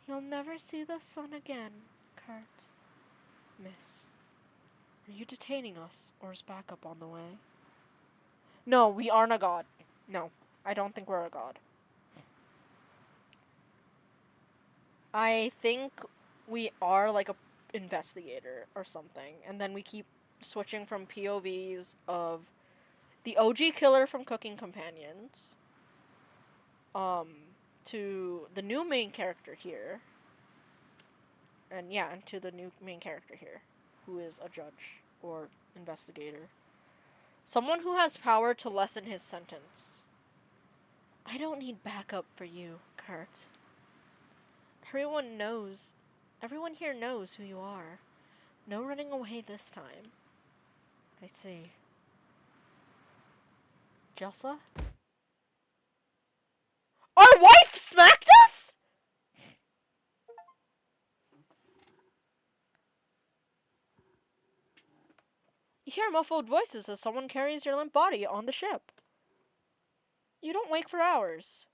Speaker 1: you'll never see the sun again, Kurt. Miss, are you detaining us, or is backup on the way? No, we aren't a god. No, I don't think we're a god. I think we are like a investigator or something, and then we keep switching from POVs of the OG killer from Cooking Companions to the new main character here, and to the new main character here, who is a judge or investigator.
Speaker 2: Someone who has power to lessen his sentence. I don't need backup for you, Kurt. Everyone here knows who you are. No running away this time. I see. Jelsa? Our wife smacked us?! You hear muffled voices as someone carries your limp body on the ship. You don't wake for hours.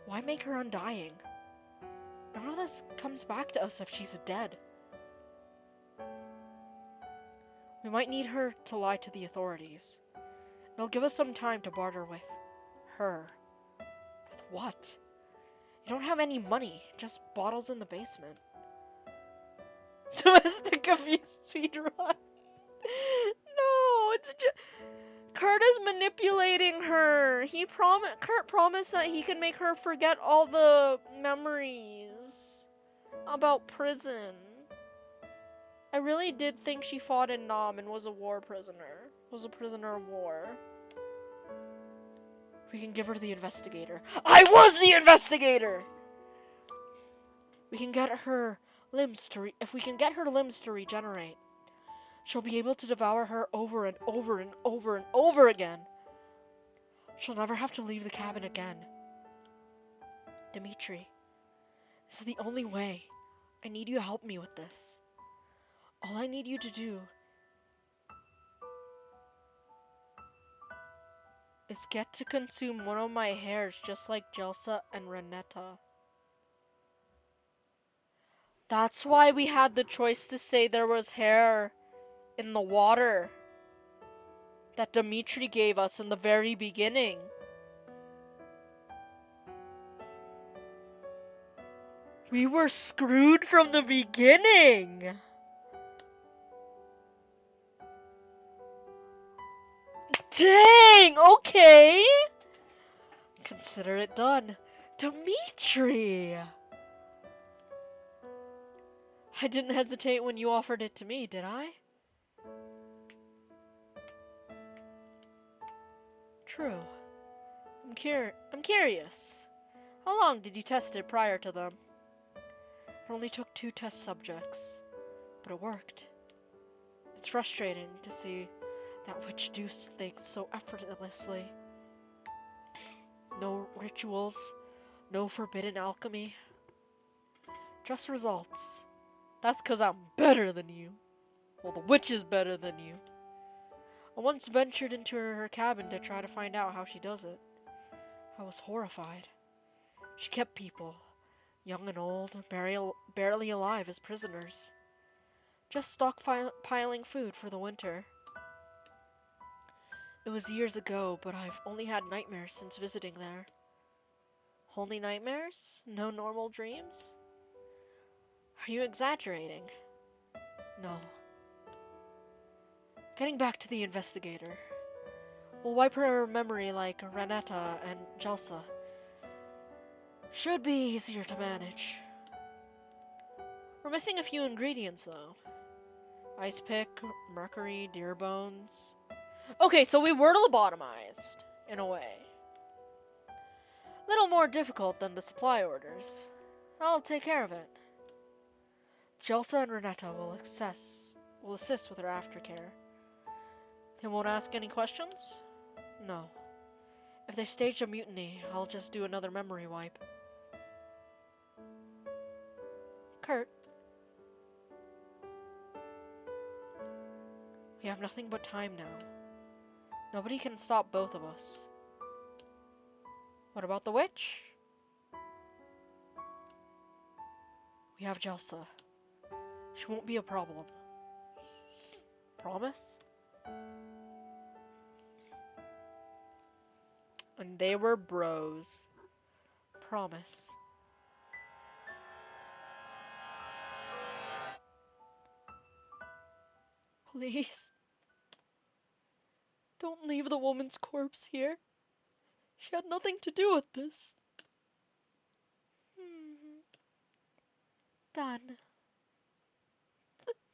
Speaker 2: Why make her undying? None of this comes back to us if she's dead. We might need her to lie to the authorities. It'll give us some time to barter with her. With what? You don't have any money, just bottles in the basement. Domestic abuse speedrun. No, it's just... Kurt is manipulating her. Kurt promised that he could make her forget all the memories about prison. I really did think she fought in Nam and was a war prisoner. Was a prisoner of war. We can give her the investigator. I was the investigator! We can get her limbs to if we can get her limbs to regenerate, she'll be able to devour her over and over and over and over again. She'll never have to leave the cabin again. Dimitri, this is the only way. I need you to help me with this. All I need you to do is get to consume one of my hairs just like Jelsa and Renetta. That's why we had the choice to say there was hair in the water that Dimitri gave us in the very beginning. We were screwed from the beginning. Dang, okay. Consider it done. Dimitri! I didn't hesitate when you offered it to me, did I? True. I'm curious. How long did you test it prior to them? It only took 2 test subjects, but it worked. It's frustrating to see that witch deuce things so effortlessly. No rituals, no forbidden alchemy. Just results. That's 'cause I'm better than you. Well, the witch is better than you. I once ventured into her cabin to try to find out how she does it. I was horrified. She kept people, young and old, barely alive as prisoners. Just stockpiling food for the winter. It was years ago, but I've only had nightmares since visiting there. Only nightmares? No normal dreams? Are you exaggerating? No. Getting back to the investigator. We'll wipe her memory like Renetta and Jelsa. Should be easier to manage. We're missing a few ingredients though. Ice pick, mercury, deer bones. Okay, so we were lobotomized, in a way. Little more difficult than the supply orders. I'll take care of it. Jelsa and Renetta will assist with her aftercare. They won't ask any questions? No. If they stage a mutiny, I'll just do another memory wipe. Kurt. We have nothing but time now. Nobody can stop both of us. What about the witch? We have Jelsa. She won't be a problem. Promise? And they were bros. Promise. Please. Don't leave the woman's corpse here. She had nothing to do with this. done.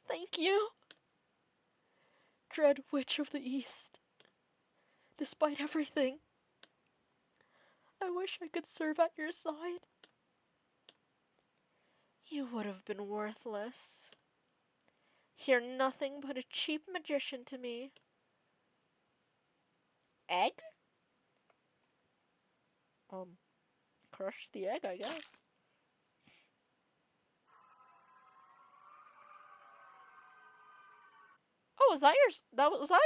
Speaker 2: Thank you, Dread Witch of the East. Despite everything, I wish I could serve at your side. You would have been worthless. You're nothing but a cheap magician to me. Egg? Crush the egg, I guess. Oh, was that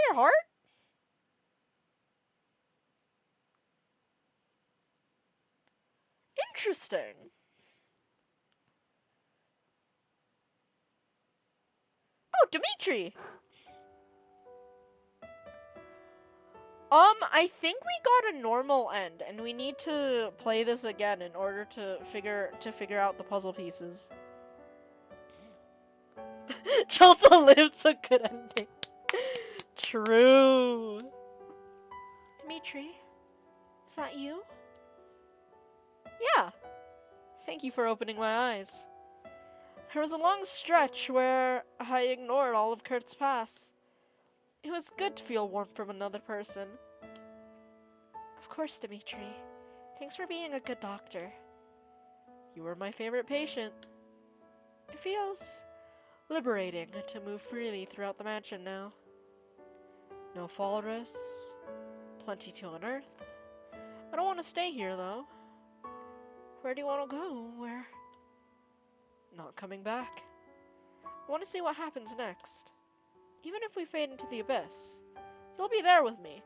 Speaker 2: your heart? Interesting. Oh, Dimitri. I think we got a normal end, and we need to play this again in order to figure out the puzzle pieces. Chelsea lived a good ending. True. Dimitri, is that you? Yeah. Thank you for opening my eyes. There was a long stretch where I ignored all of Kurt's past. It was good to feel warmth from another person. Of course, Dimitri. Thanks for being a good doctor. You were my favorite patient. It feels liberating to move freely throughout the mansion now. No fall risks, plenty to unearth. I don't want to stay here, though. Where do you want to go? Where? Not coming back. I want to see what happens next. Even if we fade into the abyss, you'll be there with me.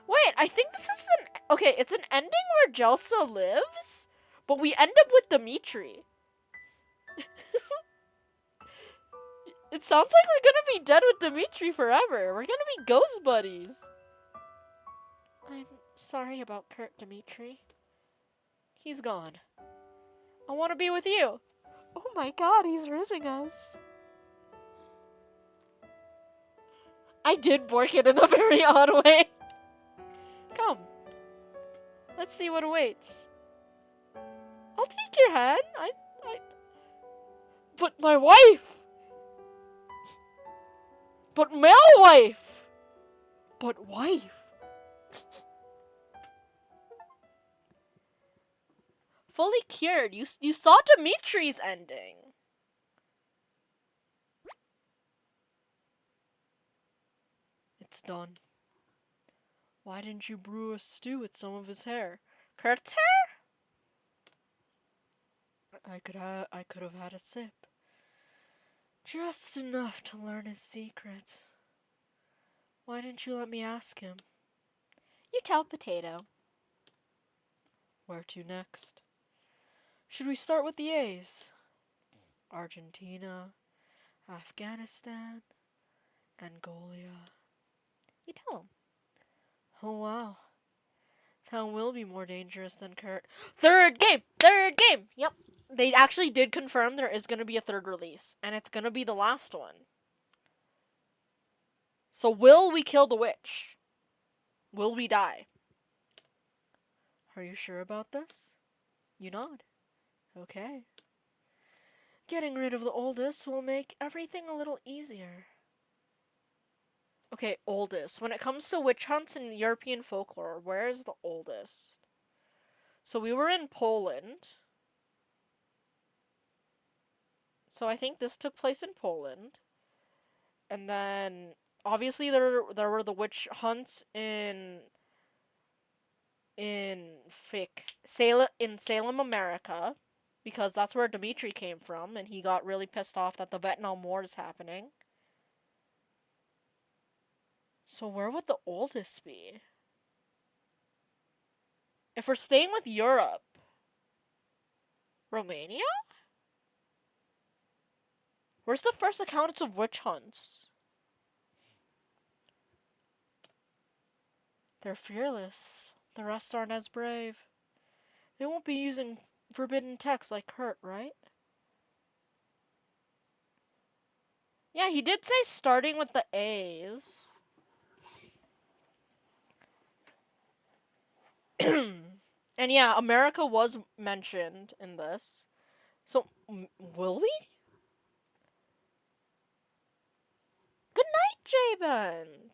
Speaker 2: Wait, I think this is okay, it's an ending where Jelsa lives, but we end up with Dimitri. It sounds like we're gonna be dead with Dimitri forever. We're gonna be ghost buddies. I'm sorry about Kurt, Dimitri. He's gone. I want to be with you. Oh my god, he's rizzing us. I did bork it in a very odd way. Come. Let's see what awaits. I'll take your hand. But my wife! But male wife! But wife! Fully cured. You saw Dimitri's ending. It's done. Why didn't you brew a stew with some of his hair? Kurt's hair? I could have had a sip. Just enough to learn his secret. Why didn't you let me ask him? You tell Potato. Where to next? Should we start with the A's? Argentina, Afghanistan, Angola. You tell him. Oh wow. That will be more dangerous than Kurt. Third game! Yep. They actually did confirm there is going to be a third release. And it's going to be the last one. So will we kill the witch? Will we die? Are you sure about this? You nod. Okay. Getting rid of the oldest will make everything a little easier. Okay, oldest. When it comes to witch hunts in European folklore, where is the oldest? So we were in Poland. So I think this took place in Poland. And then, obviously, there were the witch hunts in Salem, America. Because that's where Dimitri came from. And he got really pissed off that the Vietnam War is happening. So where would the oldest be? If we're staying with Europe, Romania? Where's the first accounts of witch hunts? They're fearless. The rest aren't as brave. They won't be using forbidden text like Kurt, right? Yeah, he did say starting with the A's. And yeah, America was mentioned in this. So, will we? Good night, J-Bend.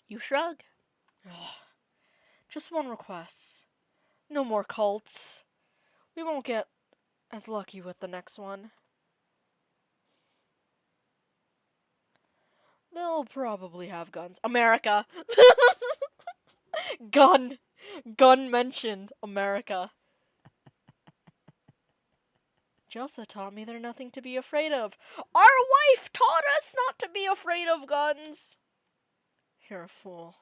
Speaker 2: You shrug. Just one request. No more cults. We won't get as lucky with the next one. They'll probably have guns. America! Gun! Gun mentioned. America. Jelsa taught me they're nothing to be afraid of. Our wife taught us not to be afraid of guns! You're a fool.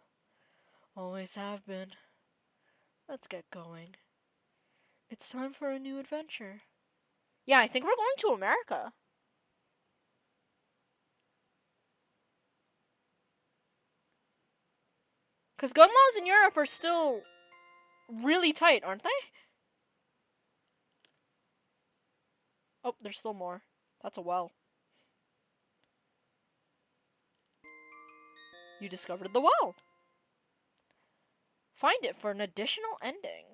Speaker 2: Always have been. Let's get going. It's time for a new adventure. Yeah, I think we're going to America. Because gun laws in Europe are still really tight, aren't they? Oh, there's still more. That's a well. You discovered the well. Find it for an additional ending.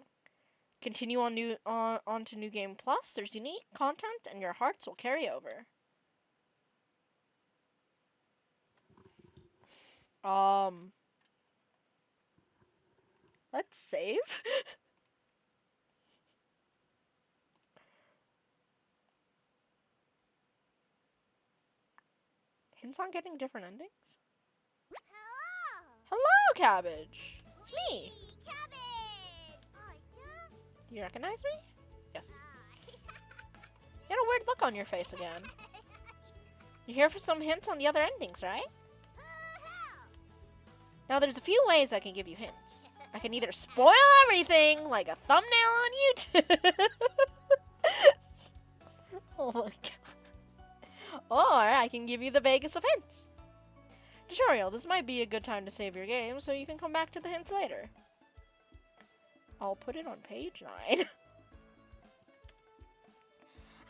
Speaker 2: Continue on to New Game Plus. There's unique content and your hearts will carry over. Let's save. Hints on getting different endings?
Speaker 3: Hello.
Speaker 2: Hello, Cabbage. It's me.
Speaker 3: Wee, cabbage. Oh, yeah.
Speaker 2: Do you recognize me? Yes. You had a weird look on your face again. You're here for some hints on the other endings, right? Now, there's a few ways I can give you hints. I can either spoil everything, like a thumbnail on YouTube. Oh my god. Or I can give you the vaguest of hints. Tutorial, this might be a good time to save your game, so you can come back to the hints later. I'll put it on page 9.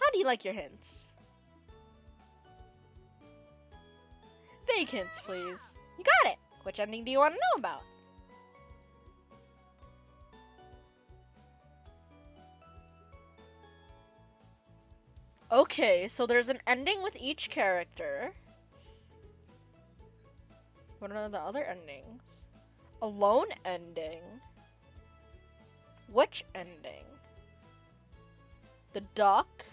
Speaker 2: How do you like your hints? Vague hints, please. You got it! Which ending do you want to know about? Okay, so there's an ending with each character. What are the other endings? Alone ending. Which ending? The duck.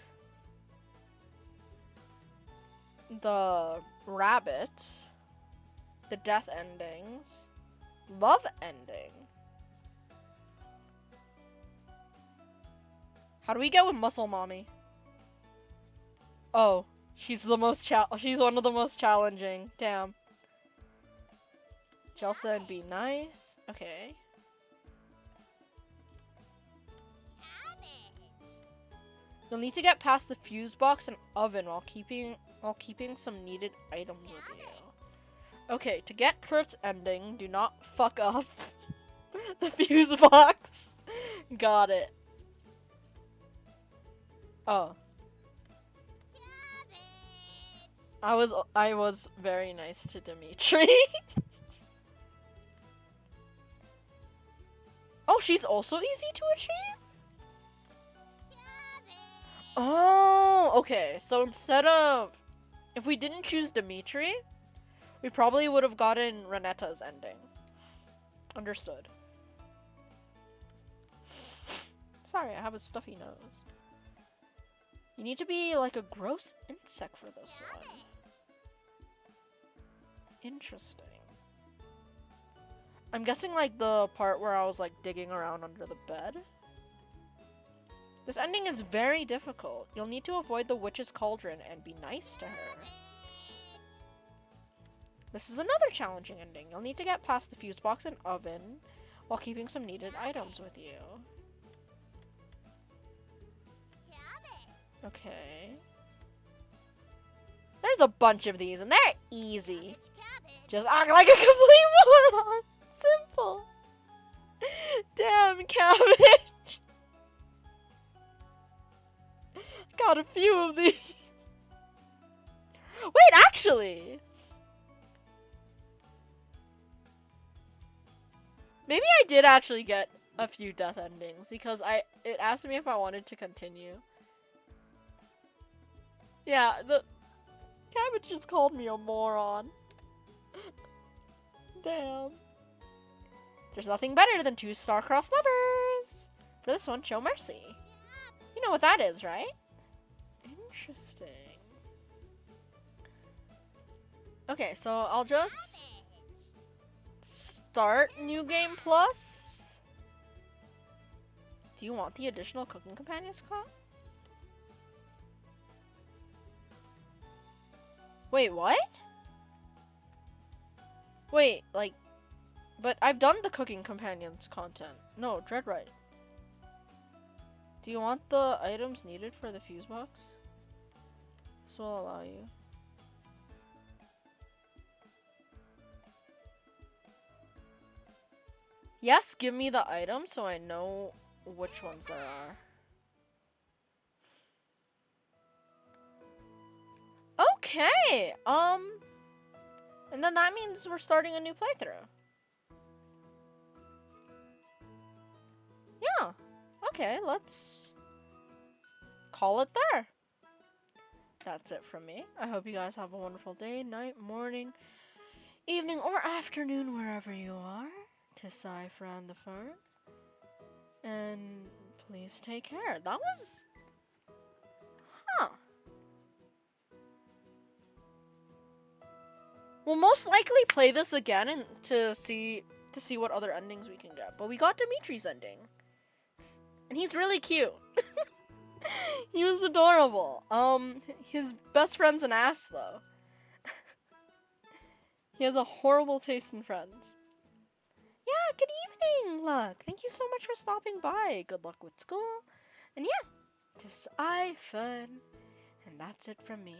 Speaker 2: The rabbit. The death endings. Love ending. How do we go with Muscle Mommy? Oh, she's the most she's one of the most challenging. Damn. Jelsa and be nice. Okay. You'll need to get past the fuse box and oven while keeping some needed items with you. Okay, to get Kurt's ending, do not fuck up the fuse box. Got it. Oh. I was very nice to Dimitri. Oh, she's also easy to achieve? Oh, okay. So instead of... If we didn't choose Dimitri, we probably would have gotten Renetta's ending. Understood. Sorry, I have a stuffy nose. You need to be like a gross insect for this one. Interesting. I'm guessing like the part where I was like digging around under the bed. This ending is very difficult. You'll need to avoid the witch's cauldron and be nice to her. This is another challenging ending. You'll need to get past the fuse box and oven while keeping some needed items with you. Okay. There's a bunch of these and they're easy. Just act like a complete moron. Simple. Damn, cabbage. Got a few of these. Wait, actually. Maybe I did actually get a few death endings because it asked me if I wanted to continue. Yeah, the cabbage just called me a moron. Damn. There's nothing better than two star-crossed lovers. For this one, show mercy. You know what that is, right? Interesting. Okay, so I'll just start New Game Plus. Do you want the additional cooking companions call? Wait, what? Wait, like, but I've done the cooking companions content. No, Dreadright. Do you want the items needed for the fuse box? This will allow you. Yes, give me the items so I know which ones there are. Okay, and then that means we're starting a new playthrough. Yeah, okay, let's call it there. That's it from me. I hope you guys have a wonderful day, night, morning, evening, or afternoon, wherever you are. Tis I, Fran the Fern. And please take care. That was... Huh. We'll most likely play this again and to see what other endings we can get. But we got Dimitri's ending. And he's really cute. He was adorable. His best friend's an ass though. He has a horrible taste in friends. Yeah, good evening, Luck. Thank you so much for stopping by. Good luck with school. And yeah, this I Fern. And that's it from me.